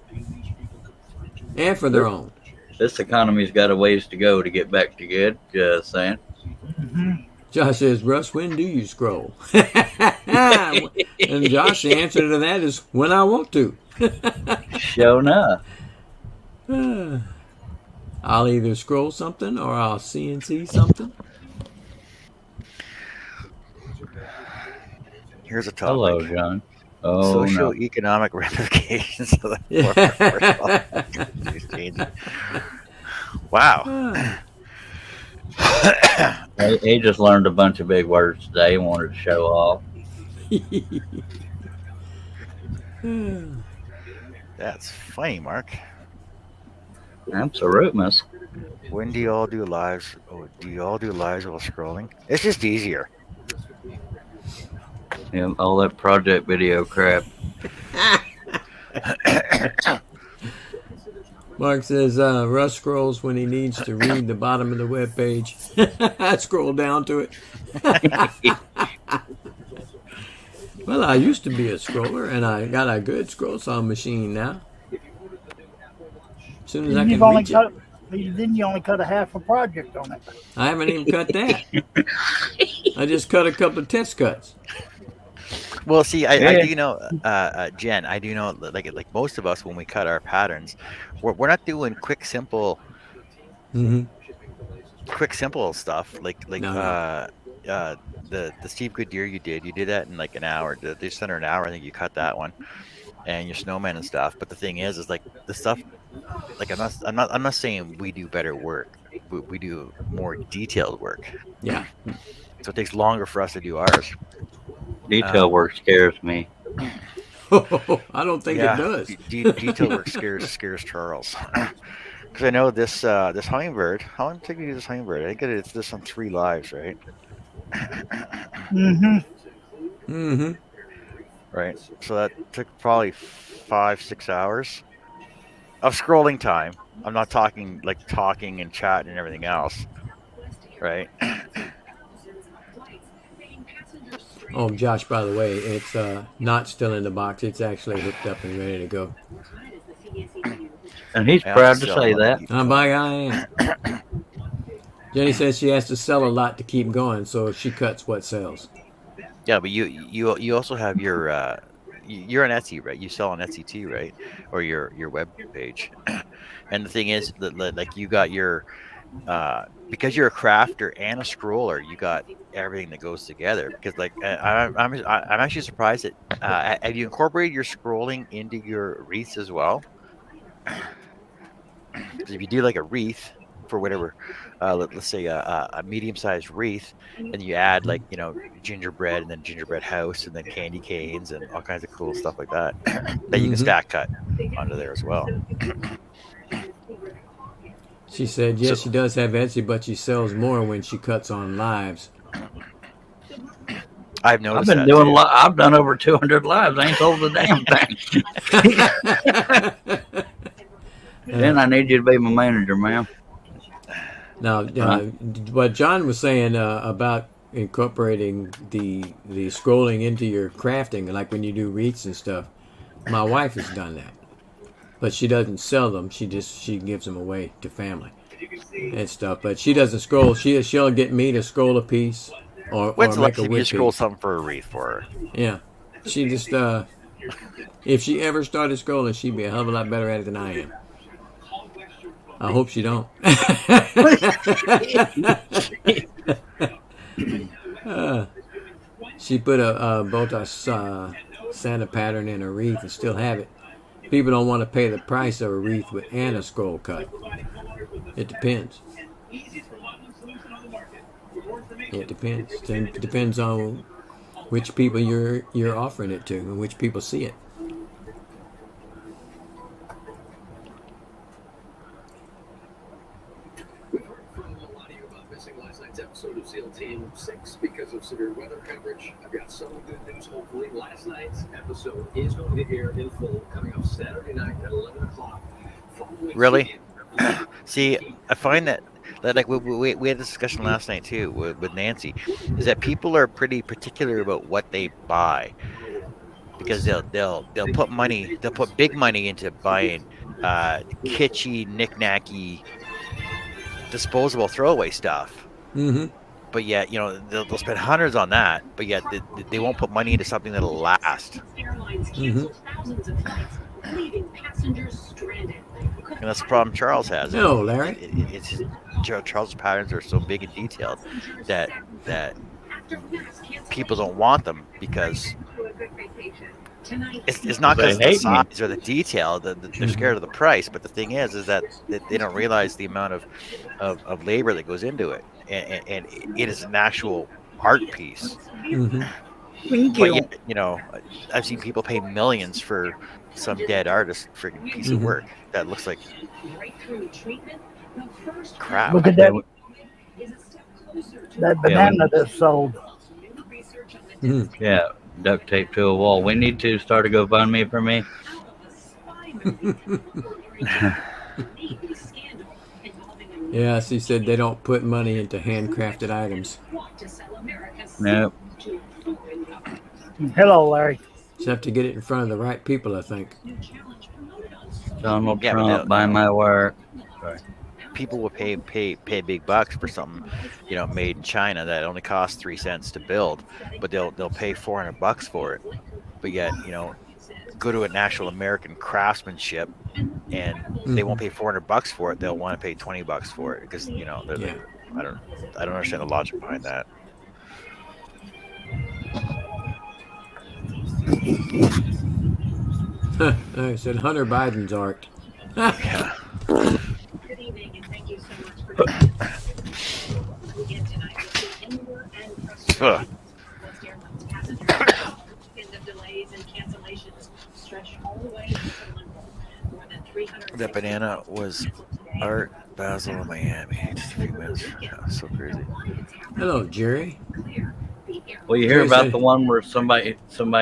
and for their own. This economy's got a ways to go to get back to good. Just saying. Josh says, Russ, when do you scroll? And Josh, the answer to that is when I want to. Sure enough. I'll either scroll something or I'll CNC something. Here's a Hello, topic: John. Oh, no. socioeconomic ramifications of the former news changes. Wow. He just learned a bunch of big words today and wanted to show off. That's funny, Mark. Absolutely. When do you all do lives? Oh, do you all do lives while scrolling? It's just easier. Yeah, all that project video crap. Mark says Russ scrolls when he needs to read the bottom of the web page. I scroll down to it. Well, I used to be a scroller, and I got a good scroll saw machine now. As soon as I can reach it. Then you only cut a half a project on it. I haven't even cut that. I just cut a couple of test cuts. Well, see, I do know, Jen. I do know, like most of us, when we cut our patterns, we're not doing quick, simple stuff like No. the Steve Goodyear you did that in like an hour, just under an hour. I think you cut that one, and your snowman and stuff. But the thing is like the stuff. Like I'm not saying we do better work. We do more detailed work. Yeah. So it takes longer for us to do ours. Detail work scares me. I don't think it does. Detail work scares Charles. Because I know this hummingbird. How long did it take me to do this hummingbird? I think it's this on 3 lives, right? Right. So that took probably 5-6 hours of scrolling time. I'm not talking and chatting and everything else, right? Oh, Josh, by the way, it's not still in the box. It's actually hooked up and ready to go. And he's proud to say that. By I am. Jenny says she has to sell a lot to keep going, so she cuts what sells. Yeah, but you also have your you're on Etsy, right? You sell on Etsy too, right? Or your web page. And the thing is that like you got your because you're a crafter and a scroller, you got everything that goes together. Because like I'm actually surprised that have you incorporated your scrolling into your wreaths as well? Because if you do like a wreath for whatever, let's say a medium-sized wreath, and you add like gingerbread and then gingerbread house and then candy canes and all kinds of cool stuff like that that you can stack cut onto there as well. She said, yes, she does have Etsy, but she sells more when she cuts on lives. I've noticed. I've been doing. I've done over 200 lives. I ain't sold a damn thing. Then I need you to be my manager, ma'am. Now, what John was saying about incorporating the scrolling into your crafting, like when you do wreaths and stuff, my wife has done that. But she doesn't sell them. She gives them away to family and stuff. But she doesn't scroll. She'll get me to scroll a piece or make a wood piece. Scroll something for a wreath for her. Yeah, she just if she ever started scrolling, she'd be a hell of a lot better at it than I am. I hope she don't. She put both a Santa pattern in a wreath and still have it. People don't want to pay the price of a wreath and a scroll cut. It depends. It depends. It depends on which people you're offering it to and which people see it. Episode of SEAL Team 6 because of severe weather coverage. I've got some good news. Hopefully, last night's episode is going to air in full coming up Saturday night at 11 o'clock. Really? See, I find that like we had this discussion last night too with Nancy, is that people are pretty particular about what they buy because they'll put big money into buying kitschy, knick-knacky, disposable throwaway stuff. Mm-hmm. but yet they'll spend hundreds on that, but yet they won't put money into something that'll last. Airlines canceled thousands of flights, leaving passengers stranded. And that's the problem Charles has. Hello, Larry. It's just, Charles's patterns are so big and detailed that people don't want them because it's not because of the They hate me. size or the detail. They're scared of the price. But the thing is that they don't realize the amount of labor that goes into it, and it is an actual art piece. Thank But you. yet, I've seen people pay millions for some dead artist freaking piece of work that looks like crap. Look at that banana that's sold. Yeah, duct tape to a wall. We need to start a GoFundMe for me. Yeah, she said they don't put money into handcrafted items. Nope. Hello, Larry. Just have to get it in front of the right people, I think. Donald Yeah, but Trump, buy my work. Sorry. People will pay big bucks for something, made in China that only costs 3 cents to build, but they'll pay $400 for it. But yet, go to an actual American craftsmanship, and they won't pay $400 for it. They'll want to pay $20 for it because I don't understand the logic behind that. I said Hunter Biden's art. Yeah. Good evening, and thank you so much for joining us. Again tonight, we'll see anger and frustration. West Airlines passengers in the delays and cancellations stretch all the way into limbo. More than 300. That banana was Art Basel, Miami. Just a few minutes. Yeah, so crazy. Hello, Jerry. Well, you hear about the one where somebody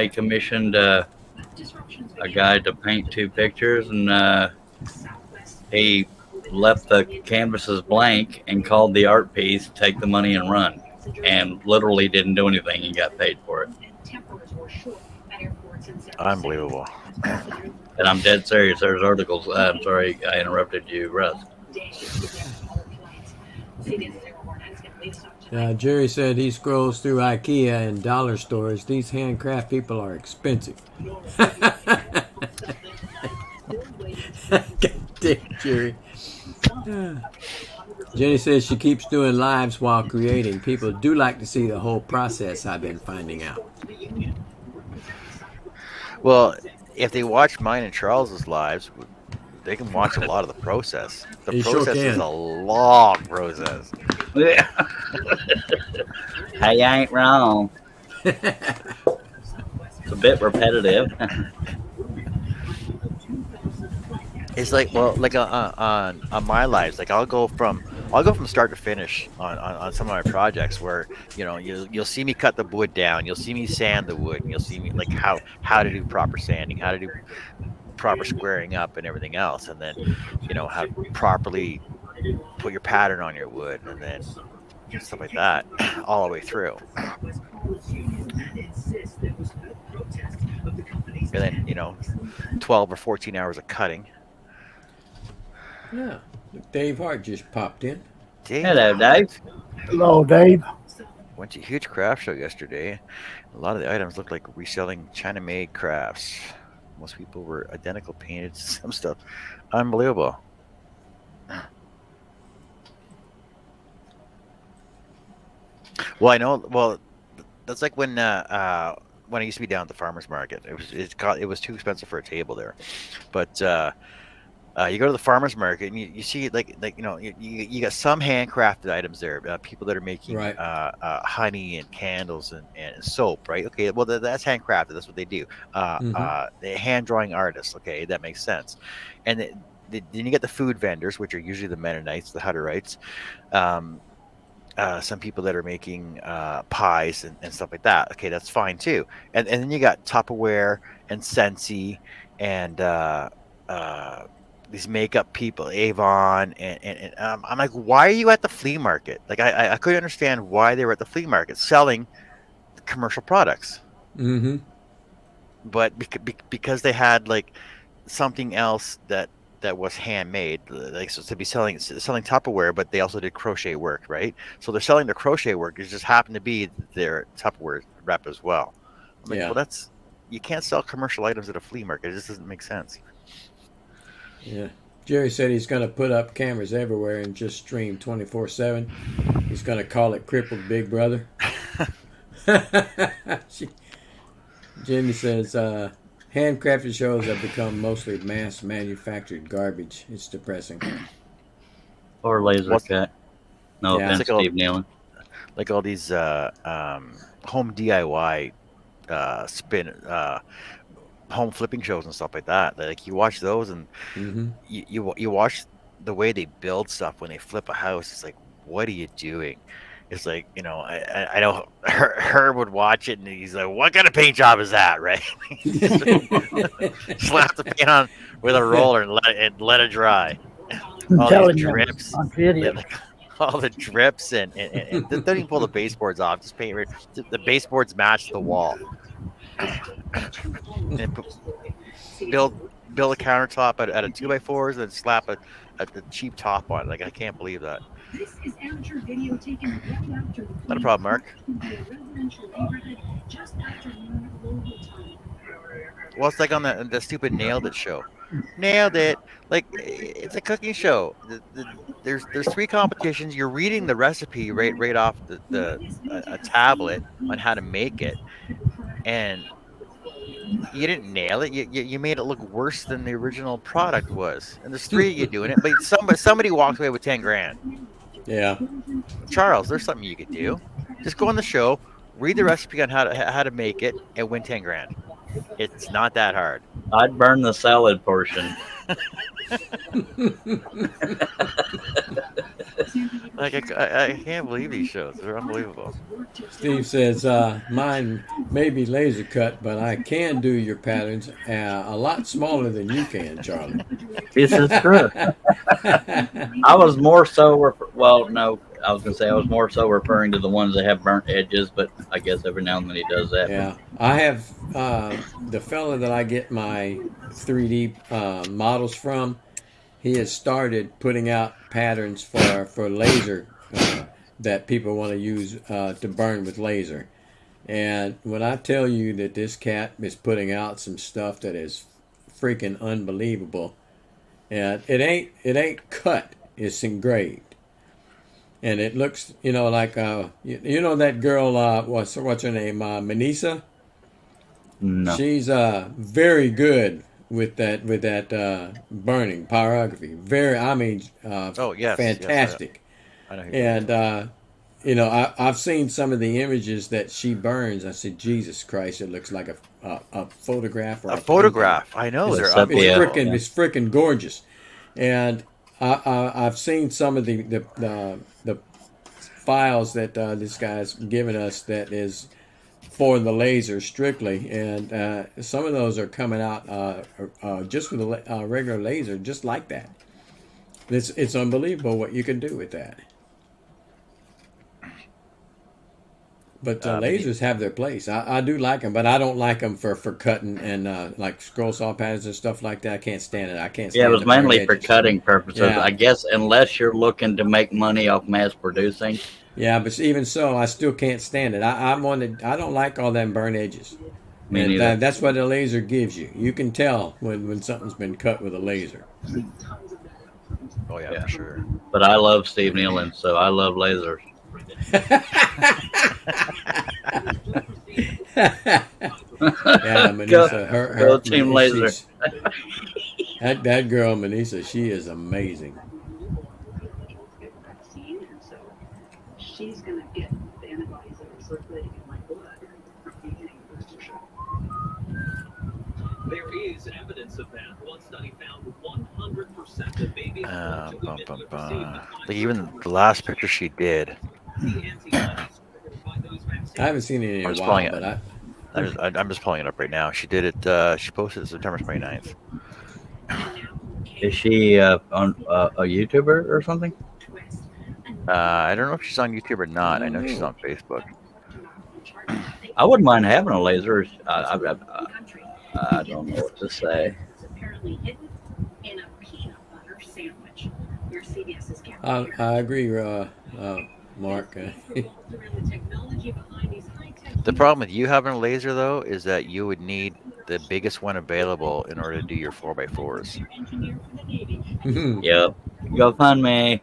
commissioned a guy to paint 2 pictures, and he left the canvases blank and called the art piece, take the money and run, and literally didn't do anything and got paid for it. Unbelievable. And I'm dead serious. There's articles. I'm sorry I interrupted you, Russ. Jerry said he scrolls through IKEA and dollar stores. These handcraft people are expensive. God damn, Jerry. Jenny says she keeps doing lives while creating. People do like to see the whole process, I've been finding out. Well, if they watch mine and Charles's lives, they can watch a lot of the process. The They sure process is can. a long process. Yeah. Hey, I ain't wrong. It's a bit repetitive. It's like on my lives, like I'll go from start to finish on some of my projects where you'll see me cut the wood down, you'll see me sand the wood, and you'll see me like how to do proper sanding, how to do proper squaring up and everything else, and then how to properly put your pattern on your wood, and then stuff like that all the way through. And then 12 or 14 hours of cutting. Yeah. Dave Hart just popped in. Hello, Dave. Hello, Dave. Went to a huge craft show yesterday. A lot of the items looked like reselling China-made crafts. Most people were identical painted. Some stuff, unbelievable. Well, I know. Well, that's like when I used to be down at the farmers market. It was too expensive for a table there, but you go to the farmers market and you see you got some handcrafted items there. People that are making Right. Honey and candles and soap, right? Okay, well that's handcrafted. That's what they do. The hand drawing artists. Okay, that makes sense. And then you get the food vendors, which are usually the Mennonites, the Hutterites. Some people that are making pies and stuff like that. Okay, that's fine too. And then you got Tupperware and Scentsy and these makeup people, Avon, and I'm like, why are you at the flea market? Like, I couldn't understand why they were at the flea market selling commercial products. Mm-hmm. But because they had like something else that that was handmade, like so to be selling Tupperware, but they also did crochet work, right? So they're selling their crochet work. It just happened to be their Tupperware rep as well. I'm like, Yeah. well, that's you can't sell commercial items at a flea market. It just doesn't make sense. Yeah. Jerry said he's going to put up cameras everywhere and just stream 24/7. He's going to call it Crippled Big Brother. Jimmy says, handcrafted shows have become mostly mass manufactured garbage. It's depressing. Or laser What's- cut. No Yeah. offense, It's like Steve Nealon. Like all these home DIY spin home flipping shows and stuff like that. Like you watch those and Mm-hmm. you watch the way they build stuff when they flip a house. It's like, what are you doing? It's like, I know Herb would watch it and he's like, what kind of paint job is that, right? Slap the paint on with a roller and let it dry. I'm All telling these you, drips, on video. like, all the drips and don't even pull the baseboards off. Just paint the baseboards match the wall. And build a countertop at a 2x4s and then slap a cheap top on it. Like, I can't believe that. This is amateur video taken right after the Not a problem, Mark. in a residential neighborhood just after noon local time. Well, it's like on the stupid Nailed It show. Nailed It. Like, it's a cooking show. There's 3 competitions. You're reading the recipe right off a tablet on how to make it, and you didn't nail it. You made it look worse than the original product was. And there's 3 of you doing it, but somebody walks away with 10 grand. Yeah. Charles, there's something you could do. Just go on the show, read the recipe on how to make it, and win 10 grand. It's not that hard. I'd burn the salad portion. Like, I can't believe these shows. They're unbelievable. Steve says, mine may be laser cut, but I can do your patterns a lot smaller than you can, Charlie. This is true. I was more so, no, I was going to say I was more so referring to the ones that have burnt edges, but I guess every now and then he does that. Yeah. I have the fella that I get my 3D models from, he has started putting out patterns for laser that people want to use to burn with laser. And when I tell you that this cat is putting out some stuff that is freaking unbelievable, and it ain't cut, it's engraved. And it looks, like that girl, what's her name, Manisa? No. She's very good with that burning pyrography. Oh, yes. fantastic. Yes, I know who you're talking And I've seen some of the images that she burns. I said, Jesus Christ, it looks like a photograph or a photograph. I know. It's, They're it's unbelievable. freaking it's freaking gorgeous. And I've seen some of the files that this guy's given us that is for the laser strictly, and some of those are coming out just with a regular laser, just like that. It's unbelievable what you can do with that. But lasers have their place. I do like them, but I don't like them for cutting and like scroll saw patterns and stuff like that. I can't stand it. I can't stand Yeah, it was the burnt mainly for edges. cutting purposes. Yeah. I guess unless you're looking to make money off mass producing. Yeah, but even so, I still can't stand it. I don't like all them burnt edges. Me And neither. that's what a laser gives you. You can tell when something's been cut with a laser. Oh, yeah, Yeah. for sure. But I love Steve Nealon, so I love lasers. Yeah, Manisa, Go Team Laser. That girl, Manisa, she is amazing. Vaccine, and so she's going to get the antibodies that are circulating in my blood from beginning booster shot. There is evidence of that. One study found 100% of babies born to women who have received the Like, even the last picture she did. the antibodies by those vaccines. I haven't seen it in I'm a just while, pulling it. but I'm just pulling it up right now. She did it. She posted it September 29th. Is she on a YouTuber or something? I don't know if she's on YouTube or not. I know she's on Facebook. I wouldn't mind having a laser. I don't know what to say. Apparently hidden in a peanut CBS's I agree, Mark. The problem with you having a laser though is that you would need the biggest one available in order to do your 4x4s. Yep. Go fund me.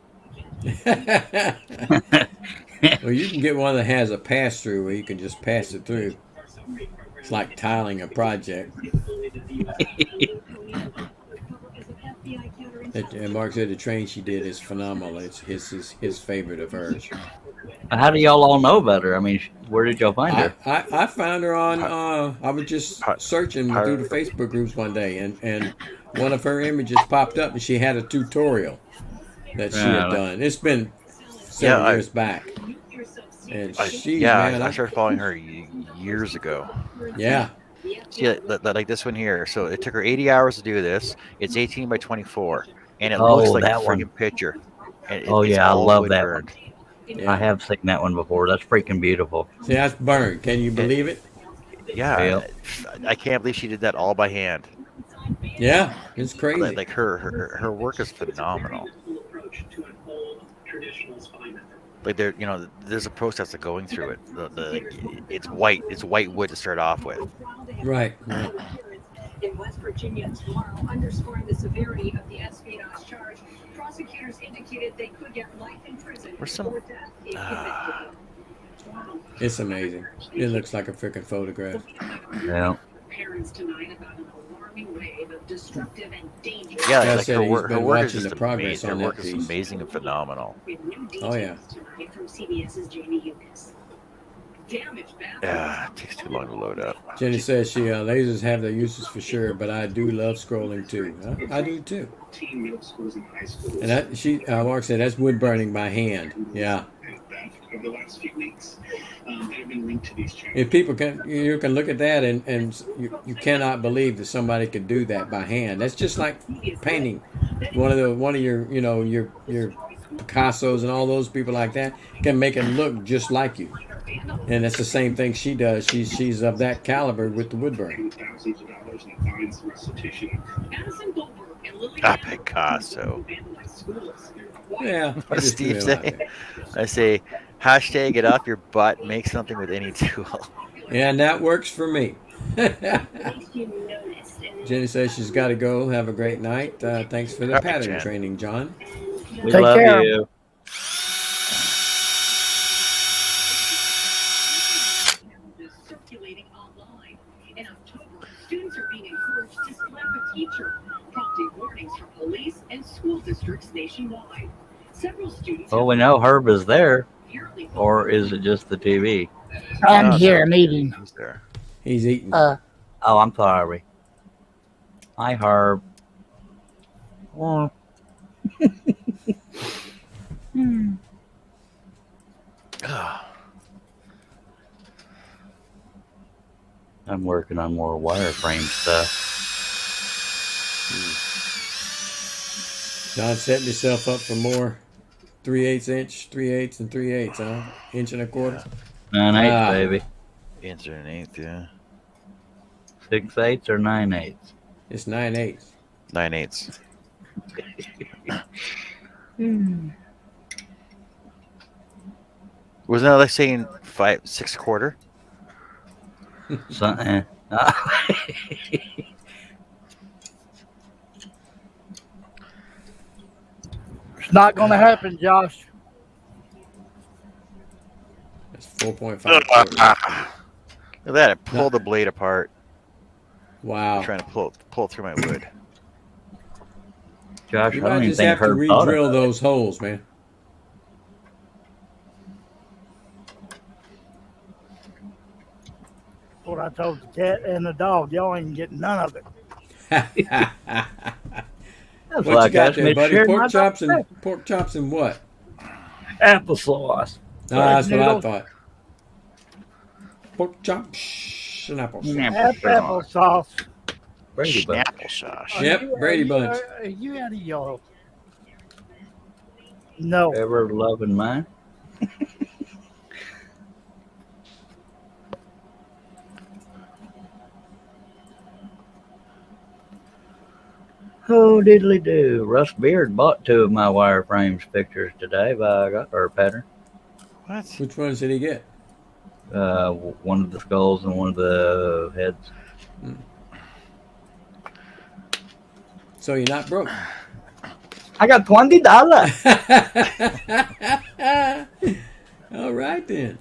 Well, you can get one that has a pass through where you can just pass it through. It's like tiling a project. And Mark said the train she did is phenomenal. It's his favorite of hers. How do y'all all know about her? I mean, where did y'all find her? I found her on. I was just searching through the Facebook groups one day, and one of her images popped up, and she had a tutorial that she had done. It's been several years back, and I started following her years ago. Yeah. See, like this one here. So it took her 80 hours to do this. It's 18 by 24, and it Oh, looks like a that one. freaking picture. And Oh it's yeah, I all love wood that burned. one. Yeah. I have seen that one before. That's freaking beautiful. See, that's burned. Can you believe it? Yeah, Yep. I can't believe she did that all by hand. Yeah, it's crazy. Like her work is phenomenal. Like there's a process of going through it. It's white wood to start off with. Right. In West Virginia tomorrow, underscoring the severity of the espionage charge, prosecutors indicated they could get life in prison Where's some- or death if convicted. It's amazing. It looks like a freaking photograph. Yeah. Parents tonight about an alarming wave of destructive and dangerous. Yeah, Yeah, I like said her he's work been is watching just the progress amazing. on Her work that is piece. amazing and phenomenal. With new details Oh, yeah. tonight from CBS's Jamie Yukas. Damaged bathrooms. Yeah, it takes too long to load up. Jenny says lasers have their uses for sure, but I do love scrolling too. I do too. And Mark said that's wood burning by hand. Yeah. Over the last few weeks, that have been linked to these channels. If people you can look at that and you cannot believe that somebody could do that by hand. That's just like painting. One of your your Picassos and all those people like that can make it look just like you. And that's the same thing she does. She's of that caliber with the wood burn. Thousands of dollars in fines and restitution. Picasso. Yeah. What does Steve say? I say, hashtag it off your butt, make something with any tool. And that works for me. Jenny says she's got to go. Have a great night. Thanks for the pattern training, John. We Take love care. you. Circulating online. In October, students are being encouraged to slap a teacher, prompting warnings from police and school districts nationwide. Several students. Well, we know Herb is there, or is it just the TV? I'm here. I'm eating. He's there. He's eating. Oh, I'm sorry. Hi, Herb. Oh. I'm working on more wireframe stuff. John setting himself up for more 3/8 inch, 3/8 and 3/8, huh? Inch and a quarter. 9/8, baby. Inch and an eighth, yeah. 6/8 or 9/8. It's 9/8. 9/8. Wasn't that like saying 6 quarter? Something. It's not going to happen, Josh. That's 4.5. Look at that! It pulled the blade apart. Wow. I'm trying to pull through my wood. Josh, You I don't might even just think have to Herb thought of re-drill that. those holes, man. What I told the cat and the dog, y'all ain't getting none of it. That's What why you got guys there, made buddy? sure Pork not chops to- and what? applesauce. That's what I noodles. thought. Pork chops and apples. Applesauce. Brady Bunch. Applesauce. Yep, Brady Bunch. Are you out of your... No. Ever loving mine. Oh, diddly do. Russ Beard bought 2 of my wireframes pictures today or pattern. What? Which ones did he get? One of the skulls and one of the heads. So you're not broke. I got $20. All right then.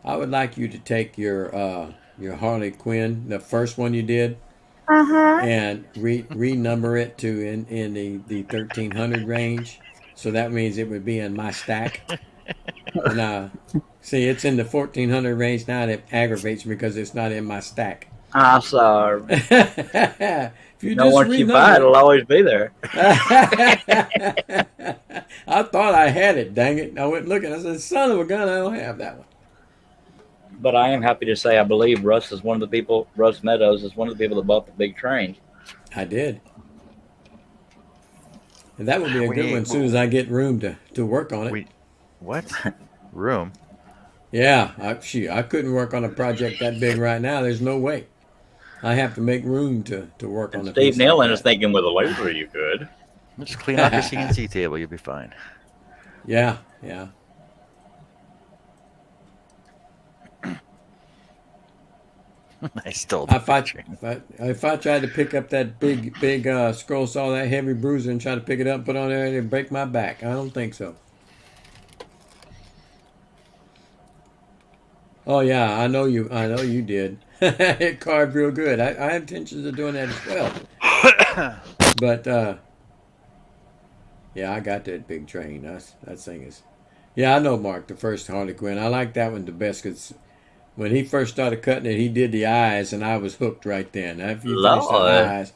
I would like you to take your Harley Quinn, the first one you did, and renumber it to in the 1300 range. So that means it would be in my stack. And see, it's in the 1400 range now, and it aggravates me because it's not in my stack. I'm sorry. If you No, just once you buy it, it'll always be there. I thought I had it, dang it. I went looking. I said, son of a gun, I don't have that one. But I am happy to say I believe Russ Meadows is one of the people that bought the big train. I did. And that would be a good We- one as soon as I get room to work on it. What? Room? Yeah, I couldn't work on a project that big right now. There's no way. I have to make room to work on And it. Steve Nealon is thinking with a laser you could. Just clean off your CNC table. You'll be fine. Yeah. I stole the picture. If I tried to pick up that big scroll saw, that heavy bruiser, and try to pick it up and put it on there, it'd break my back. I don't think so. Oh yeah, I know you did. It carved real good. I had intentions of doing that as well. But yeah, I got that big train. That thing is. Yeah, I know, Mark, the first Harley Quinn. I like that one the best because when he first started cutting it, he did the eyes, and I was hooked right then. After you finished the eyes,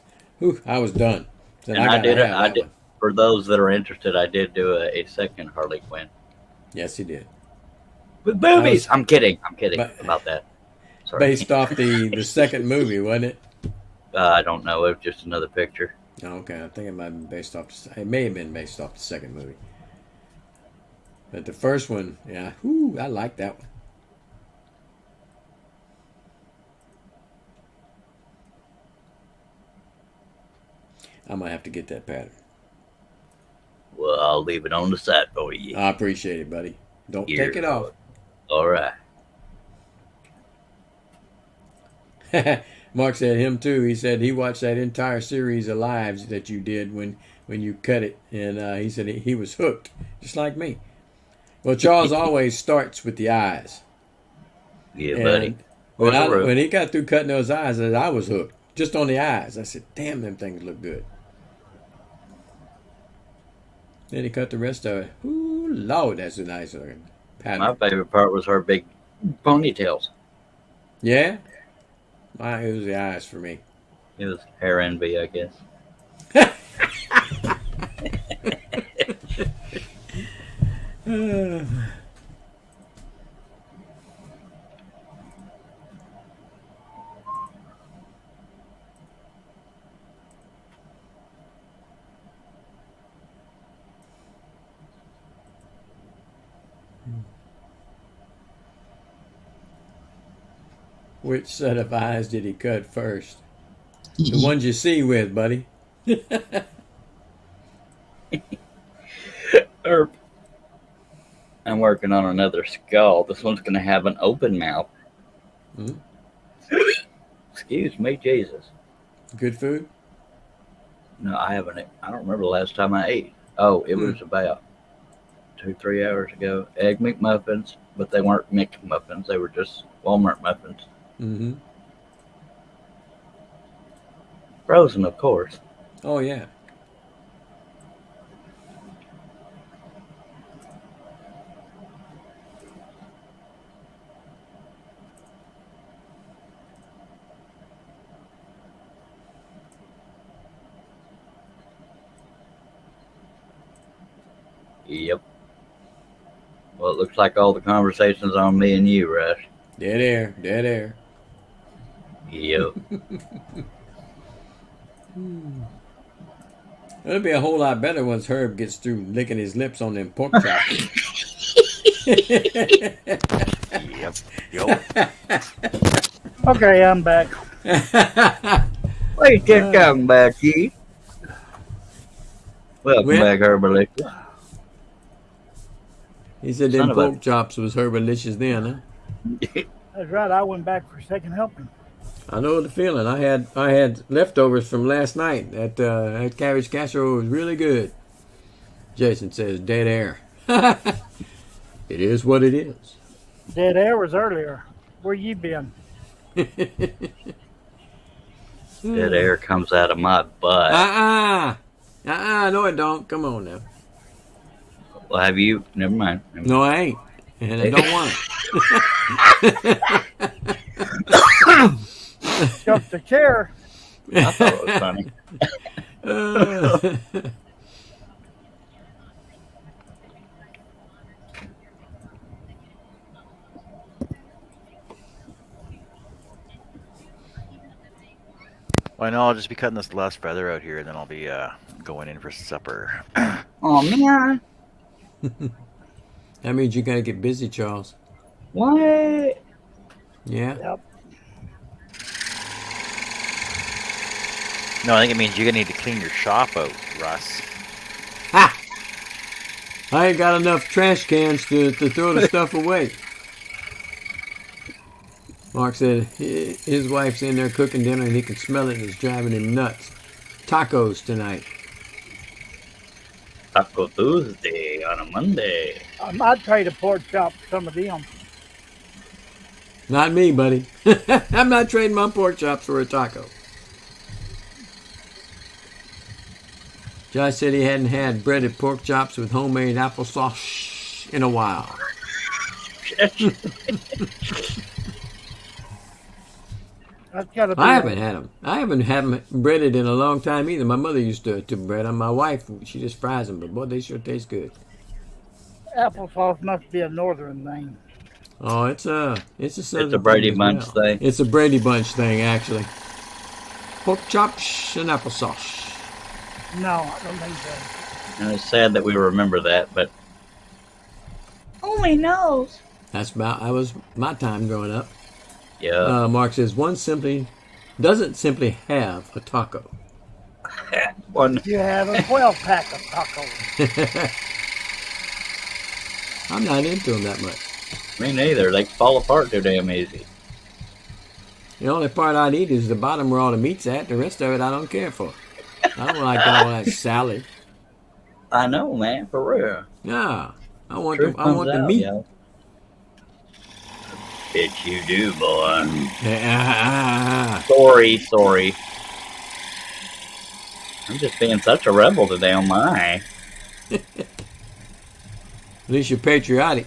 I was done. And I did. For those that are interested, I did do a second Harley Quinn. Yes, he did. With boobies. I'm kidding about that. Sorry. Based off the second movie, wasn't it? I don't know. It was just another picture. Oh, okay, I think it might have been based off. It may have been based off the second movie. But the first one, yeah, I like that one. I might have to get that pattern. Well, I'll leave it on the side for you. I appreciate it, buddy. Don't take it off. All right. Mark said him too. He said he watched that entire series of lives that you did when you cut it, and he said he was hooked, just like me. Well, Charles always starts with the eyes. Yeah, and buddy. When he got through cutting those eyes, I was hooked just on the eyes. I said, "Damn, them things look good." Then he cut the rest of it. Ooh, Lord, that's a nice looking pattern. My favorite part was her big ponytails. Yeah? It was the eyes for me. It was hair envy, I guess. Which set of eyes did he cut first? The ones you see with, buddy. I'm working on another skull. This one's going to have an open mouth. Mm-hmm. Excuse me, Jesus. Good food? No, I haven't. I don't remember the last time I ate. Oh, it was about 2-3 hours ago. Egg McMuffins, but they weren't McMuffins. They were just Walmart muffins. Mm-hmm. Frozen, of course. Oh, yeah. Yep. Well, it looks like all the conversations on me and you, Rush. Dead air. Dead air. Yep. It'll be a whole lot better once Herb gets through licking his lips on them pork chops. Yep. Yep. Okay, I'm back. Wait, just come back, Keith. Welcome Well- back, Herbalicious. He said Son them of a- pork chops was herbalicious then, huh? That's right. I went back for a second helping. I know the feeling. I had leftovers from last night. That cabbage casserole was really good. Jason says dead air. It is what it is. Dead air was earlier. Where you been? That air comes out of my butt. No, it don't. Come on now. Well, have you? Never mind. No, I ain't, and I don't want it. Jumped the chair. I thought it was funny. Well, I know I'll just be cutting this last feather out here, and then I'll be going in for supper. Oh man, That means you got to get busy, Charles. what? Yeah. Yep. No, I think it means you're gonna need to clean your shop out, Russ. Ha! I ain't got enough trash cans to throw the stuff away. Mark said his wife's in there cooking dinner and he can smell it and it's driving him nuts. Tacos tonight. Taco Tuesday on a Monday. I'd trade a pork chop for some of them. Not me, buddy. I'm not trading my pork chops for a taco. Josh said he hadn't had breaded pork chops with homemade applesauce in a while. That's gotta be. I haven't had them. I haven't had them breaded in a long time either. My mother used to bread them. My wife, she just fries them, but boy, they sure taste good. Applesauce must be a northern thing. Oh, it's a southern It's a Brady thing as Bunch well. thing. It's a Brady Bunch thing, actually. Pork chops and applesauce. No, I don't think so. And it's sad that we remember that, but Only knows. That was my time growing up. yeah. Mark says doesn't simply have a taco. One. You have a 12-pack of tacos. I'm not into them that much. Me neither. They fall apart too damn easy. The only part I'd eat is the bottom where all the meat's at. The rest of it I don't care for. I don't like all that salad. I know, man, for real. Yeah, I want Truth I want comes the out, meat. yo. Bitch, you do, boy. Sorry. I'm just being such a rebel today on my At least you're patriotic.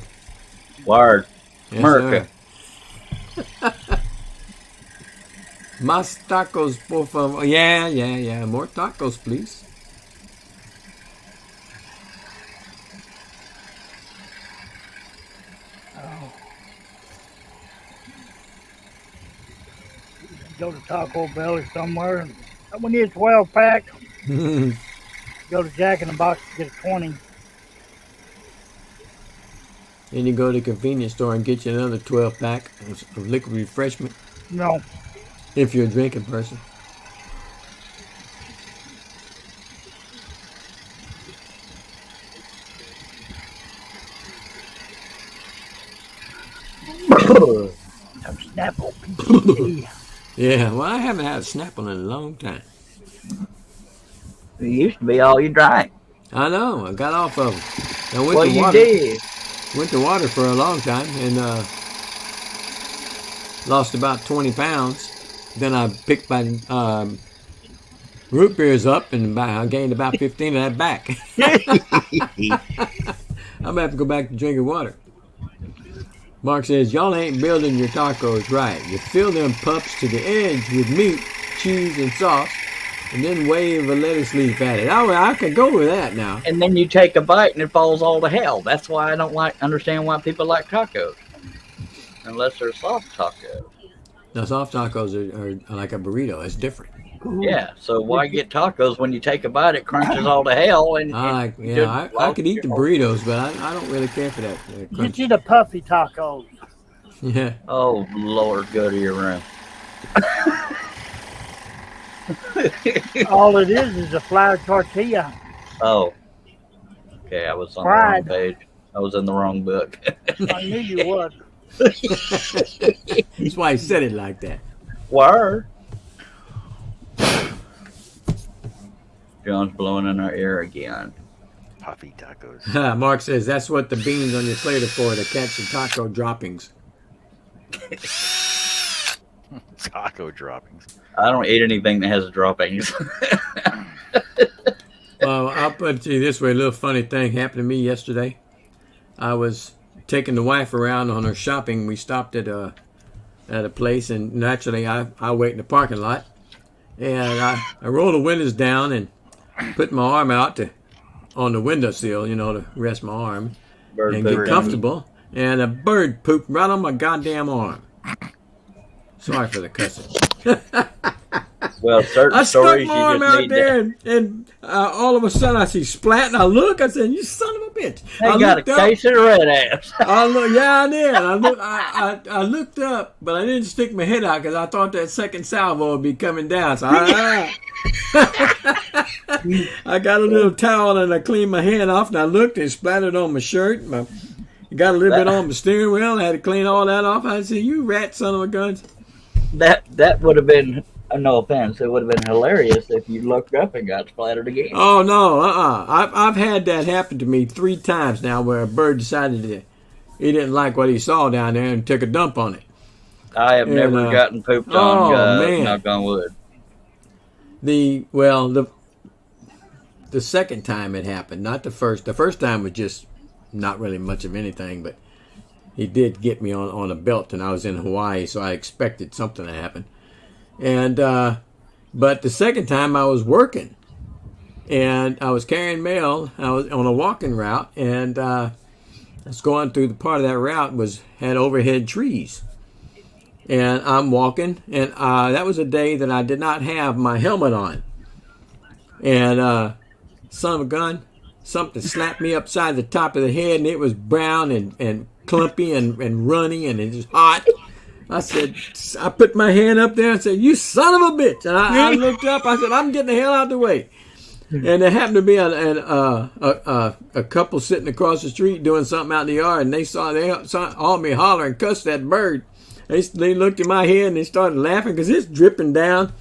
word. Yes, America. sir. Más tacos, por favor. Yeah. More tacos, please. Oh. Go to Taco Bell or somewhere. And we need a 12-pack. Go to Jack in the Box to get a 20. Then you go to the convenience store and get you another 12-pack of liquid refreshment No. if you're a drinking person. Snapple PCD. Yeah, well, I haven't had a Snapple in a long time. It used to be all you drank. I know, I got off of them. I went Well, to you water. did. Went to water for a long time and lost about 20 pounds. Then I picked my root beers up and I gained about 15 of that back. I'm going to have to go back to drinking water. Mark says, y'all ain't building your tacos right. You fill them pups to the edge with meat, cheese, and sauce, and then wave a lettuce leaf at it. I can go with that now. And then you take a bite and it falls all to hell. That's why I don't understand why people like tacos. Unless they're soft tacos. Now, soft tacos are like a burrito. It's different. Yeah, so why get tacos when you take a bite? It crunches all to hell. And I could eat the burritos, but I don't really care for that. Get you the puffy tacos. Yeah. Oh Lord, go to your room. All it is a flour tortilla. Oh, okay. I was on Fried. the wrong page. I was in the wrong book. I knew you would. That's why he said it like that. Why? John's blowing in our ear again. Puffy tacos. Mark says that's what the beans on your plate are for, to catch the taco droppings. Taco droppings. I don't eat anything that has droppings. Well, I'll put it to you this way. A little funny thing happened to me yesterday. I was taking the wife around on her shopping. We stopped at a place, and naturally I wait in the parking lot. And I roll the windows down and put my arm out on the windowsill, to rest my arm and get comfortable. And a bird pooped right on my goddamn arm. Sorry for the cussing. Well, certain I stuck stories my you arm just out need there, and all of a sudden I see splat, and I look. I said, "You son of a bitch!" They I got a looked up. case of the red ass. Yeah, I did. I looked up, but I didn't stick my head out because I thought that second salvo would be coming down. So I got a little towel and I cleaned my hand off, and I looked and it splattered on my shirt. It got a little bit on the steering wheel. I had to clean all that off. I said, "You rat son of a gun!" That would have been, no offense, it would have been hilarious if you looked up and got splattered again. Oh no, I've had that happen to me 3 times now, where a bird decided he didn't like what he saw down there and took a dump on it. I have never gotten pooped on. Man. Knock on wood. The second time it happened, not the first. The first time was just not really much of anything, but he did get me on a belt, and I was in Hawaii, so I expected something to happen. And but the second time I was working, and I was carrying mail. I was on a walking route, and I was going through the part of that route had overhead trees. And I'm walking, and that was a day that I did not have my helmet on. And son of a gun, something slapped me upside the top of the head, and it was brown and clumpy and runny, and it was hot. I put my hand up there and said, "You son of a bitch!" And I looked up. I said, "I'm getting the hell out of the way." And there happened to be a couple sitting across the street doing something out in the yard, and they saw all me holler and cuss that bird. They looked at my head and they started laughing because it's dripping down.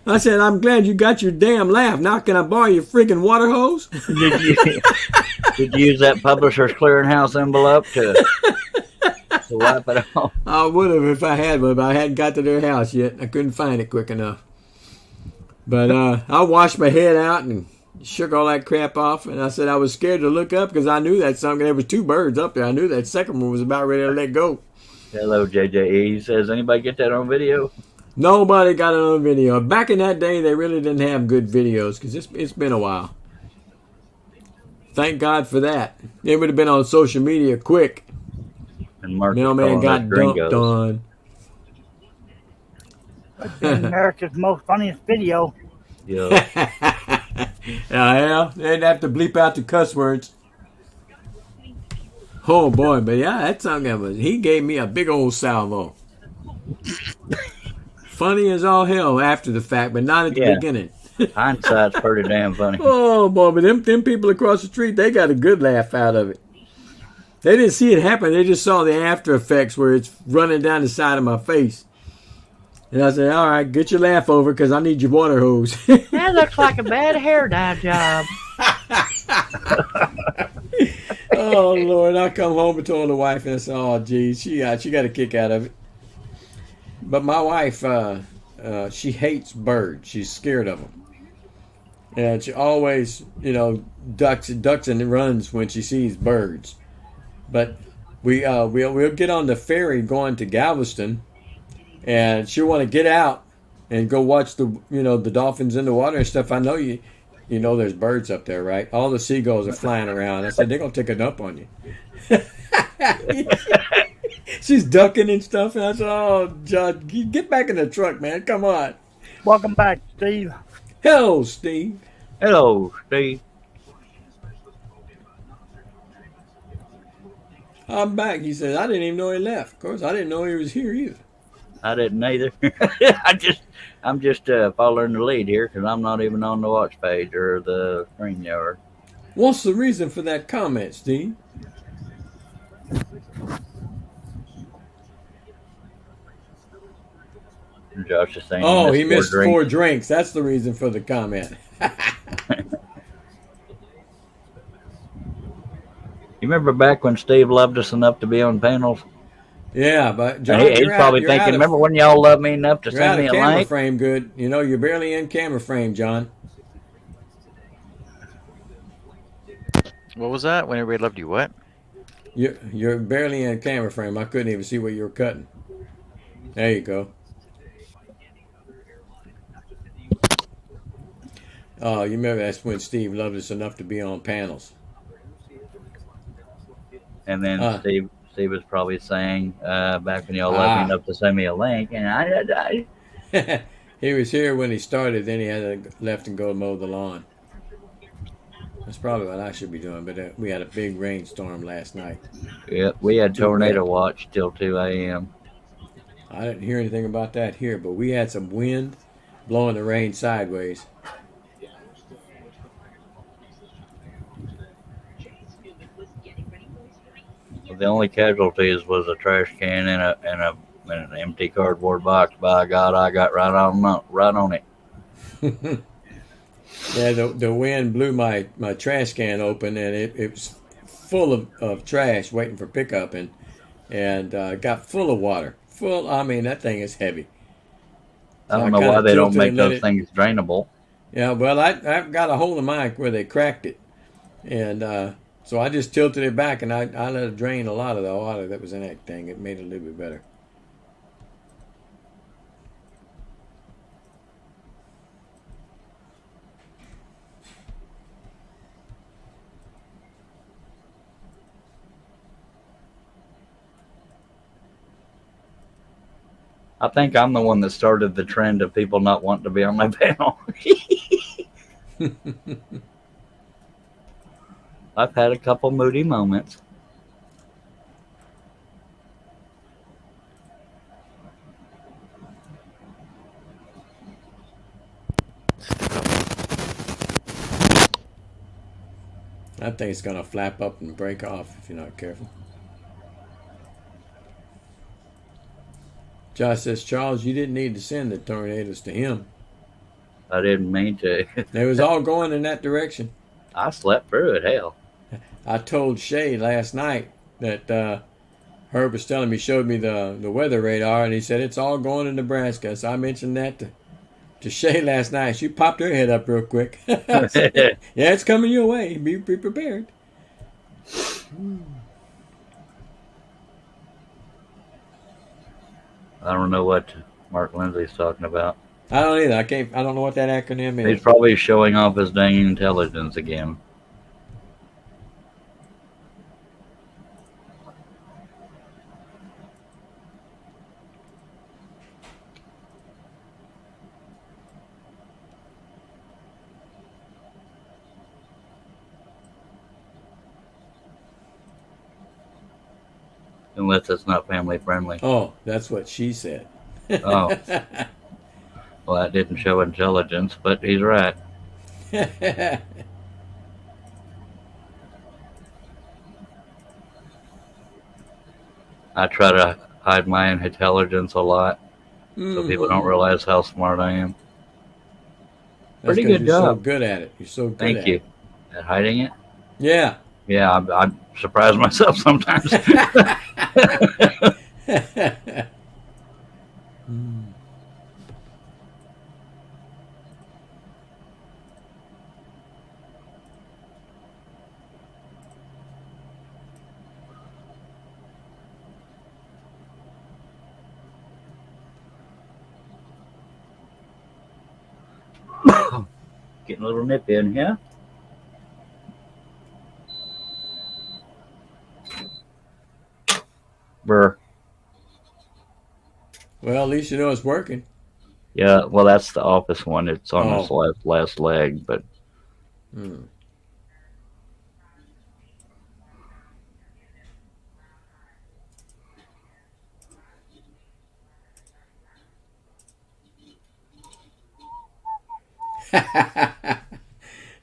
I said, "I'm glad you got your damn laugh. Now can I borrow your freaking water hose?" Did you use that Publishers Clearinghouse envelope to wipe it off? I would have if I had, but I hadn't got to their house yet. I couldn't find it quick enough. But I washed my head out and shook all that crap off. And I said I was scared to look up because I knew that there was 2 birds up there. I knew that second one was about ready to let go. Hello, JJE. He says, anybody get that on video? Nobody got it on video. Back in that day, they really didn't have good videos because it's been a while. Thank God for that. It would have been on social media quick. And Mark Mailman got dumped on. America's most funniest video. Yeah. Yeah, they'd have to bleep out the cuss words. Oh boy, but yeah, that song he gave me a big old salvo. Funny as all hell after the fact, but not at the beginning. Hindsight's pretty damn funny. Oh boy, but them people across the street, they got a good laugh out of it. They didn't see it happen. They just saw the after effects where it's running down the side of my face. And I said, "All right, get your laugh over because I need your water hose." That looks like a bad hair dye job. Oh Lord, I come home and told the wife, and I said, "Oh geez, she got a kick out of it." But my wife, she hates birds. She's scared of them, and she always, ducks and runs when she sees birds. But we'll get on the ferry going to Galveston, and she'll want to get out and go watch the dolphins in the water and stuff. I know you know there's birds up there, right? All the seagulls are flying around. I said, they're going to take a dump on you. She's ducking and stuff. And I said, "Oh, John, get back in the truck, man. Come on." Welcome back, Steve. Hello, Steve. Hello, Steve. I'm back. He said, I didn't even know he left. Of course, I didn't know he was here either. I didn't either. I'm just following the lead here because I'm not even on the watch page or the screen yard. What's the reason for that comment, Steve? Josh is saying Oh, he four missed drinks. 4 drinks. That's the reason for the comment. You remember back when Steve loved us enough to be on panels? Yeah, but And John, he's probably thinking, remember when y'all loved me enough to you're send out me of a camera link? frame good. You know, you're barely in camera frame, John. What was that? When everybody loved you? What? You're barely in camera frame. I couldn't even see what you were cutting. There you go. Oh, you remember that's when Steve loved us enough to be on panels. And then Steve was probably saying back when y'all loved me enough to send me a link, and I he was here when he started. Then he had to left and go mow the lawn. That's probably what I should be doing. But we had a big rainstorm last night. Yeah, we had Too tornado wet. watch till 2 a.m. I didn't hear anything about that here, but we had some wind blowing the rain sideways. The only casualties was a trash can and an empty cardboard box. By God, I got right on it. Yeah, the wind blew my trash can open, and it was full of trash waiting for pickup, and got full of water. I mean, that thing is heavy. I don't know why they don't make those things drainable. Yeah, well, I've got a hole in mine where they cracked it, and so I just tilted it back, and I let it drain a lot of the water that was in that thing. It made it a little bit better. I think I'm the one that started the trend of people not wanting to be on my panel. I've had a couple moody moments. That thing's gonna flap up and break off if you're not careful. Josh says, Charles, you didn't need to send the tornadoes to him. I didn't mean to. They was all going in that direction. I slept through it, hell. I told Shay last night that Herb was telling me, showed me the weather radar, and he said it's all going to Nebraska. So I mentioned that to Shay last night. She popped her head up real quick. Said, yeah, it's coming your way. Be prepared. I don't know what Mark Lindsay's talking about. I don't either. I don't know what that acronym is. He's probably showing off his dang intelligence again. Unless it's not family friendly. Oh, that's what she said. Oh. Well, that didn't show intelligence, but he's right. I try to hide my intelligence a lot so people don't realize how smart I am. That's Pretty good you're job. So good at it. You're so good Thank at you. it. At hiding it? Yeah. Yeah, I surprise myself sometimes. Getting a little nip in here. Brr. Well, at least you know it's working. Yeah, well, that's the office one. It's on its Oh. last leg, but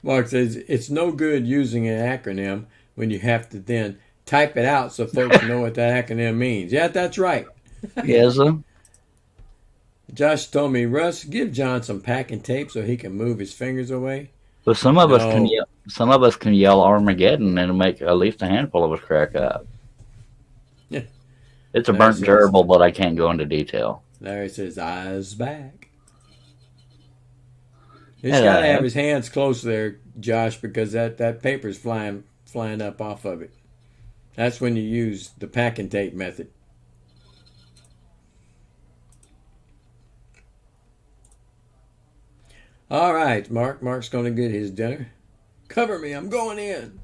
Mark says it's no good using an acronym when you have to then type it out so folks know what that acronym means. Yeah, that's right. yes, sir. Josh told me, Russ, give John some packing tape so he can move his fingers away. But some of us can No. yell. Some of us can yell Armageddon and make at least a handful of us crack up. Yeah. It's a Larry burnt says, gerbil, but I can't go into detail. Larry says, eyes back. He's got to have his hands close there, Josh, because that paper's flying up off of it. That's when you use the packing tape method. All right, Mark. Mark's going to get his dinner. Cover me. I'm going in.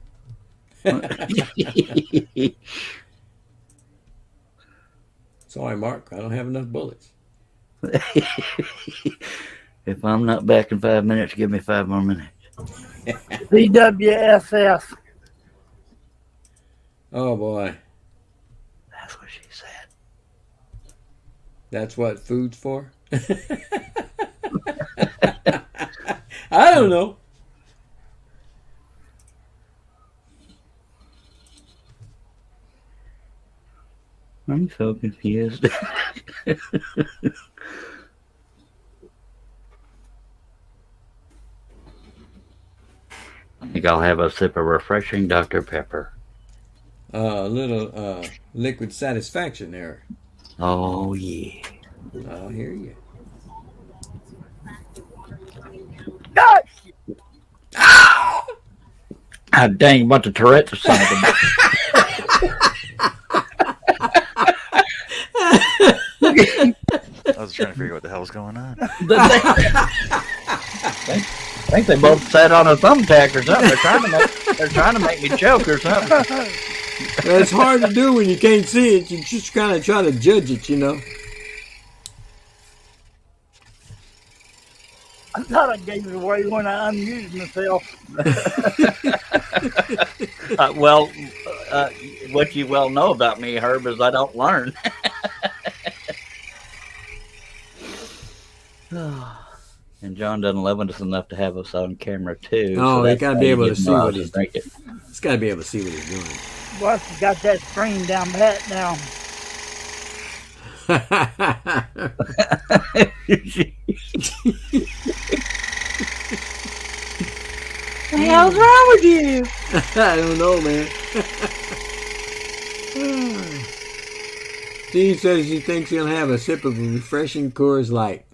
Sorry, Mark. I don't have enough bullets. If I'm not back in 5 minutes, give me 5 more minutes. BWSS. Oh, boy. That's what she said. That's what food's for? I don't know. I'm so confused. I think I'll have a sip of refreshing Dr. Pepper. A little liquid satisfaction there. Oh, yeah. I'll hear you. Ah, dang, what the Tourette's sounded. I was trying to figure out what the hell was going on. I think they both sat on a thumbtack or something. They're trying to make me choke or something. It's hard to do when you can't see it. You just kind of try to judge it, you know. I thought I gave it away when I unmuted myself. What you well know about me, Herb, is I don't learn. And John doesn't love us enough to have us on camera too. Oh, so you gotta be able to see what he's drinking. He's got to be able to see what he's doing. Plus, you got that screen down pat now. What the hell's wrong with you? I don't know, man. Steve says he thinks he'll have a sip of a refreshing Coors Light.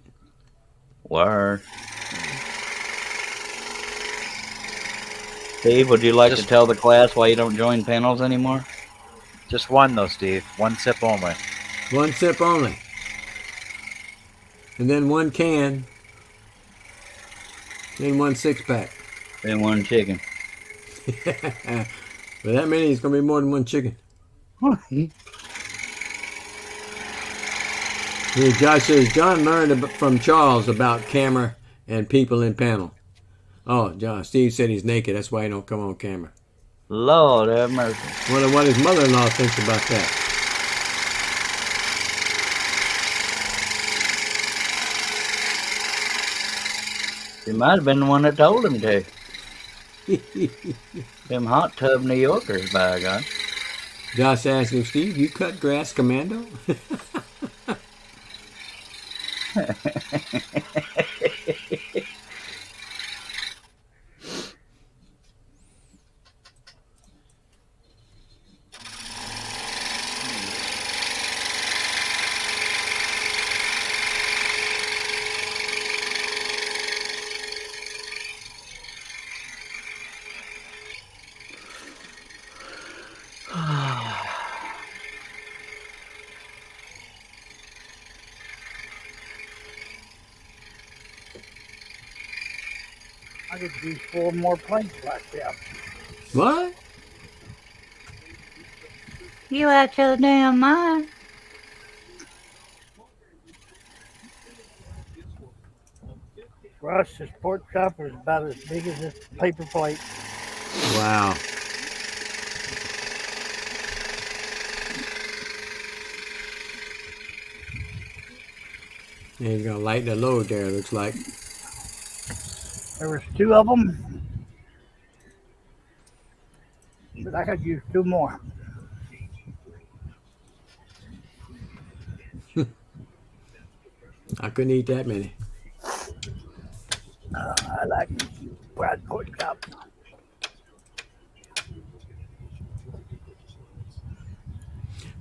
Word. Steve, would you like to tell the class why you don't join panels anymore? Just one, though, Steve. One sip only. One sip only. And then one can. Then one six-pack. Then one chicken. But that many, it's going to be more than one chicken. Here, Josh says, John learned from Charles about camera and people in panel. Oh, John, Steve said he's naked. That's why he don't come on camera. Lord have mercy. Wonder what his mother-in-law thinks about that. She might have been the one that told him to. Them hot tub New Yorkers, by God. Josh asked him, Steve, you cut grass commando? I could use 4 more plates like that. What? You out your damn mind. For us, this pork chop is about as big as this paper plate. Wow. And he's gonna light the load there. Looks like. There was 2 of them, but I could use 2 more. I couldn't eat that many. I like fried pork chop.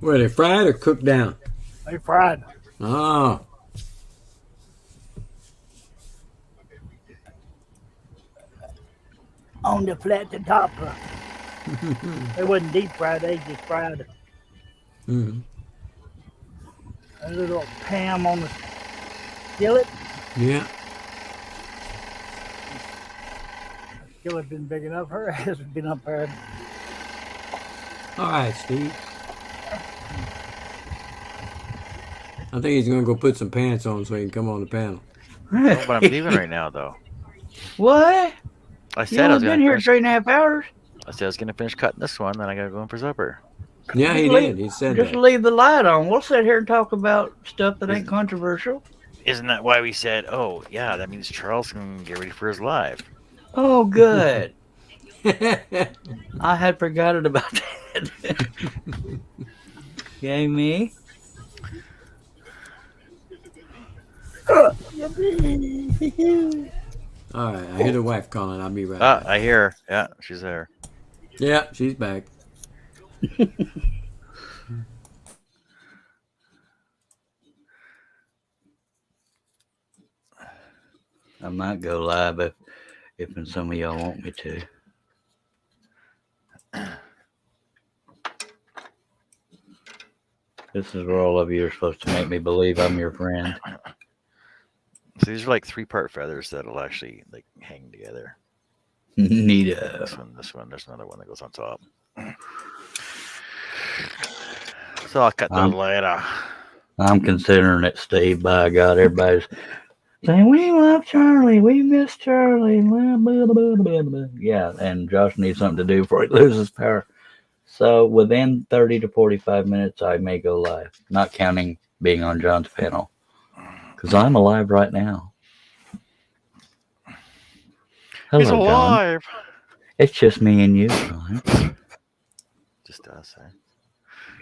Were they fried or cooked down? They fried. Oh. On the flat the top. They wasn't deep fried, they just fried. Mm-hmm. A little Pam on the skillet. Yeah. The skillet been big enough. Her ass has been up there. All right, Steve. I think he's gonna go put some pants on so he can come on the panel. Oh, but I'm leaving right now, though. What? I You said I was only gonna been here finish. 3.5 hours. I said I was gonna finish cutting this one, then I gotta go in for supper. Yeah, he did. He said Just that. leave the light on. We'll sit here and talk about stuff that ain't controversial. Isn't that why we said, oh yeah, that means Charles can get ready for his live? Oh, good. I had forgotten about that. Yay, me. All right, I hear the wife calling. I'll be right back. I hear her. Yeah, she's there. Yeah, she's back. I might go live if some of y'all want me to. This is where all of you are supposed to make me believe I'm your friend. So these are like 3-part feathers that'll actually like hang together. Neato. This one. There's another one that goes on top. So I'll cut that later. I'm considering it, Steve. By God, everybody's saying we love Charlie, we miss Charlie. Blah, blah, blah, blah, blah. Yeah, and Josh needs something to do before he loses power. So within 30 to 45 minutes, I may go live, not counting being on John's panel, because I'm alive right now. Hello, He's alive. John. It's just me and you, John. Just us, eh?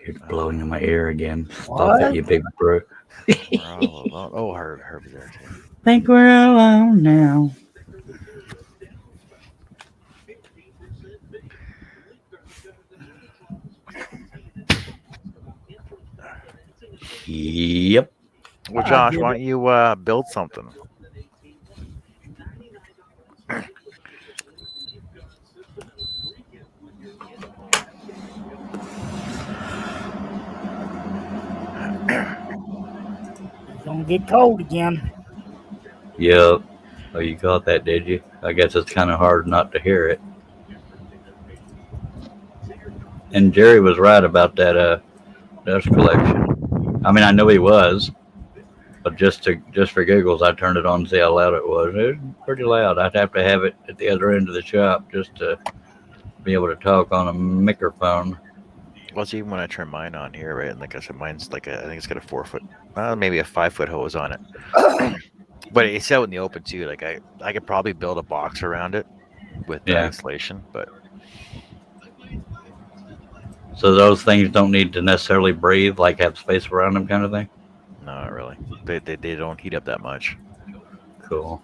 You're blowing in my ear again. Stop What? it, you big bro. We're all alone. Oh, Herb's there too. Think we're alone now. Yep. Well, Josh, why don't you build something? It's gonna get cold again. Yep. Oh, you got that, did you? I guess it's kind of hard not to hear it. And Jerry was right about that dust collection. I mean, I know he was, but just for giggles, I turned it on to see how loud it was. It was pretty loud. I'd have to have it at the other end of the shop just to be able to talk on a microphone. Well, it's even when I turn mine on here, right? And like I said, mine's like I think it's got a 4-foot, maybe a 5-foot hose on it. But it's out in the open too. Like I could probably build a box around it with insulation, but so those things don't need to necessarily breathe, like have space around them, kind of thing. no, not really. They don't heat up that much. Cool.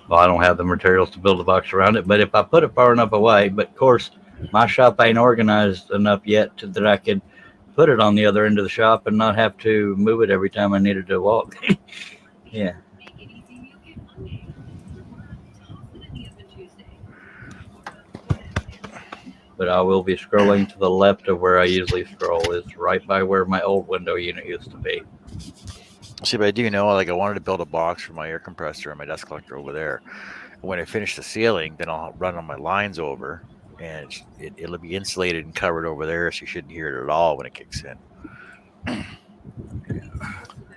Well, I don't have the materials to build a box around it, but if I put it far enough away, but of course, my shop ain't organized enough yet that I could put it on the other end of the shop and not have to move it every time I needed to walk. Yeah. But I will be scrolling to the left of where I usually scroll. Is right by where my old window unit used to be. See, but I do know, like, I wanted to build a box for my air compressor and my dust collector over there. When I finish the ceiling, then I'll run on my lines over, and it'll be insulated and covered over there, so you shouldn't hear it at all when it kicks in.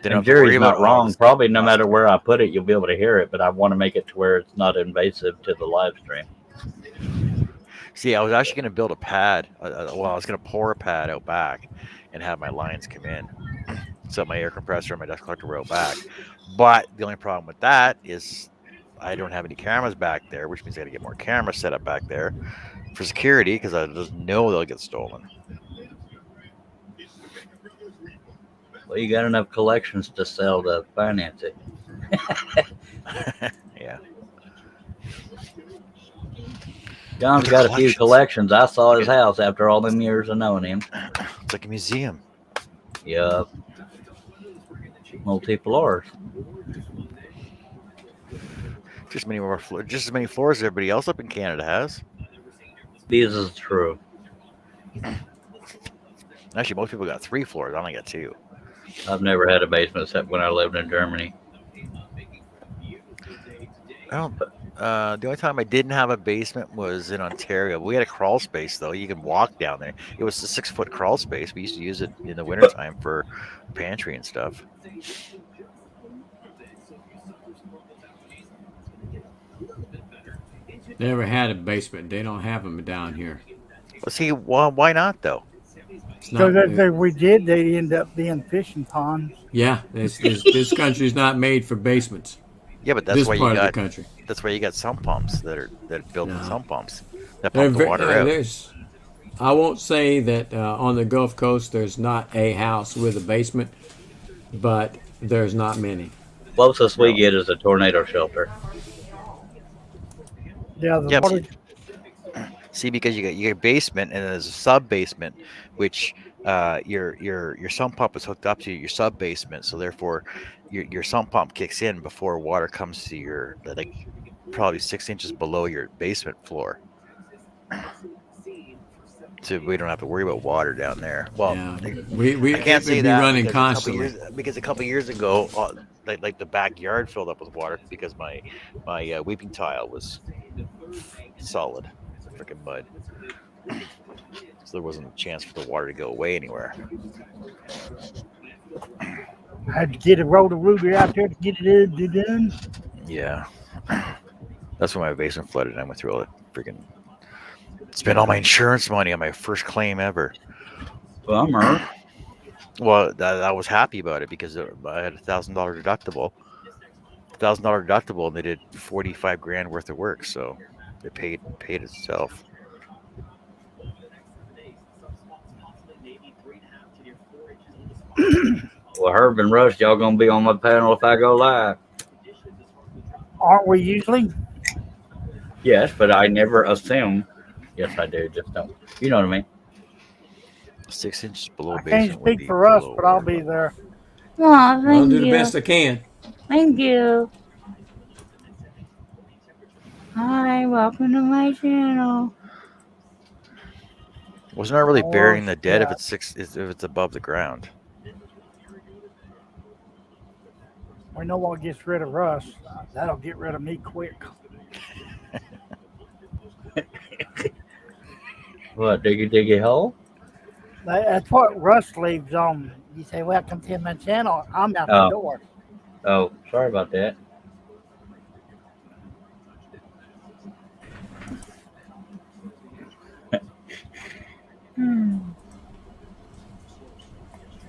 They don't And have to worry Jerry's about not wrong. this. Probably no matter where I put it, you'll be able to hear it. But I want to make it to where it's not invasive to the live stream. See, I was actually going to build a pad. Well, I was going to pour a pad out back and have my lines come in. So my air compressor and my dust collector were out back. But the only problem with that is I don't have any cameras back there, which means I got to get more cameras set up back there for security because I just know they'll get stolen. Well, you got enough collections to sell to finance it. Yeah. John's The got a few collections. collections. I saw his house after all them years of knowing him. It's like a museum. Yup. Multi-floors. Just as many floors as everybody else up in Canada has. This is true. Actually, most people got 3 floors. I only got 2. I've never had a basement except when I lived in Germany. The only time I didn't have a basement was in Ontario. We had a crawl space, though. You can walk down there. It was a 6-foot crawl space. We used to use it in the wintertime for pantry and stuff. Never had a basement. They don't have them down here. Well, see, why not, though? Because if we did, they'd end up being fishing ponds. Yeah, this country's not made for basements. Yeah, but that's This why part you of got the country. that's why you got sump pumps that are built in No. sump pumps that They're pump the ve- water out. I won't say that on the Gulf Coast there's not a house with a basement, but there's not many. Closest we get is a tornado shelter. Yeah, the Yep. water. See, because you get basement and then there's a sub basement, which your sump pump is hooked up to your sub basement, so therefore your sump pump kicks in before water comes to your probably 6 inches below your basement floor. So we don't have to worry about water down there. Well, Yeah, we I can't it say would be that running because constantly. a couple years ago, like the backyard filled up with water because my weeping tile was solid, freaking mud. So there wasn't a chance for the water to go away anywhere. Had to get a rotor out there to get it done. Yeah, that's when my basement flooded. I went through all the freaking spent all my insurance money on my first claim ever. Bummer. Well, I was happy about it because I had $1,000 deductible. $1,000 deductible, and they did 45 grand worth of work, so it paid itself. Well, Herb and Rush, y'all gonna be on my panel if I go live? Aren't we usually? Yes, but I never assume. Yes, I do. Just don't. You know what I mean? 6 inches below I can't basement would speak be for us, below but I'll water be level. there. Aw, I'll thank do the you. best I can. Thank you. Hi, welcome to my channel. Well, it's not really Oh, burying the dead if shit. it's if it's above the ground. We know what gets rid of Russ. That'll get rid of me quick. What, diggy hole? That's what Russ leaves on. You say, welcome to my channel. I'm out Oh. the door. Oh, sorry about that.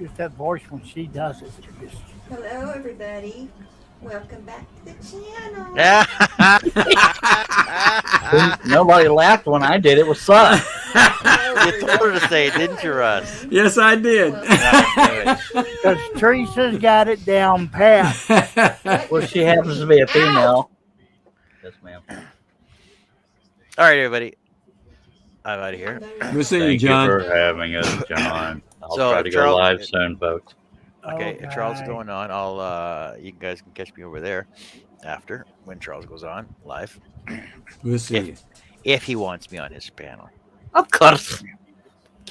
Just that voice when she does it. Just, Hello, everybody. Welcome back to the channel. Nobody laughed when I did. It was suck. You told her to say it, didn't you, Russ? Yes, I did. because Teresa's got it down pat. Well, she happens to be a female. Yes, ma'am. All right, everybody. I'm out of here. We'll see you, Thank you John. for having us, John. I'll So, try to go Charles- live soon, folks. Okay, if Charles is Okay. going on, I'll you guys can catch me over there after when Charles goes on live, We'll see you. if he wants me on his panel. Of course.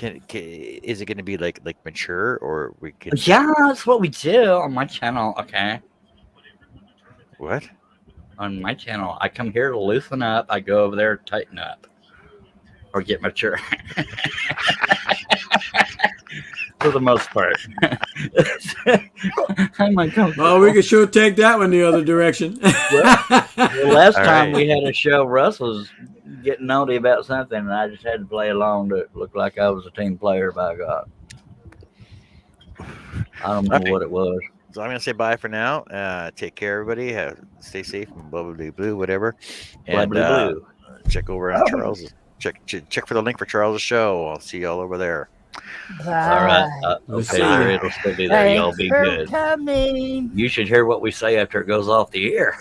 Is it going to be like mature or we can? Yeah, that's what we do on my channel, okay? What? On my channel, I come here to loosen up. I go over there to tighten up. Or get mature. For the most part. time I come. Oh, we could sure take that one the other direction. The last All time right. we had a show, Russ was getting naughty about something, and I just had to play along to look like I was a team player. By God, I don't know All right. what it was. So I'm gonna say bye for now. Take care, everybody. Stay safe and blah blah blah blue, whatever. And Blah, blah, blah. check over on Charles. Check for the link for Charles' show. I'll see y'all over there. All right. Let's Okay, see. there, it'll still be there. Y'all Thanks be for good. coming. You should hear what we say after it goes off the air.